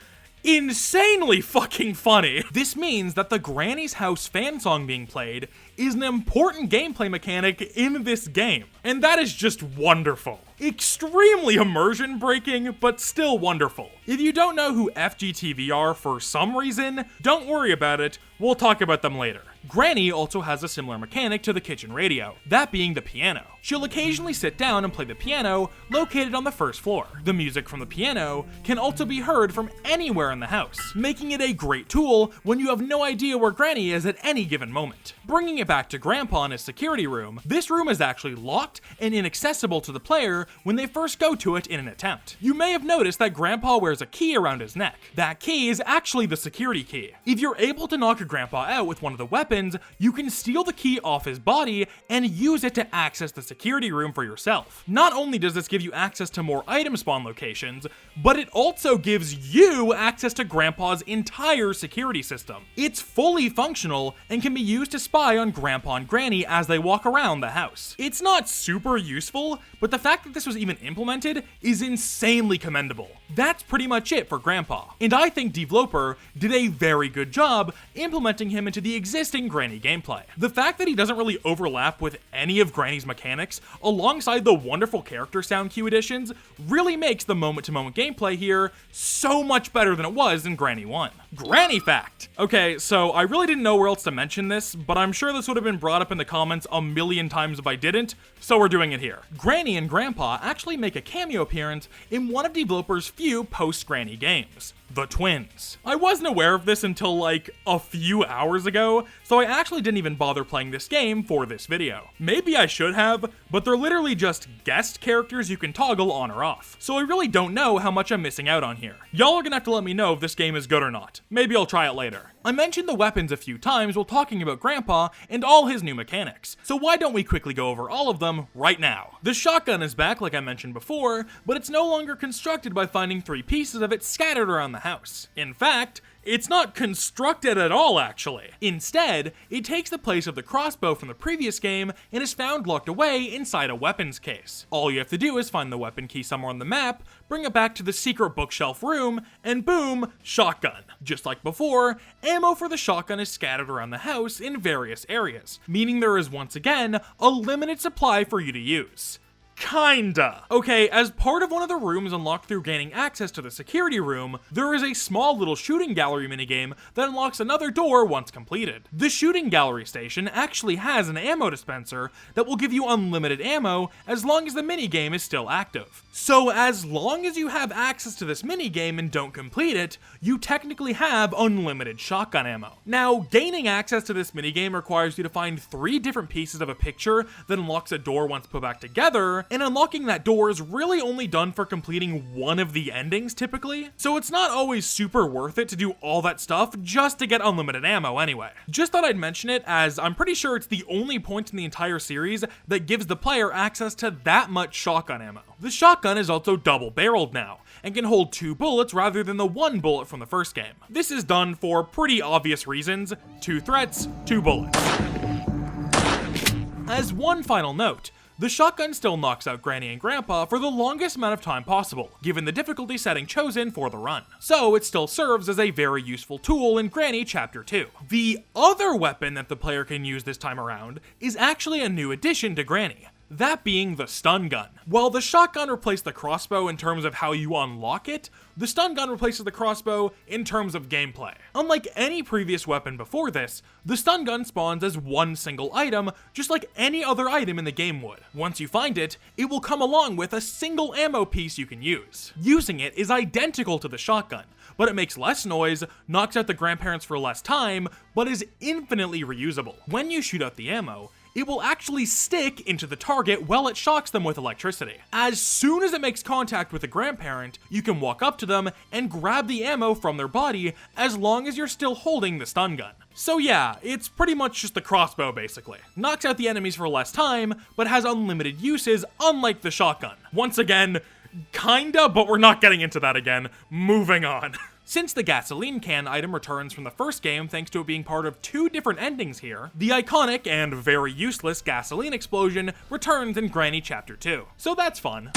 insanely fucking funny. This means that the Granny's House fan song being played is an important gameplay mechanic in this game, and that is just wonderful. Extremely immersion breaking, but still wonderful. If you don't know who FGTV are for some reason, don't worry about it, we'll talk about them later. Granny also has a similar mechanic to the kitchen radio, that being the piano. She'll occasionally sit down and play the piano located on the first floor. The music from the piano can also be heard from anywhere in the house, making it a great tool when you have no idea where Granny is at any given moment. Bringing it back to Grandpa in his security room, this room is actually locked and inaccessible to the player when they first go to it in an attempt. You may have noticed that Grandpa wears a key around his neck. That key is actually the security key. If you're able to knock a Grandpa out with one of the weapons, you can steal the key off his body and use it to access the security room for yourself. Not only does this give you access to more item spawn locations, but it also gives you access to Grandpa's entire security system. It's fully functional and can be used to spy on Grandpa and Granny as they walk around the house. It's not super useful, but the fact that this was even implemented is insanely commendable. That's pretty much it for Grandpa, and I think Developer did a very good job implementing him into the existing Granny gameplay. The fact that he doesn't really overlap with any of Granny's mechanics, alongside the wonderful character sound cue additions, really makes the moment-to-moment gameplay here so much better than it was in Granny 1. Granny fact! Okay, so I really didn't know where else to mention this, but I'm sure this would have been brought up in the comments a million times if I didn't, so we're doing it here. Granny and Grandpa actually make a cameo appearance in one of Developer's few post-Granny games, The Twins. I wasn't aware of this until like a few hours ago, so I actually didn't even bother playing this game for this video. Maybe I should have, but they're literally just guest characters you can toggle on or off, so I really don't know how much I'm missing out on here. Y'all are gonna have to let me know if this game is good or not. Maybe I'll try it later. I mentioned the weapons a few times while talking about Grandpa and all his new mechanics, so why don't we quickly go over all of them right now. The shotgun is back like I mentioned before, but it's no longer constructed by finding 3 pieces of it scattered around the house. In fact, it's not constructed at all, actually. Instead, it takes the place of the crossbow from the previous game and is found locked away inside a weapons case. All you have to do is find the weapon key somewhere on the map, bring it back to the secret bookshelf room, and boom, shotgun. Just like before, ammo for the shotgun is scattered around the house in various areas, meaning there is once again a limited supply for you to use. Kinda. Okay, as part of one of the rooms unlocked through gaining access to the security room, there is a small little shooting gallery minigame that unlocks another door once completed. The shooting gallery station actually has an ammo dispenser that will give you unlimited ammo as long as the minigame is still active. So as long as you have access to this minigame and don't complete it, you technically have unlimited shotgun ammo. Now, gaining access to this minigame requires you to find 3 different pieces of a picture that unlocks a door once put back together, and unlocking that door is really only done for completing one of the endings typically, so it's not always super worth it to do all that stuff just to get unlimited ammo anyway. Just thought I'd mention it, as I'm pretty sure it's the only point in the entire series that gives the player access to that much shotgun ammo. The shotgun is also double-barreled now, and can hold 2 bullets rather than the 1 bullet from the first game. This is done for pretty obvious reasons: 2 threats, 2 bullets. As one final note, the shotgun still knocks out Granny and Grandpa for the longest amount of time possible, given the difficulty setting chosen for the run. So it still serves as a very useful tool in Granny Chapter 2. The other weapon that the player can use this time around is actually a new addition to Granny, that being the stun gun. While the shotgun replaced the crossbow in terms of how you unlock it, the stun gun replaces the crossbow in terms of gameplay. Unlike any previous weapon before this, the stun gun spawns as one single item, just like any other item in the game would. Once you find it, it will come along with a single ammo piece you can use. Using it is identical to the shotgun, but it makes less noise, knocks out the grandparents for less time, but is infinitely reusable. When you shoot out the ammo, it will actually stick into the target while it shocks them with electricity. As soon as it makes contact with the grandparent, you can walk up to them and grab the ammo from their body as long as you're still holding the stun gun. So yeah, it's pretty much just the crossbow basically. Knocks out the enemies for less time, but has unlimited uses unlike the shotgun. Once again, kinda, but we're not getting into that again. Moving on. Since the gasoline can item returns from the first game thanks to it being part of 2 different endings here, the iconic and very useless gasoline explosion returns in Granny Chapter 2. So that's fun.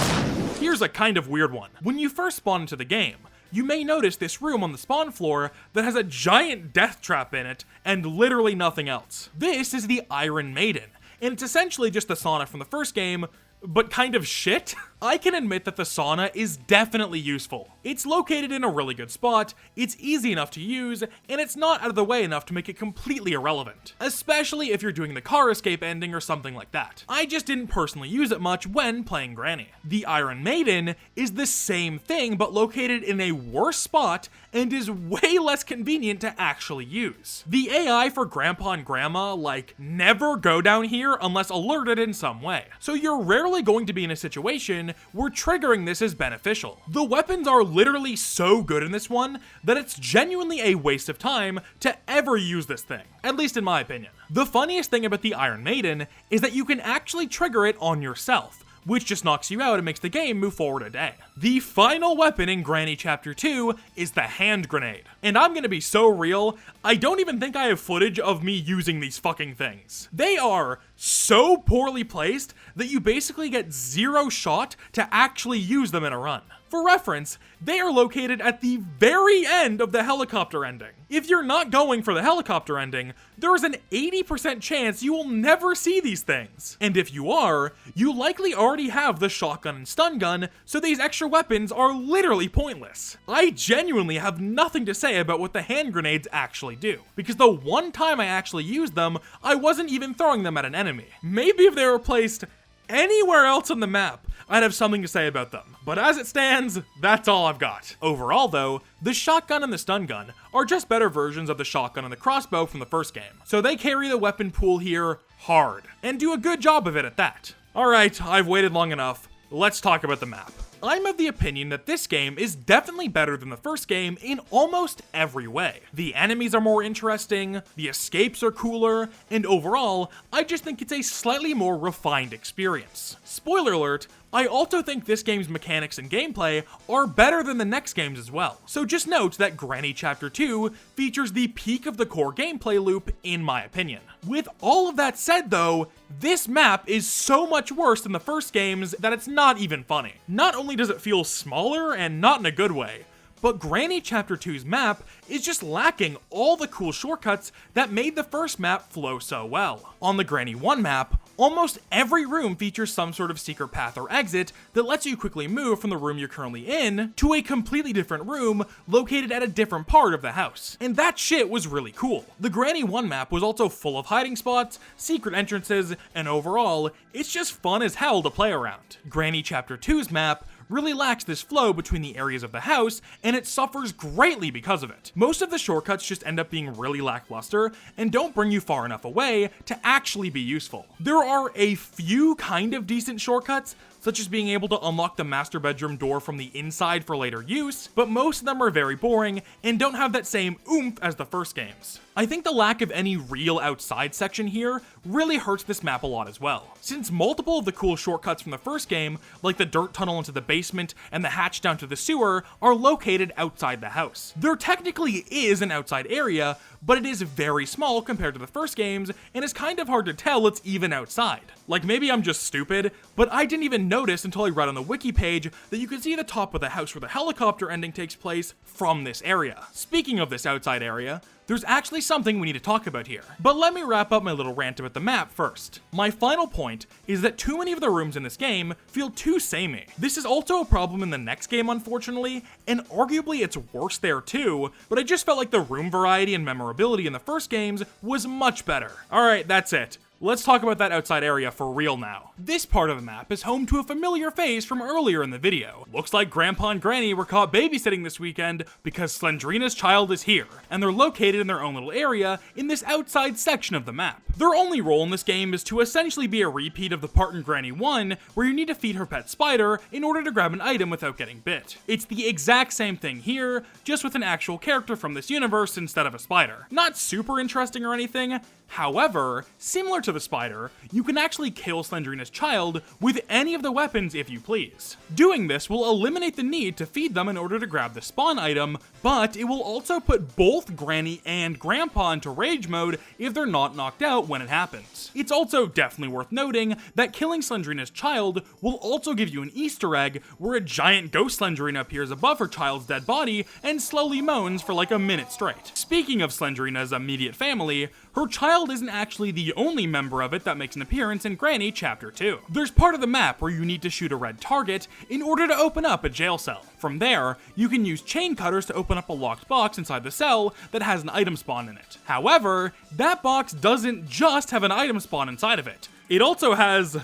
Here's a kind of weird one. When you first spawn into the game, you may notice this room on the spawn floor that has a giant death trap in it and literally nothing else. This is the Iron Maiden, and it's essentially just the sauna from the first game, but kind of shit. I can admit that the sauna is definitely useful. It's located in a really good spot, it's easy enough to use, and it's not out of the way enough to make it completely irrelevant, especially if you're doing the car escape ending or something like that. I just didn't personally use it much when playing Granny. The Iron Maiden is the same thing but located in a worse spot and is way less convenient to actually use. The AI for Grandpa and Grandma, never go down here unless alerted in some way. So you're rarely going to be in a situation where triggering this is beneficial. The weapons are literally so good in this one that it's genuinely a waste of time to ever use this thing, at least in my opinion. The funniest thing about the Iron Maiden is that you can actually trigger it on yourself, which just knocks you out and makes the game move forward a day. The final weapon in Granny Chapter 2 is the hand grenade. And I'm gonna be so real, I don't even think I have footage of me using these fucking things. They are so poorly placed that you basically get 0 shot to actually use them in a run. For reference, they are located at the very end of the helicopter ending. If you're not going for the helicopter ending, there is an 80% chance you will never see these things. And if you are, you likely already have the shotgun and stun gun, so these extra weapons are literally pointless. I genuinely have nothing to say about what the hand grenades actually do, because the one time I actually used them, I wasn't even throwing them at an enemy. Maybe if they were placed anywhere else on the map, I'd have something to say about them. But as it stands, that's all I've got. Overall though, the shotgun and the stun gun are just better versions of the shotgun and the crossbow from the first game. So they carry the weapon pool here hard, and do a good job of it at that. Alright, I've waited long enough. Let's talk about the map. I'm of the opinion that this game is definitely better than the first game in almost every way. The enemies are more interesting, the escapes are cooler, and overall, I just think it's a slightly more refined experience. Spoiler alert, I also think this game's mechanics and gameplay are better than the next games as well. So just note that Granny Chapter 2 features the peak of the core gameplay loop, in my opinion. With all of that said though, this map is so much worse than the first games that it's not even funny. Not only does it feel smaller, and not in a good way, but Granny Chapter 2's map is just lacking all the cool shortcuts that made the first map flow so well. On the Granny 1 map, almost every room features some sort of secret path or exit that lets you quickly move from the room you're currently in to a completely different room located at a different part of the house. And that shit was really cool. The Granny 1 map was also full of hiding spots, secret entrances, and overall, it's just fun as hell to play around. Granny Chapter 2's map really lacks this flow between the areas of the house, and it suffers greatly because of it. Most of the shortcuts just end up being really lackluster and don't bring you far enough away to actually be useful. There are a few kind of decent shortcuts, such as being able to unlock the master bedroom door from the inside for later use, but most of them are very boring and don't have that same oomph as the first games. I think the lack of any real outside section here really hurts this map a lot as well, since multiple of the cool shortcuts from the first game, like the dirt tunnel into the basement and the hatch down to the sewer, are located outside the house. There technically is an outside area, but it is very small compared to the first games, and it's kind of hard to tell it's even outside. Like, maybe I'm just stupid, but I didn't even notice until I read on the wiki page that you can see the top of the house where the helicopter ending takes place from this area. Speaking of this outside area, there's actually something we need to talk about here. But let me wrap up my little rant about the map first. My final point is that too many of the rooms in this game feel too samey. This is also a problem in the next game, unfortunately, and arguably it's worse there too, but I just felt like the room variety and memorability in the first games was much better. Alright, that's it. Let's talk about that outside area for real now. This part of the map is home to a familiar face from earlier in the video. Looks like Grandpa and Granny were caught babysitting this weekend because Slendrina's child is here, and they're located in their own little area in this outside section of the map. Their only role in this game is to essentially be a repeat of the part in Granny 1 where you need to feed her pet spider in order to grab an item without getting bit. It's the exact same thing here, just with an actual character from this universe instead of a spider. Not super interesting or anything, however, similar to to the spider, you can actually kill Slendrina's child with any of the weapons if you please. Doing this will eliminate the need to feed them in order to grab the spawn item, but it will also put both Granny and Grandpa into rage mode if they're not knocked out when it happens. It's also definitely worth noting that killing Slendrina's child will also give you an Easter egg where a giant ghost Slendrina appears above her child's dead body and slowly moans for like a minute straight. Speaking of Slendrina's immediate family, her child isn't actually the only member of it that makes an appearance in Granny Chapter 2. There's part of the map where you need to shoot a red target in order to open up a jail cell. From there, you can use chain cutters to open up a locked box inside the cell that has an item spawn in it. However, that box doesn't just have an item spawn inside of it. It also has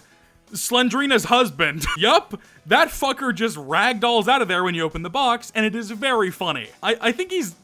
Slendrina's husband. Yup, that fucker just ragdolls out of there when you open the box, and it is very funny. I think he's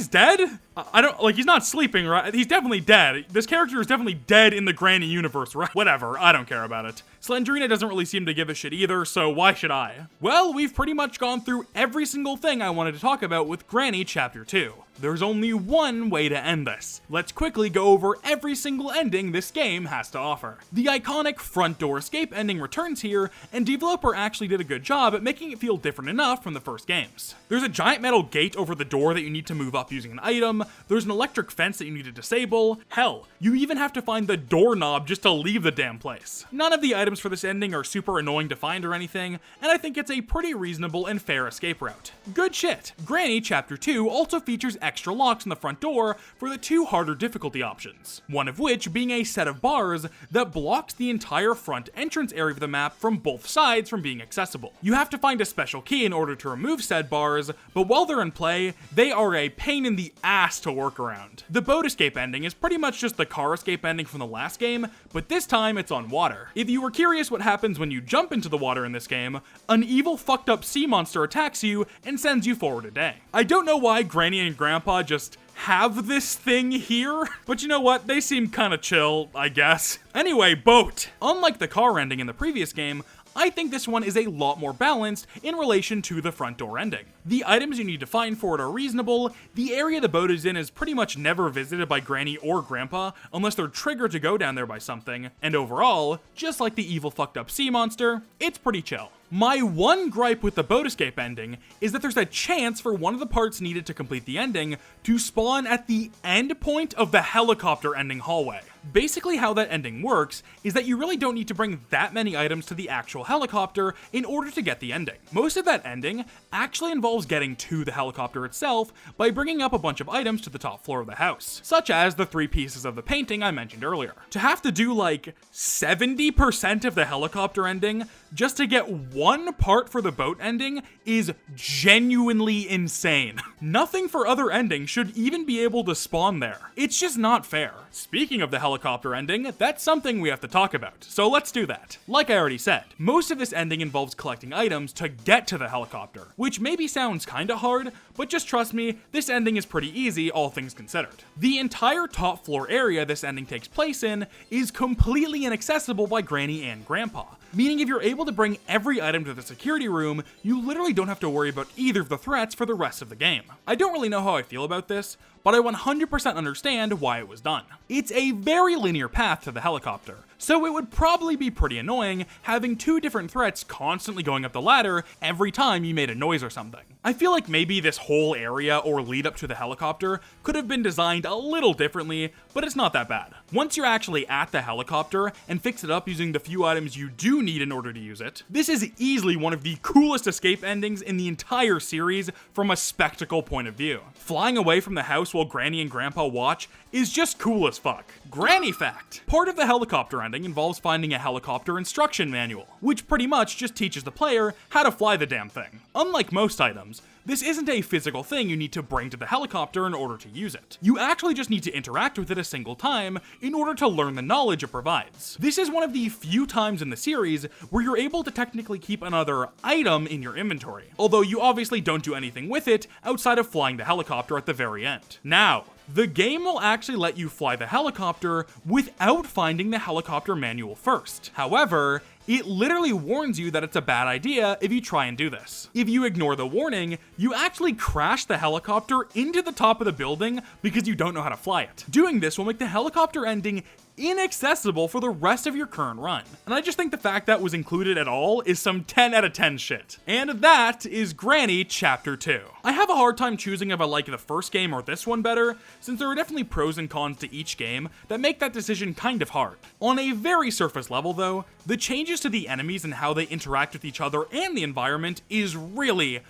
dead? I don't, like, he's not sleeping, right? He's definitely dead. This character is definitely dead in the Granny universe, right? Whatever, I don't care about it. Slendrina doesn't really seem to give a shit either, so why should I? Well, we've pretty much gone through every single thing I wanted to talk about with Granny Chapter 2. There's only one way to end this. Let's quickly go over every single ending this game has to offer. The iconic front door escape ending returns here, and developer actually did a good job at making it feel different enough from the first games. There's a giant metal gate over the door that you need to move up using an item, there's an electric fence that you need to disable, hell, you even have to find the doorknob just to leave the damn place. None of the items for this ending are super annoying to find or anything, and I think it's a pretty reasonable and fair escape route. Good shit. Granny Chapter 2 also features extra locks on the front door for the two harder difficulty options, one of which being a set of bars that blocks the entire front entrance area of the map from both sides from being accessible. You have to find a special key in order to remove said bars, but while they're in play, they are a pain in the ass to work around. The boat escape ending is pretty much just the car escape ending from the last game, but this time it's on water. If you were curious what happens when you jump into the water in this game, an evil fucked up sea monster attacks you and sends you forward a day. I don't know why Granny and Grandpa just have this thing here, but you know what, they seem kinda chill, I guess. Anyway, boat. Unlike the car ending in the previous game, I think this one is a lot more balanced in relation to the front door ending. The items you need to find for it are reasonable, the area the boat is in is pretty much never visited by Granny or Grandpa unless they're triggered to go down there by something, and overall, just like the evil fucked up sea monster, it's pretty chill. My one gripe with the boat escape ending is that there's a chance for one of the parts needed to complete the ending to spawn at the end point of the helicopter ending hallway. Basically how that ending works is that you really don't need to bring that many items to the actual helicopter in order to get the ending. Most of that ending actually involves getting to the helicopter itself by bringing up a bunch of items to the top floor of the house, such as the 3 pieces of the painting I mentioned earlier. To have to do like 70% of the helicopter ending just to get one part for the boat ending is genuinely insane. Nothing for other endings should even be able to spawn there. It's just not fair. Speaking of the helicopter ending, that's something we have to talk about, so let's do that. Like I already said, most of this ending involves collecting items to get to the helicopter, which maybe sounds kinda hard, but just trust me, this ending is pretty easy, all things considered. The entire top floor area this ending takes place in is completely inaccessible by Granny and Grandpa, meaning if you're able to bring every item to the security room, you literally don't have to worry about either of the threats for the rest of the game. I don't really know how I feel about this, but I 100% understand why it was done. It's a very linear path to the helicopter, so it would probably be pretty annoying having 2 different threats constantly going up the ladder every time you made a noise or something. I feel like maybe this whole area or lead up to the helicopter could have been designed a little differently, but it's not that bad. Once you're actually at the helicopter and fix it up using the few items you do need in order to use it, this is easily one of the coolest escape endings in the entire series from a spectacle point of view. Flying away from the house while Granny and Grandpa watch is just cool as fuck. Granny fact! Part of the helicopter ending involves finding a helicopter instruction manual, which pretty much just teaches the player how to fly the damn thing. Unlike most items, this isn't a physical thing you need to bring to the helicopter in order to use it. You actually just need to interact with it a single time in order to learn the knowledge it provides. This is one of the few times in the series where you're able to technically keep another item in your inventory, although you obviously don't do anything with it outside of flying the helicopter at the very end. Now, the game will actually let you fly the helicopter without finding the helicopter manual first. However, It literally warns you that it's a bad idea if you try and do this. If you ignore the warning, you actually crash the helicopter into the top of the building because you don't know how to fly it. Doing this will make the helicopter ending inaccessible for the rest of your current run. And I just think the fact that was included at all is some 10 out of 10 shit. And that is Granny Chapter 2. I have a hard time choosing if I like the first game or this one better, since there are definitely pros and cons to each game that make that decision kind of hard. On a very surface level though, the changes to the enemies and how they interact with each other and the environment is really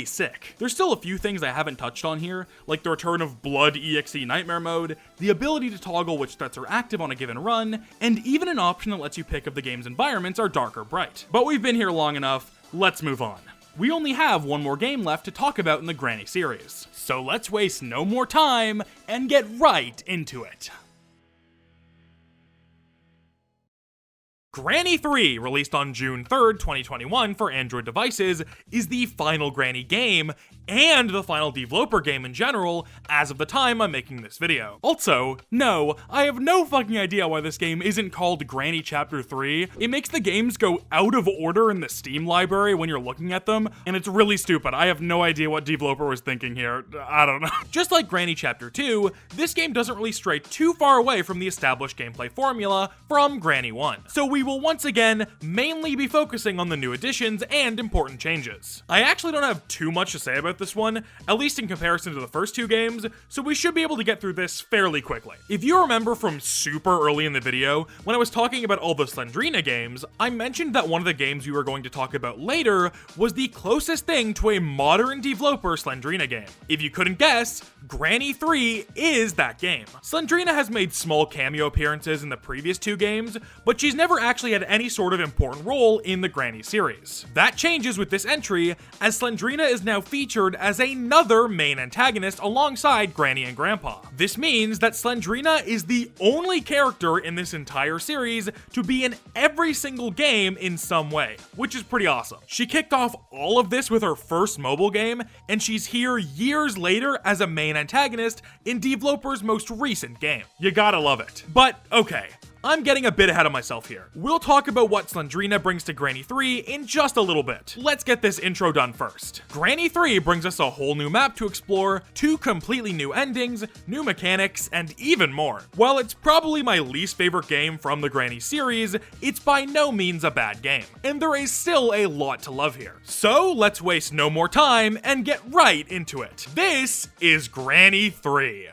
sick. There's still a few things I haven't touched on here, like the return of Blood EXE Nightmare Mode, the ability to toggle which threats are active on a given run, and even an option that lets you pick if the game's environments are dark or bright. But we've been here long enough, let's move on. We only have one more game left to talk about in the Granny series, so let's waste no more time and get right into it. Granny 3, released on June 3rd, 2021 for Android devices, is the final Granny game, and the final developer game in general, as of the time I'm making this video. Also, no, I have no fucking idea why this game isn't called Granny Chapter 3. It makes the games go out of order in the Steam library when you're looking at them, and it's really stupid. I have no idea what developer was thinking here. I don't know. Just like Granny Chapter 2, this game doesn't really stray too far away from the established gameplay formula from Granny 1. So we will once again mainly be focusing on the new additions and important changes. I actually don't have too much to say about this one, at least in comparison to the first two games, so we should be able to get through this fairly quickly. If you remember from super early in the video, when I was talking about all the Slendrina games, I mentioned that one of the games we were going to talk about later was the closest thing to a modern developer Slendrina game. If you couldn't guess, Granny 3 is that game. Slendrina has made small cameo appearances in the previous two games, but she's never actually had any sort of important role in the Granny series. That changes with this entry, as Slendrina is now featured as another main antagonist alongside Granny and Grandpa. This means that Slendrina is the only character in this entire series to be in every single game in some way, which is pretty awesome. She kicked off all of this with her first mobile game, and she's here years later as a main antagonist in developer's most recent game. You gotta love it. But okay, I'm getting a bit ahead of myself here. We'll talk about what Slendrina brings to Granny 3 in just a little bit. Let's get this intro done first. Granny 3 brings us a whole new map to explore, two completely new endings, new mechanics, and even more. While it's probably my least favorite game from the Granny series, it's by no means a bad game, and there is still a lot to love here. So let's waste no more time and get right into it. This is Granny 3.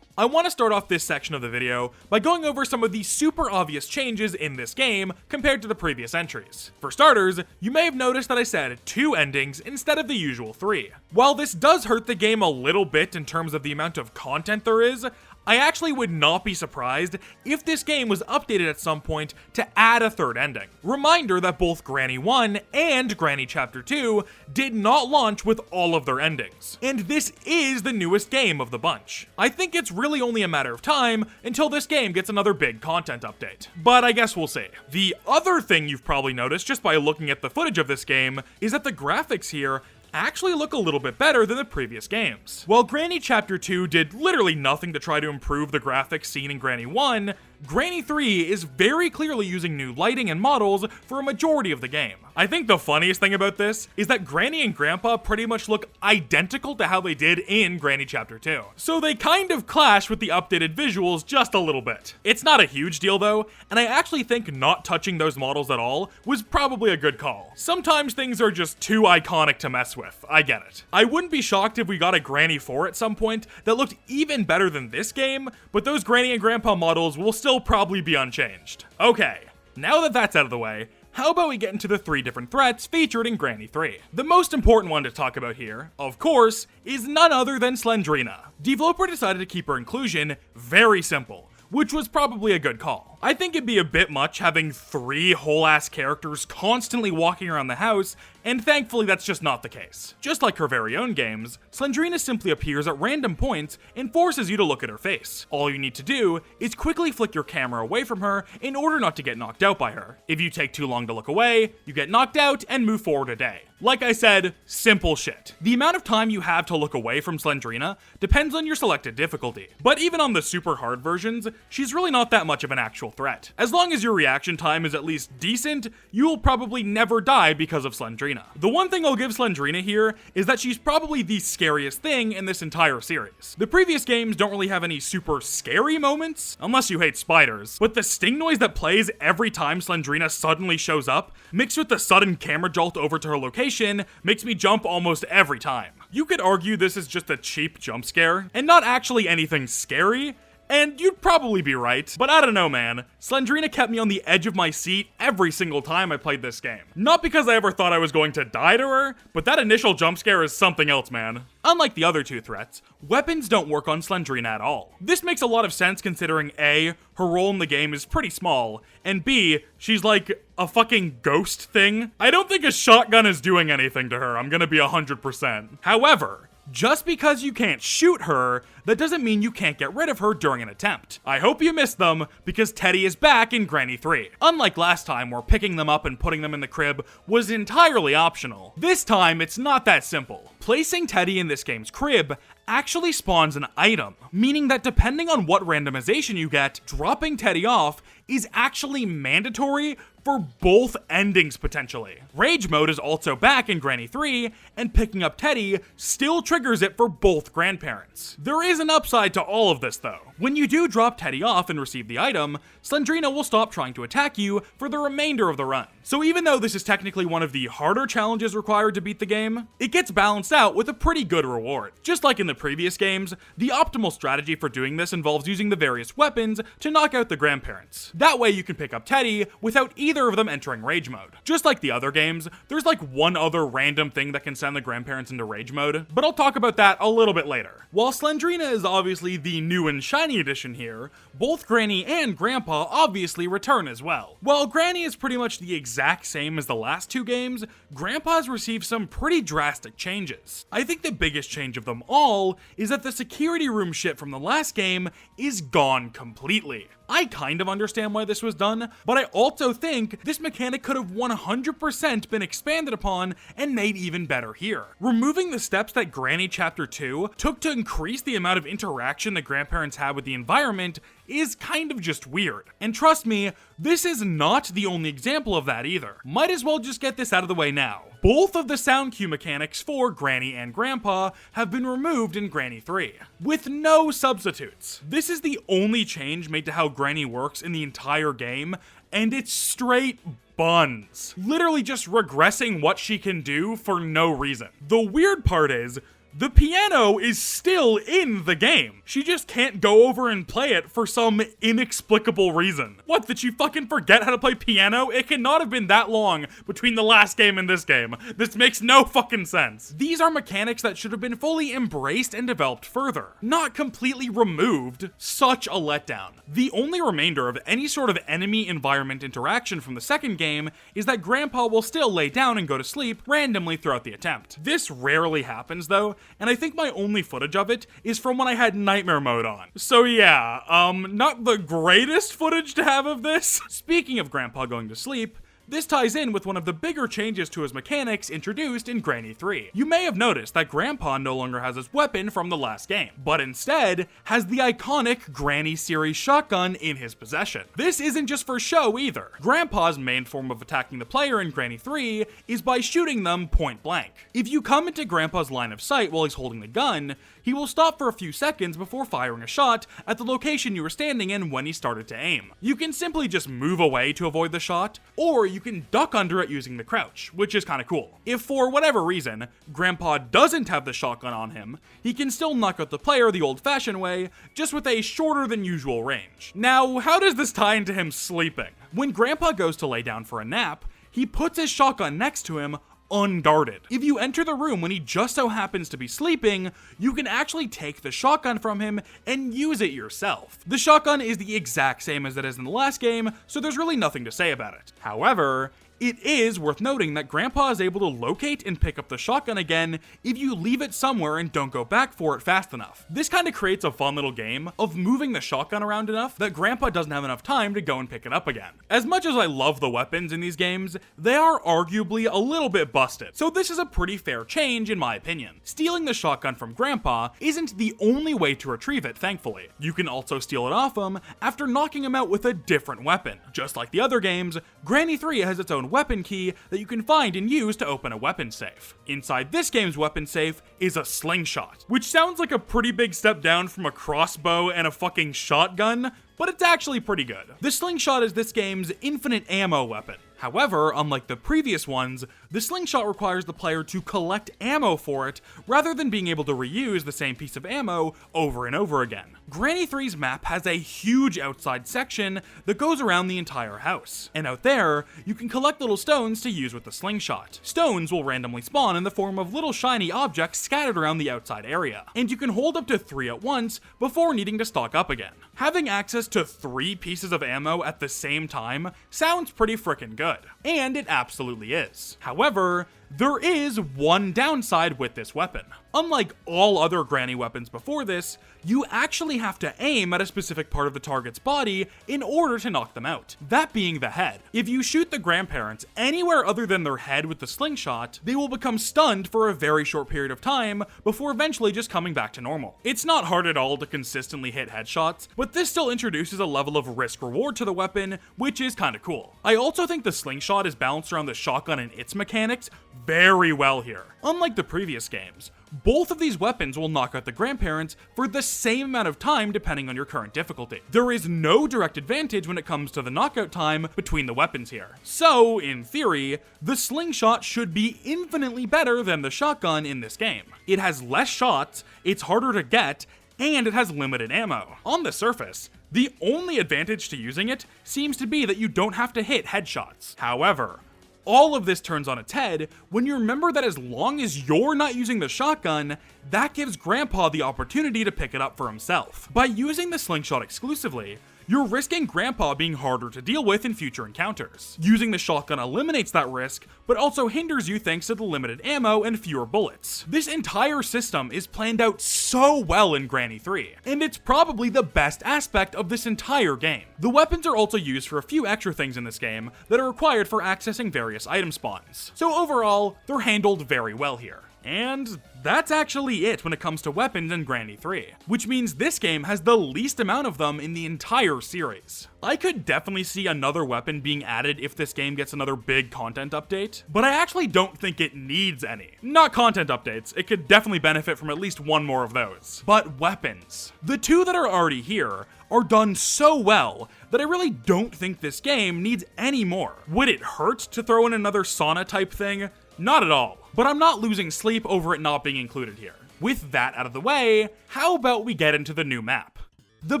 I want to start off this section of the video by going over some of the super obvious changes in this game compared to the previous entries. For starters, you may have noticed that I said 2 endings instead of the usual 3. While this does hurt the game a little bit in terms of the amount of content there is, I actually would not be surprised if this game was updated at some point to add a 3rd ending. Reminder that both Granny 1 and Granny Chapter 2 did not launch with all of their endings, and this is the newest game of the bunch. I think it's really only a matter of time until this game gets another big content update, but I guess we'll see. The other thing you've probably noticed just by looking at the footage of this game is that the graphics here actually look a little bit better than the previous games. While Granny Chapter 2 did literally nothing to try to improve the graphics seen in Granny 1, Granny 3 is very clearly using new lighting and models for a majority of the game. I think the funniest thing about this is that Granny and Grandpa pretty much look identical to how they did in Granny Chapter 2. So they kind of clash with the updated visuals just a little bit. It's not a huge deal though, and I actually think not touching those models at all was probably a good call. Sometimes things are just too iconic to mess with, I get it. I wouldn't be shocked if we got a Granny 4 at some point that looked even better than this game, but those Granny and Grandpa models will still probably be unchanged. Okay, now that that's out of the way, how about we get into the 3 different threats featured in Granny 3? The most important one to talk about here, of course, is none other than Slendrina. Developer decided to keep her inclusion very simple, which was probably a good call. I think it'd be a bit much having 3 whole-ass characters constantly walking around the house, and thankfully that's just not the case. Just like her very own games, Slendrina simply appears at random points and forces you to look at her face. All you need to do is quickly flick your camera away from her in order not to get knocked out by her. If you take too long to look away, you get knocked out and move forward a day. Like I said, simple shit. The amount of time you have to look away from Slendrina depends on your selected difficulty, but even on the super hard versions, she's really not that much of an actual actual threat. As long as your reaction time is at least decent, you'll probably never die because of Slendrina. The one thing I'll give Slendrina here is that she's probably the scariest thing in this entire series. The previous games don't really have any super scary moments, unless you hate spiders, but the sting noise that plays every time Slendrina suddenly shows up, mixed with the sudden camera jolt over to her location, makes me jump almost every time. You could argue this is just a cheap jump scare, and not actually anything scary, and you'd probably be right, but I don't know, man. Slendrina kept me on the edge of my seat every single time I played this game. Not because I ever thought I was going to die to her, but that initial jump scare is something else, man. Unlike the other two threats, weapons don't work on Slendrina at all. This makes a lot of sense considering A, her role in the game is pretty small, and B, she's like a fucking ghost thing. I don't think a shotgun is doing anything to her, I'm gonna be 100%. However, just because you can't shoot her, that doesn't mean you can't get rid of her during an attempt. I hope you missed them, because Teddy is back in Granny 3. Unlike last time, where picking them up and putting them in the crib was entirely optional, this time it's not that simple. Placing Teddy in this game's crib actually spawns an item, meaning that depending on what randomization you get, dropping Teddy off is actually mandatory for both endings potentially. Rage mode is also back in Granny 3, and picking up Teddy still triggers it for both grandparents. There is an upside to all of this though. When you do drop Teddy off and receive the item, Slendrina will stop trying to attack you for the remainder of the run. So even though this is technically one of the harder challenges required to beat the game, it gets balanced out with a pretty good reward. Just like in the previous games, the optimal strategy for doing this involves using the various weapons to knock out the grandparents. That way you can pick up Teddy without either of them entering rage mode. Just like the other games, there's like one other random thing that can send the grandparents into rage mode, but I'll talk about that a little bit later. While Slendrina is obviously the new and shiny edition here, both Granny and Grandpa obviously return as well. While Granny is pretty much the exact same as the last two games, Grandpa's received some pretty drastic changes. I think the biggest change of them all is that the security room shit from the last game is gone completely. I kind of understand why this was done, but I also think this mechanic could have 100% been expanded upon and made even better here. Removing the steps that Granny Chapter 2 took to increase the amount of interaction the grandparents had with the environment is kind of just weird. And trust me, this is not the only example of that either. Might as well just get this out of the way now. Both of the sound cue mechanics for Granny and Grandpa have been removed in Granny 3, with no substitutes. This is the only change made to how Granny works in the entire game, and it's straight buns. Literally just regressing what she can do for no reason. The weird part is, the piano is still in the game. She just can't go over and play it for some inexplicable reason. What, did she fucking forget how to play piano? It cannot have been that long between the last game and this game. This makes no fucking sense. These are mechanics that should have been fully embraced and developed further, not completely removed. Such a letdown. The only remainder of any sort of enemy environment interaction from the second game is that Grandpa will still lay down and go to sleep randomly throughout the attempt. This rarely happens though, and I think my only footage of it is from when I had nightmare mode on. So yeah, not the greatest footage to have of this. Speaking of Grandpa going to sleep, this ties in with one of the bigger changes to his mechanics introduced in Granny 3. You may have noticed that Grandpa no longer has his weapon from the last game, but instead has the iconic Granny series shotgun in his possession. This isn't just for show either. Grandpa's main form of attacking the player in Granny 3 is by shooting them point blank. If you come into Grandpa's line of sight while he's holding the gun, he will stop for a few seconds before firing a shot at the location you were standing in when he started to aim. You can simply just move away to avoid the shot, or you can duck under it using the crouch, which is kind of cool. If for whatever reason, Grandpa doesn't have the shotgun on him, he can still knock out the player the old-fashioned way, just with a shorter than usual range. Now, how does this tie into him sleeping? When Grandpa goes to lay down for a nap, he puts his shotgun next to him, unguarded. If you enter the room when he just so happens to be sleeping, you can actually take the shotgun from him and use it yourself. The shotgun is the exact same as it is in the last game, so there's really nothing to say about it. However, It is worth noting that Grandpa is able to locate and pick up the shotgun again if you leave it somewhere and don't go back for it fast enough. This kind of creates a fun little game of moving the shotgun around enough that Grandpa doesn't have enough time to go and pick it up again. As much as I love the weapons in these games, they are arguably a little bit busted, so this is a pretty fair change in my opinion. Stealing the shotgun from Grandpa isn't the only way to retrieve it, thankfully. You can also steal it off him after knocking him out with a different weapon. Just like the other games, Granny 3 has its own weapon key that you can find and use to open a weapon safe. Inside this game's weapon safe is a slingshot, which sounds like a pretty big step down from a crossbow and a fucking shotgun, but it's actually pretty good. The slingshot is this game's infinite ammo weapon. However, unlike the previous ones, the slingshot requires the player to collect ammo for it rather than being able to reuse the same piece of ammo over and over again. Granny 3's map has a huge outside section that goes around the entire house, and out there, you can collect little stones to use with the slingshot. Stones will randomly spawn in the form of little shiny objects scattered around the outside area, and you can hold up to 3 at once before needing to stock up again. Having access to 3 pieces of ammo at the same time sounds pretty frickin' good, and it absolutely is. However, there is one downside with this weapon. Unlike all other Granny weapons before this, you actually have to aim at a specific part of the target's body in order to knock them out, that being the head. If you shoot the grandparents anywhere other than their head with the slingshot, they will become stunned for a very short period of time before eventually just coming back to normal. It's not hard at all to consistently hit headshots, but this still introduces a level of risk-reward to the weapon, which is kinda cool. I also think the slingshot is balanced around the shotgun and its mechanics very well here. Unlike the previous games, both of these weapons will knock out the grandparents for the same amount of time depending on your current difficulty. There is no direct advantage when it comes to the knockout time between the weapons here. So, in theory, the slingshot should be infinitely better than the shotgun in this game. It has less shots, it's harder to get, and it has limited ammo. On the surface, the only advantage to using it seems to be that you don't have to hit headshots. However, all of this turns on its head when you remember that as long as you're not using the shotgun, that gives Grandpa the opportunity to pick it up for himself. By using the slingshot exclusively, you're risking Grandpa being harder to deal with in future encounters. Using the shotgun eliminates that risk, but also hinders you thanks to the limited ammo and fewer bullets. This entire system is planned out so well in Granny 3, and it's probably the best aspect of this entire game. The weapons are also used for a few extra things in this game that are required for accessing various item spawns. So overall, they're handled very well here. And that's actually it when it comes to weapons in Granny 3, which means this game has the least amount of them in the entire series. I could definitely see another weapon being added if this game gets another big content update, but I actually don't think it needs any. Not content updates, it could definitely benefit from at least one more of those. But weapons. The 2 that are already here are done so well that I really don't think this game needs any more. Would it hurt to throw in another sauna type thing? Not at all. But I'm not losing sleep over it not being included here. With that out of the way, how about we get into the new map? The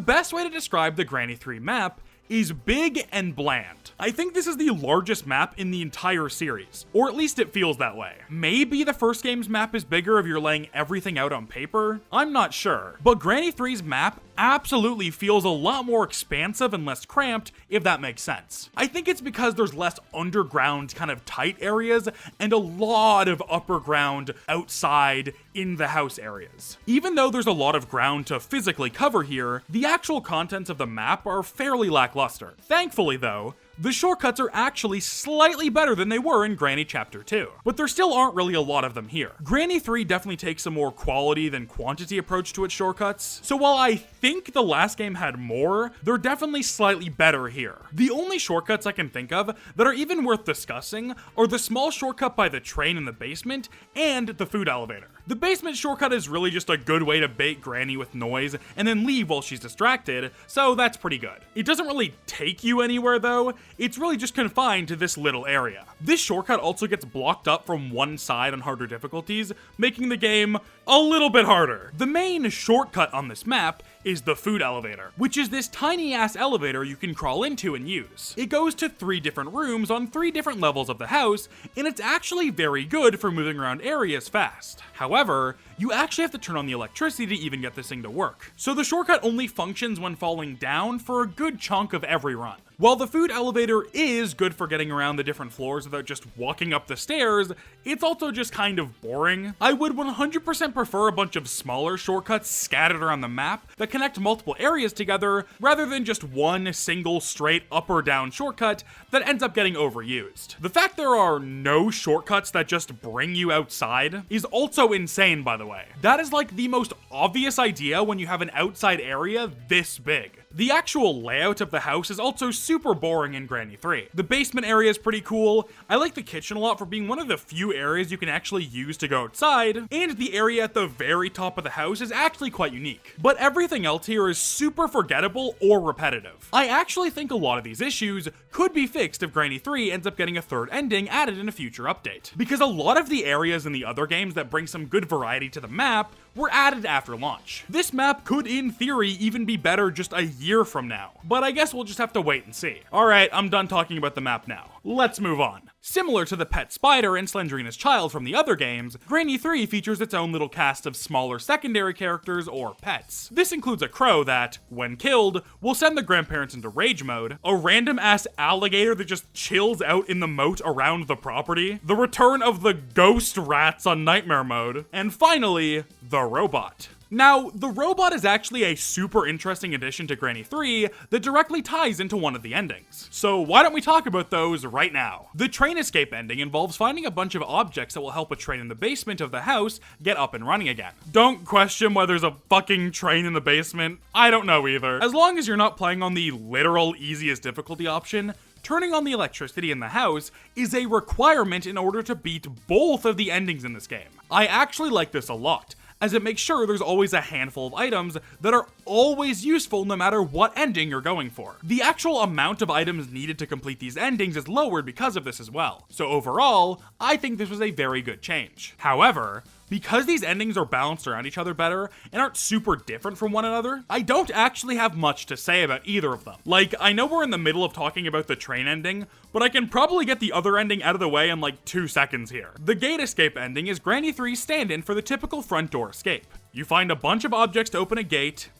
best way to describe the Granny 3 map is big and bland. I think this is the largest map in the entire series, or at least it feels that way. Maybe the first game's map is bigger if you're laying everything out on paper? I'm not sure. But Granny 3's map absolutely feels a lot more expansive and less cramped, if that makes sense. I think it's because there's less underground kind of tight areas and a lot of upper ground outside in the house areas. Even though there's a lot of ground to physically cover here, the actual contents of the map are fairly lackluster. Thankfully though, the shortcuts are actually slightly better than they were in Granny Chapter 2, but there still aren't really a lot of them here. Granny 3 definitely takes a more quality than quantity approach to its shortcuts, so while I think the last game had more, they're definitely slightly better here. The only shortcuts I can think of that are even worth discussing are the small shortcut by the train in the basement and the food elevator. The basement shortcut is really just a good way to bait Granny with noise and then leave while she's distracted, so that's pretty good. It doesn't really take you anywhere though, it's really just confined to this little area. This shortcut also gets blocked up from one side on harder difficulties, making the game a little bit harder. The main shortcut on this map is the food elevator, which is this tiny ass elevator you can crawl into and use. It goes to 3 different rooms on 3 different levels of the house, and it's actually very good for moving around areas fast. However, you actually have to turn on the electricity to even get this thing to work. So the shortcut only functions when falling down for a good chunk of every run. While the food elevator is good for getting around the different floors without just walking up the stairs, it's also just kind of boring. I would 100% prefer a bunch of smaller shortcuts scattered around the map that connect multiple areas together, rather than just one single straight up or down shortcut that ends up getting overused. The fact there are no shortcuts that just bring you outside is also insane, by the way. That is like the most obvious idea when you have an outside area this big. The actual layout of the house is also super boring in Granny 3. The basement area is pretty cool. I like the kitchen a lot for being one of the few areas you can actually use to go outside, and the area at the very top of the house is actually quite unique. But everything else here is super forgettable or repetitive. I actually think a lot of these issues could be fixed if Granny 3 ends up getting a third ending added in a future update, because a lot of the areas in the other games that bring some good variety to the map were added after launch. This map could, in theory, even be better just a year from now, but I guess we'll just have to wait and see. Alright, I'm done talking about the map now. Let's move on. Similar to the pet spider and Slendrina's child from the other games, Granny 3 features its own little cast of smaller secondary characters or pets. This includes a crow that, when killed, will send the grandparents into rage mode, a random ass alligator that just chills out in the moat around the property, the return of the ghost rats on nightmare mode, and finally, the robot. Now, the robot is actually a super interesting addition to Granny 3 that directly ties into one of the endings. So why don't we talk about those right now? The train escape ending involves finding a bunch of objects that will help a train in the basement of the house get up and running again. Don't question why there's a fucking train in the basement. I don't know either. As long as you're not playing on the literal easiest difficulty option, turning on the electricity in the house is a requirement in order to beat both of the endings in this game. I actually like this a lot, as it makes sure there's always a handful of items that are always useful no matter what ending you're going for. The actual amount of items needed to complete these endings is lowered because of this as well. So overall, I think this was a very good change. However, because these endings are balanced around each other better and aren't super different from one another, I don't actually have much to say about either of them. Like, I know we're in the middle of talking about the train ending, but I can probably get the other ending out of the way in like 2 seconds here. The gate escape ending is Granny 3's stand-in for the typical front door escape. You find a bunch of objects to open a gate,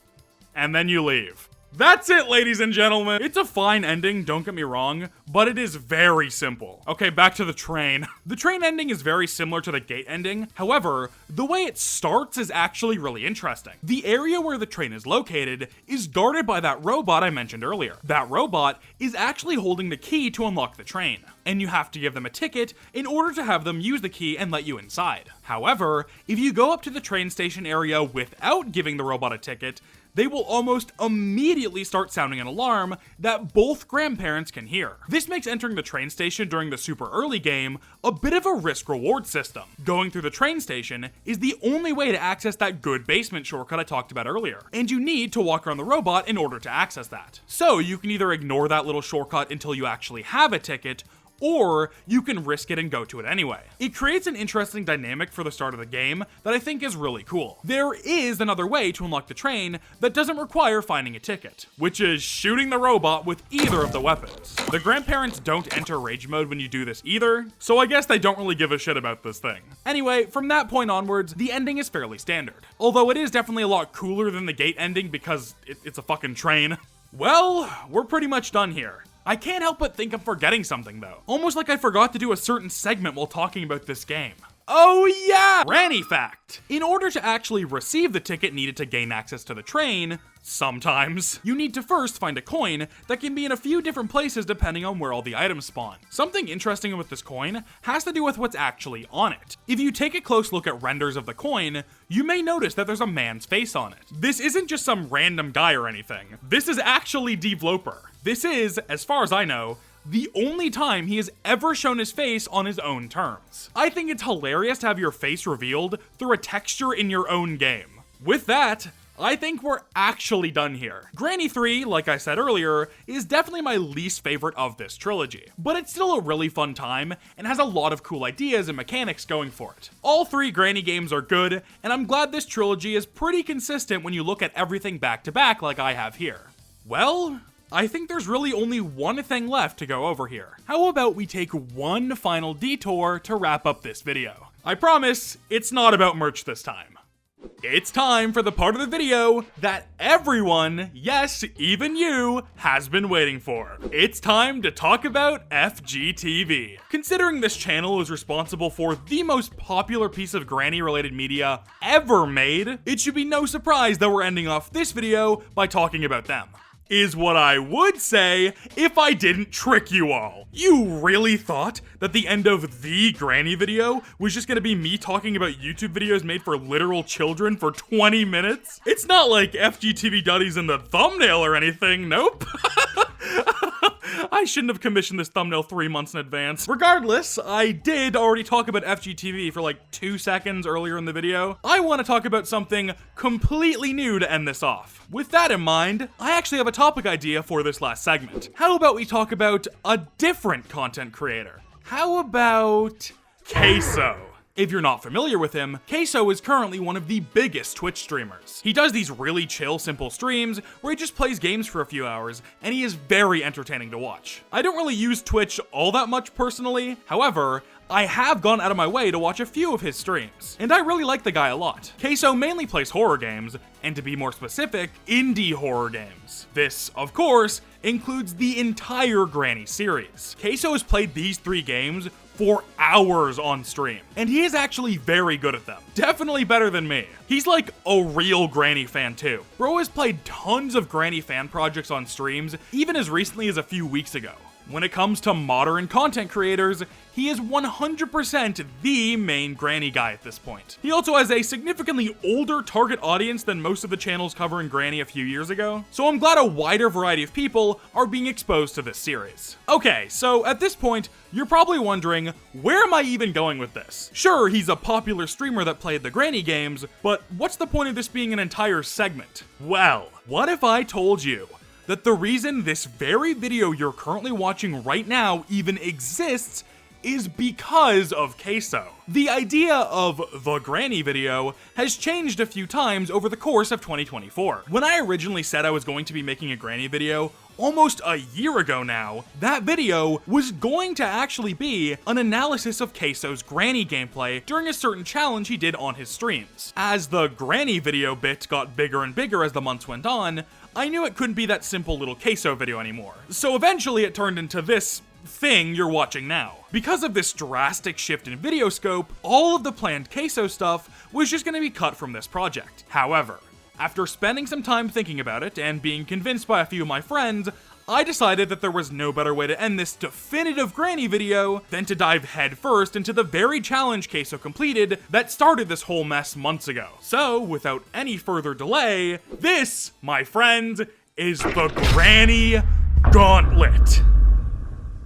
and then you leave. That's it, ladies and gentlemen. It's a fine ending, don't get me wrong, but it is very simple. Okay, back to the train. The train ending is very similar to the gate ending. However, the way it starts is actually really interesting. The area where the train is located is guarded by that robot I mentioned earlier. That robot is actually holding the key to unlock the train, and you have to give them a ticket in order to have them use the key and let you inside. However, if you go up to the train station area without giving the robot a ticket, they will almost immediately start sounding an alarm that both grandparents can hear. This makes entering the train station during the super early game a bit of a risk-reward system. Going through the train station is the only way to access that good basement shortcut I talked about earlier, and you need to walk around the robot in order to access that. So you can either ignore that little shortcut until you actually have a ticket, or you can risk it and go to it anyway. It creates an interesting dynamic for the start of the game that I think is really cool. There is another way to unlock the train that doesn't require finding a ticket, which is shooting the robot with either of the weapons. The grandparents don't enter rage mode when you do this either, so I guess they don't really give a shit about this thing. Anyway, from that point onwards, the ending is fairly standard, although it is definitely a lot cooler than the gate ending because it's a fucking train. Well, we're pretty much done here. I can't help but think I'm forgetting something though. Almost like I forgot to do a certain segment while talking about this game. Oh yeah! Granny fact! In order to actually receive the ticket needed to gain access to the train, sometimes, you need to first find a coin that can be in a few different places depending on where all the items spawn. Something interesting with this coin has to do with what's actually on it. If you take a close look at renders of the coin, you may notice that there's a man's face on it. This isn't just some random guy or anything. This is actually Developer. This is, as far as I know, the only time he has ever shown his face on his own terms. I think it's hilarious to have your face revealed through a texture in your own game. With that, I think we're actually done here. Granny 3, like I said earlier, is definitely my least favorite of this trilogy, but it's still a really fun time and has a lot of cool ideas and mechanics going for it. All 3 Granny games are good, and I'm glad this trilogy is pretty consistent when you look at everything back to back like I have here. Well, I think there's really only one thing left to go over here. How about we take one final detour to wrap up this video? I promise, it's not about merch this time. It's time for the part of the video that everyone, yes, even you, has been waiting for. It's time to talk about FGTV. Considering this channel is responsible for the most popular piece of granny-related media ever made, it should be no surprise that we're ending off this video by talking about them. Is what I would say if I didn't trick you all. You really thought that the end of the granny video was just gonna be me talking about YouTube videos made for literal children for 20 minutes? It's not like FGTV Duddy's in the thumbnail or anything, nope. I shouldn't have commissioned this thumbnail 3 months in advance. Regardless, I did already talk about FGTV for like 2 seconds earlier in the video. I want to talk about something completely new to end this off. With that in mind, I actually have a topic idea for this last segment. How about we talk about a different content creator? How about Queso? If you're not familiar with him, Queso is currently one of the biggest Twitch streamers. He does these really chill, simple streams where he just plays games for a few hours, and he is very entertaining to watch. I don't really use Twitch all that much personally, however, I have gone out of my way to watch a few of his streams, and I really like the guy a lot. Queso mainly plays horror games, and to be more specific, indie horror games. This, of course, includes the entire Granny series. Queso has played these 3 games for hours on stream, and he is actually very good at them. Definitely better than me. He's like a real Granny fan too. Bro has played tons of Granny fan projects on streams, even as recently as a few weeks ago. When it comes to modern content creators, he is 100% the main Granny guy at this point. He also has a significantly older target audience than most of the channels covering Granny a few years ago, so I'm glad a wider variety of people are being exposed to this series. Okay, so at this point, you're probably wondering, where am I even going with this? Sure, he's a popular streamer that played the Granny games, but what's the point of this being an entire segment? Well, what if I told you that the reason this very video you're currently watching right now even exists is because of Queso. The idea of the Granny video has changed a few times over the course of 2024. When I originally said I was going to be making a Granny video, almost a year ago now, that video was going to actually be an analysis of Queso's Granny gameplay during a certain challenge he did on his streams. As the Granny video bit got bigger and bigger as the months went on, I knew it couldn't be that simple little Queso video anymore. So eventually it turned into this thing you're watching now. Because of this drastic shift in video scope, all of the planned Queso stuff was just going to be cut from this project. However, after spending some time thinking about it and being convinced by a few of my friends, I decided that there was no better way to end this definitive Granny video than to dive headfirst into the very challenge Queso completed that started this whole mess months ago. So, without any further delay, this, my friends, is the Granny Gauntlet.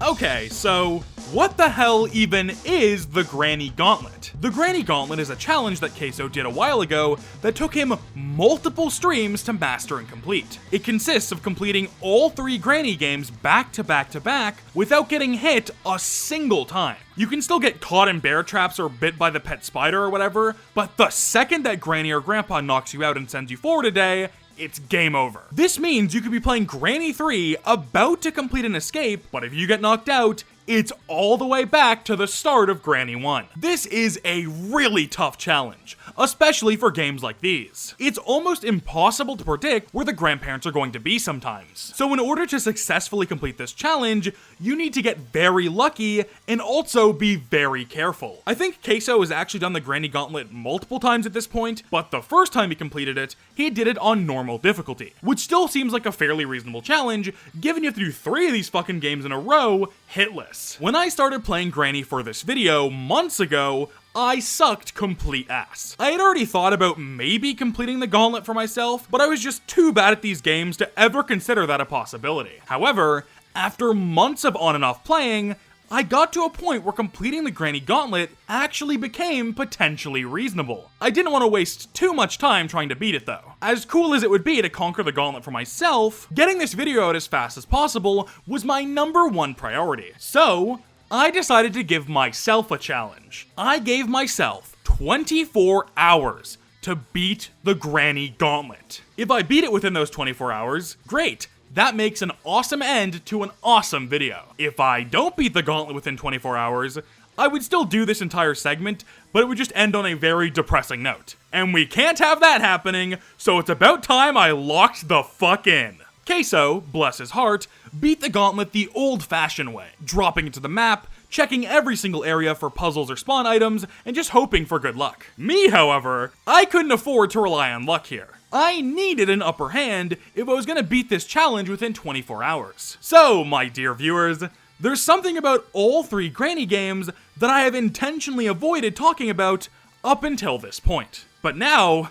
Okay, so what the hell even is the Granny Gauntlet? The Granny Gauntlet is a challenge that Queso did a while ago that took him multiple streams to master and complete. It consists of completing all 3 Granny games back to back to back without getting hit a single time. You can still get caught in bear traps or bit by the pet spider or whatever, but the second that Granny or Grandpa knocks you out and sends you forward a day, it's game over. This means you could be playing Granny 3, about to complete an escape, but if you get knocked out, it's all the way back to the start of Granny 1. This is a really tough challenge, especially for games like these. It's almost impossible to predict where the grandparents are going to be sometimes. So in order to successfully complete this challenge, you need to get very lucky and also be very careful. I think Queso has actually done the Granny Gauntlet multiple times at this point, but the first time he completed it, he did it on normal difficulty, which still seems like a fairly reasonable challenge, given you have to do 3 of these fucking games in a row, hitless. When I started playing Granny for this video months ago, I sucked complete ass. I had already thought about maybe completing the Gauntlet for myself, but I was just too bad at these games to ever consider that a possibility. However, after months of on and off playing, I got to a point where completing the Granny Gauntlet actually became potentially reasonable. I didn't want to waste too much time trying to beat it though. As cool as it would be to conquer the Gauntlet for myself, getting this video out as fast as possible was my #1 priority. So, I decided to give myself a challenge. I gave myself 24 hours to beat the Granny Gauntlet. If I beat it within those 24 hours, great. That makes an awesome end to an awesome video. If I don't beat the Gauntlet within 24 hours, I would still do this entire segment, but it would just end on a very depressing note. And we can't have that happening, so it's about time I locked the fuck in. Queso, bless his heart, beat the gauntlet the old-fashioned way, dropping into the map, checking every single area for puzzles or spawn items, and just hoping for good luck. Me, however, I couldn't afford to rely on luck here. I needed an upper hand if I was gonna beat this challenge within 24 hours. So, my dear viewers, there's something about all 3 Granny games that I have intentionally avoided talking about up until this point. But now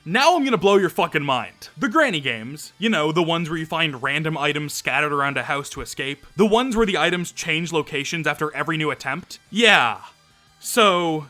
I'm gonna blow your fucking mind. The Granny games, you know, the ones where you find random items scattered around a house to escape, the ones where the items change locations after every new attempt. Yeah. So,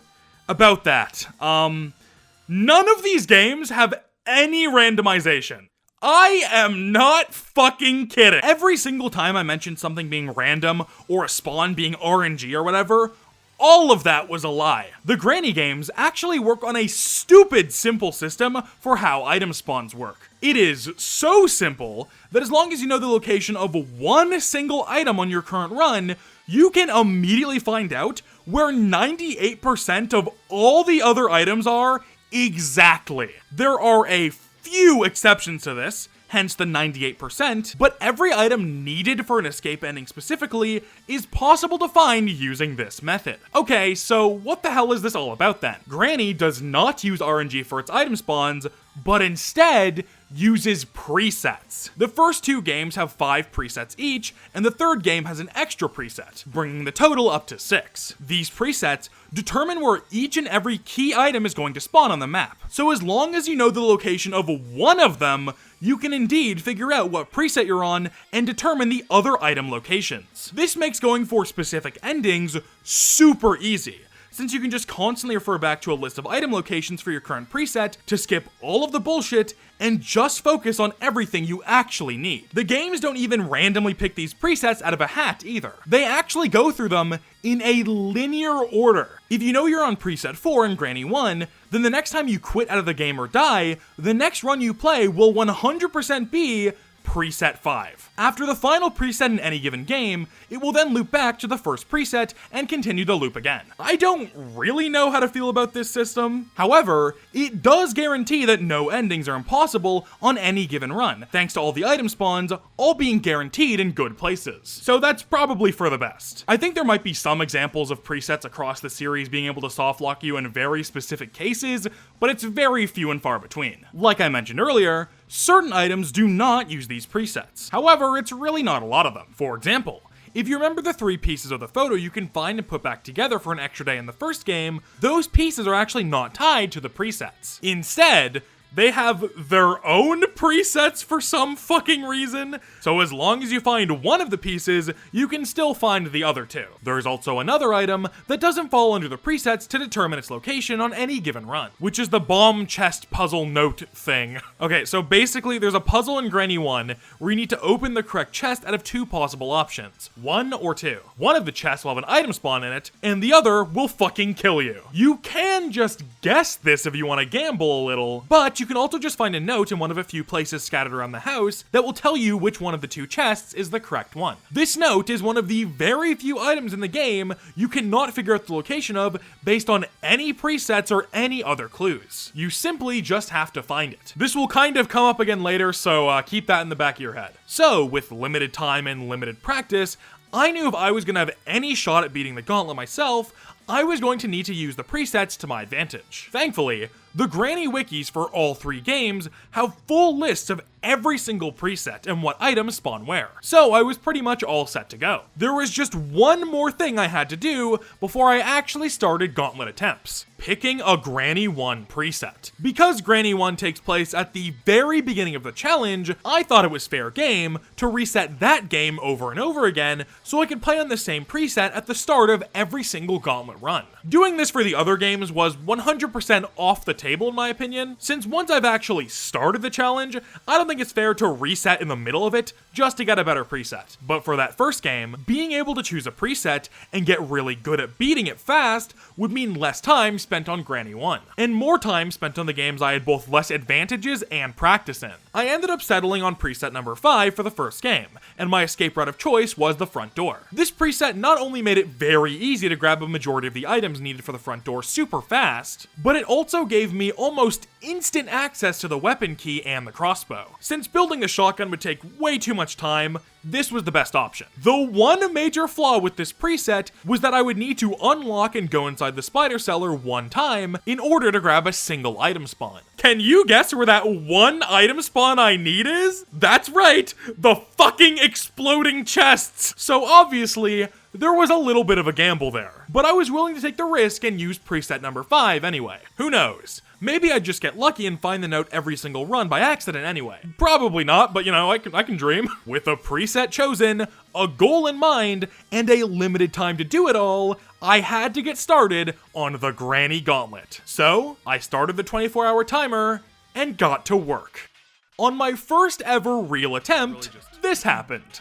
about that, none of these games have any randomization. I am not fucking kidding. Every single time I mentioned something being random or a spawn being RNG or whatever, all of that was a lie. The Granny games actually work on a stupid simple system for how item spawns work. It is so simple that as long as you know the location of one single item on your current run, you can immediately find out where 98% of all the other items are exactly. There are a few exceptions to this, hence the 98%, but every item needed for an escape ending specifically is possible to find using this method. Okay, so what the hell is this all about then? Granny does not use RNG for its item spawns, but instead uses presets. The first 2 games have 5 presets each, and the third game has an extra preset, bringing the total up to 6. These presets determine where each and every key item is going to spawn on the map. So as long as you know the location of one of them, you can indeed figure out what preset you're on and determine the other item locations. This makes going for specific endings super easy, since you can just constantly refer back to a list of item locations for your current preset to skip all of the bullshit and just focus on everything you actually need. The games don't even randomly pick these presets out of a hat either. They actually go through them in a linear order. If you know you're on preset 4 in Granny 1, then the next time you quit out of the game or die, the next run you play will 100% be preset 5. After the final preset in any given game, it will then loop back to the first preset and continue the loop again. I don't really know how to feel about this system. However, it does guarantee that no endings are impossible on any given run, thanks to all the item spawns all being guaranteed in good places. So that's probably for the best. I think there might be some examples of presets across the series being able to softlock you in very specific cases, but it's very few and far between. Like I mentioned earlier, certain items do not use these presets. However, it's really not a lot of them. For example, if you remember the 3 pieces of the photo you can find and put back together for an extra day in the first game, those pieces are actually not tied to the presets. Instead, they have their own presets for some fucking reason, so as long as you find one of the pieces, you can still find the other 2. There's also another item that doesn't fall under the presets to determine its location on any given run, which is the bomb chest puzzle note thing. Okay, so basically there's a puzzle in Granny 1 where you need to open the correct chest out of 2 possible options, 1 or 2. One of the chests will have an item spawn in it, and the other will fucking kill you. You can just guess this if you want to gamble a little, but you can also just find a note in one of a few places scattered around the house that will tell you which one of the 2 chests is the correct one. This note is one of the very few items in the game you cannot figure out the location of based on any presets or any other clues. You simply just have to find it. This will kind of come up again later, so keep that in the back of your head. So, with limited time and limited practice, I knew if I was going to have any shot at beating the Gauntlet myself, I was going to need to use the presets to my advantage. Thankfully, the Granny wikis for all 3 games have full lists of every single preset and what items spawn where, so I was pretty much all set to go. There was just one more thing I had to do before I actually started Gauntlet attempts: picking a Granny 1 preset. Because Granny 1 takes place at the very beginning of the challenge, I thought it was fair game to reset that game over and over again so I could play on the same preset at the start of every single Gauntlet run. Doing this for the other games was 100% off the table in my opinion, since once I've actually started the challenge, I don't think it's fair to reset in the middle of it just to get a better preset. But for that first game, being able to choose a preset and get really good at beating it fast would mean less time spent on Granny 1, and more time spent on the games I had both less advantages and practice in. I ended up settling on preset number 5 for the first game, and my escape route of choice was the front door. This preset not only made it very easy to grab a majority of the items needed for the front door super fast, but it also gave me almost instant access to the weapon key and the crossbow. Since building the shotgun would take way too much time, this was the best option. The one major flaw with this preset was that I would need to unlock and go inside the spider cellar one time in order to grab a single item spawn. Can you guess where that one item spawn I need is? That's right, the fucking exploding chests! So obviously, there was a little bit of a gamble there, but I was willing to take the risk and use preset number 5 anyway. Who knows? Maybe I'd just get lucky and find the note every single run by accident anyway. Probably not, but you know, I can dream. With a preset chosen, a goal in mind, and a limited time to do it all, I had to get started on the Granny Gauntlet. So, I started the 24-hour timer and got to work. On my first ever real attempt, this happened.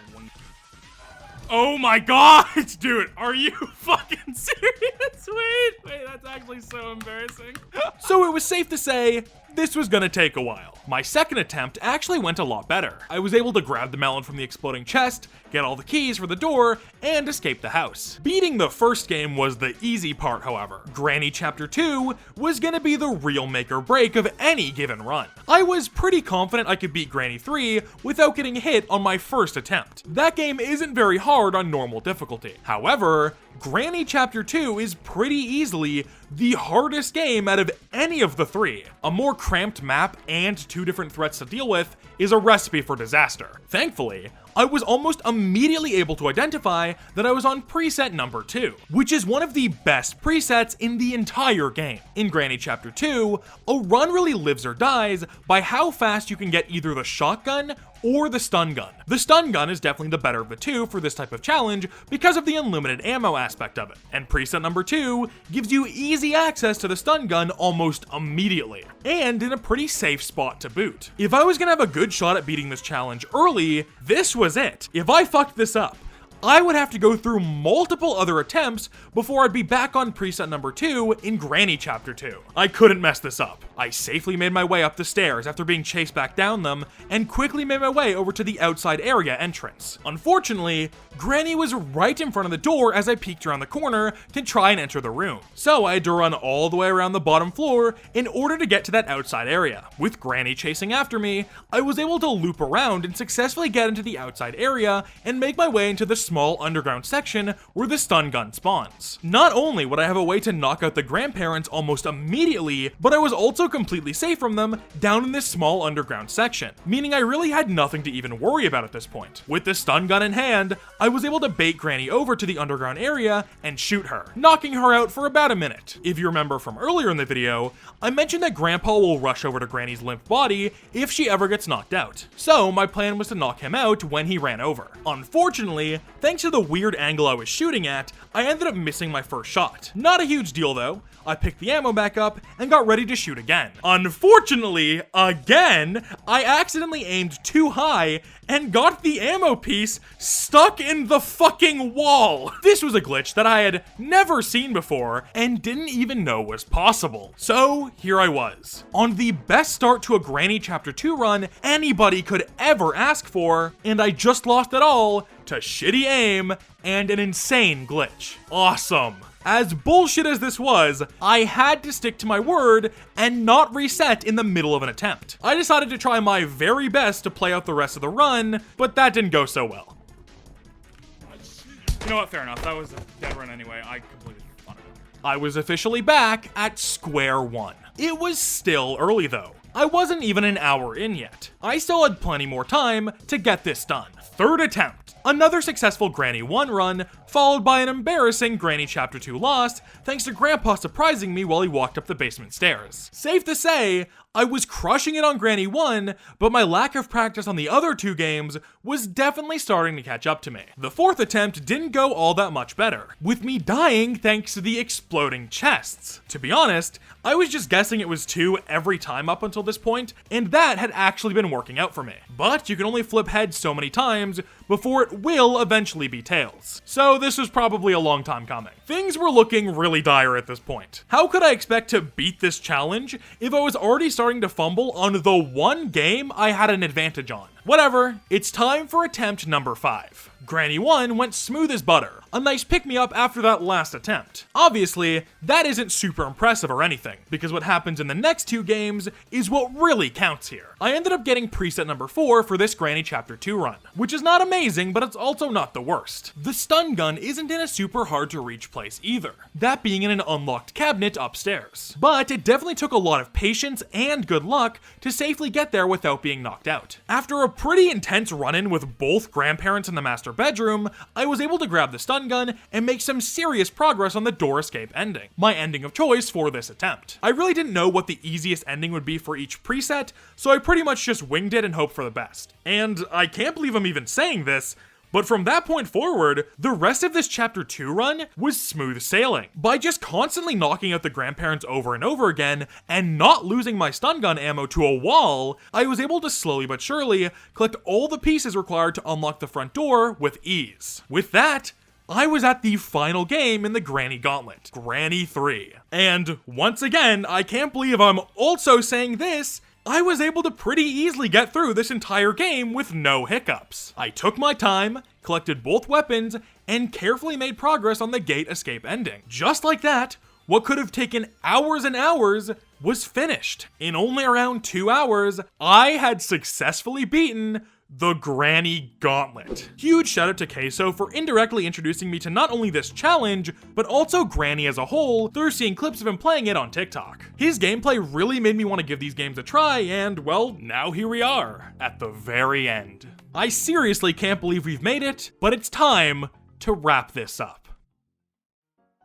Oh my god, dude, are you fucking serious? Wait, that's actually so embarrassing. So it was safe to say, this was gonna take a while. My second attempt actually went a lot better. I was able to grab the melon from the exploding chest, get all the keys for the door, and escape the house. Beating the first game was the easy part, however. Granny Chapter 2 was gonna be the real make or break of any given run. I was pretty confident I could beat Granny 3 without getting hit on my first attempt. That game isn't very hard on normal difficulty. However, Granny Chapter 2 is pretty easily the hardest game out of any of the 3. A more cramped map and 2 different threats to deal with is a recipe for disaster. Thankfully, I was almost immediately able to identify that I was on preset number 2, which is one of the best presets in the entire game. In Granny Chapter 2, a run really lives or dies by how fast you can get either the shotgun or the stun gun. The stun gun is definitely the better of the two for this type of challenge because of the unlimited ammo aspect of it, and preset number 2 gives you easy access to the stun gun almost immediately, and in a pretty safe spot to boot. If I was gonna have a good shot at beating this challenge early, this was it. If I fucked this up, I would have to go through multiple other attempts before I'd be back on preset number 2 in Granny Chapter 2. I couldn't mess this up. I safely made my way up the stairs after being chased back down them, and quickly made my way over to the outside area entrance. Unfortunately, Granny was right in front of the door as I peeked around the corner to try and enter the room. So I had to run all the way around the bottom floor in order to get to that outside area. With Granny chasing after me, I was able to loop around and successfully get into the outside area and make my way into the small underground section where the stun gun spawns. Not only would I have a way to knock out the grandparents almost immediately, but I was also completely safe from them down in this small underground section, meaning I really had nothing to even worry about at this point. With the stun gun in hand, I was able to bait Granny over to the underground area and shoot her, knocking her out for about a minute. If you remember from earlier in the video, I mentioned that Grandpa will rush over to Granny's limp body if she ever gets knocked out. So my plan was to knock him out when he ran over. Unfortunately, thanks to the weird angle I was shooting at, I ended up missing my first shot. Not a huge deal though. I picked the ammo back up and got ready to shoot again. Unfortunately, again, I accidentally aimed too high and got the ammo piece stuck in the fucking wall. This was a glitch that I had never seen before and didn't even know was possible. So here I was, on the best start to a Granny Chapter 2 run anybody could ever ask for, and I just lost it all to shitty aim and an insane glitch. Awesome. As bullshit as this was, I had to stick to my word and not reset in the middle of an attempt. I decided to try my very best to play out the rest of the run, but that didn't go so well. You know what, fair enough. That was a dead run anyway. I completely thought of it. I was officially back at square one. It was still early though. I wasn't even an hour in yet. I still had plenty more time to get this done. Third attempt. Another successful Granny 1 run, followed by an embarrassing Granny Chapter 2 lost, thanks to Grandpa surprising me while he walked up the basement stairs. Safe to say, I was crushing it on Granny 1, but my lack of practice on the other 2 games was definitely starting to catch up to me. The 4th attempt didn't go all that much better, with me dying thanks to the exploding chests. To be honest, I was just guessing it was 2 every time up until this point, and that had actually been working out for me. But you can only flip heads so many times before it will eventually be tails. So this was probably a long time coming. Things were looking really dire at this point. How could I expect to beat this challenge if I was already starting to fumble on the one game I had an advantage on? Whatever, it's time for attempt number 5. Granny 1 went smooth as butter, a nice pick-me-up after that last attempt. Obviously, that isn't super impressive or anything, because what happens in the next 2 games is what really counts here. I ended up getting preset number 4 for this Granny Chapter 2 run, which is not amazing, but it's also not the worst. The stun gun isn't in a super hard to reach place either, that being in an unlocked cabinet upstairs. But it definitely took a lot of patience and good luck to safely get there without being knocked out. After a pretty intense run-in with both grandparents in the master bedroom, I was able to grab the stun gun and make some serious progress on the door escape ending, my ending of choice for this attempt. I really didn't know what the easiest ending would be for each preset, so I pretty much just winged it and hoped for the best. And I can't believe I'm even saying this, but from that point forward, the rest of this Chapter 2 run was smooth sailing. By just constantly knocking out the grandparents over and over again, and not losing my stun gun ammo to a wall, I was able to slowly but surely collect all the pieces required to unlock the front door with ease. With that, I was at the final game in the Granny Gauntlet, Granny 3. And once again, I can't believe I'm also saying this, I was able to pretty easily get through this entire game with no hiccups. I took my time, collected both weapons, and carefully made progress on the gate escape ending. Just like that, what could have taken hours and hours was finished. In only around 2 hours, I had successfully beaten the Granny Gauntlet. Huge shout out to Queso for indirectly introducing me to not only this challenge, but also Granny as a whole through seeing clips of him playing it on TikTok. His gameplay really made me want to give these games a try, and well, now here we are, at the very end. I seriously can't believe we've made it, but it's time to wrap this up.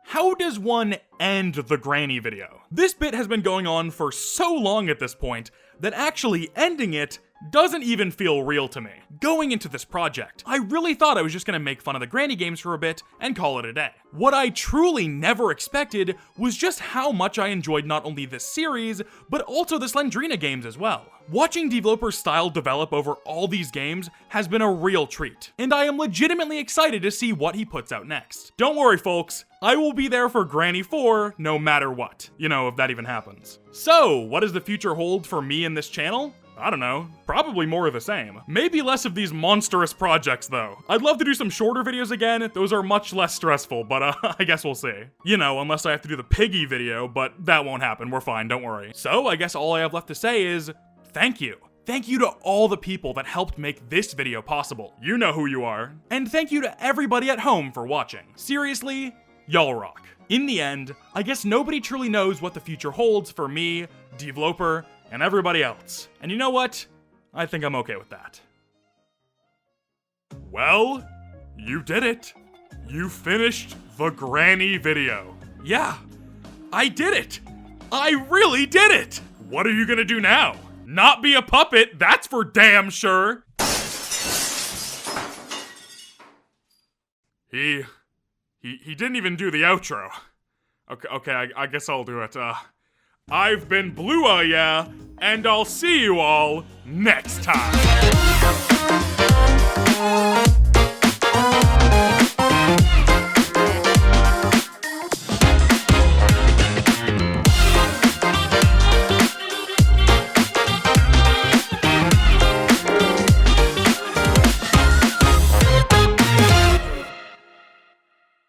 How does one end the Granny video? This bit has been going on for so long at this point that actually ending it doesn't even feel real to me. Going into this project, I really thought I was just gonna make fun of the Granny games for a bit and call it a day. What I truly never expected was just how much I enjoyed not only this series, but also the Slendrina games as well. Watching developer style develop over all these games has been a real treat, and I am legitimately excited to see what he puts out next. Don't worry folks, I will be there for Granny 4 no matter what. You know, if that even happens. So, what does the future hold for me and this channel? I don't know, probably more of the same. Maybe less of these monstrous projects though. I'd love to do some shorter videos again, those are much less stressful, but I guess we'll see. You know, unless I have to do the piggy video, but that won't happen, we're fine, don't worry. So I guess all I have left to say is, thank you. Thank you to all the people that helped make this video possible. You know who you are. And thank you to everybody at home for watching. Seriously, y'all rock. In the end, I guess nobody truly knows what the future holds for me, developer, and everybody else. And you know what? I think I'm okay with that. Well, you did it. You finished the Granny video. Yeah, I did it. I really did it. What are you gonna do now? Not be a puppet, that's for damn sure. He didn't even do the outro. Okay, I guess I'll do it. I've been Blue, yeah, and I'll see you all next time.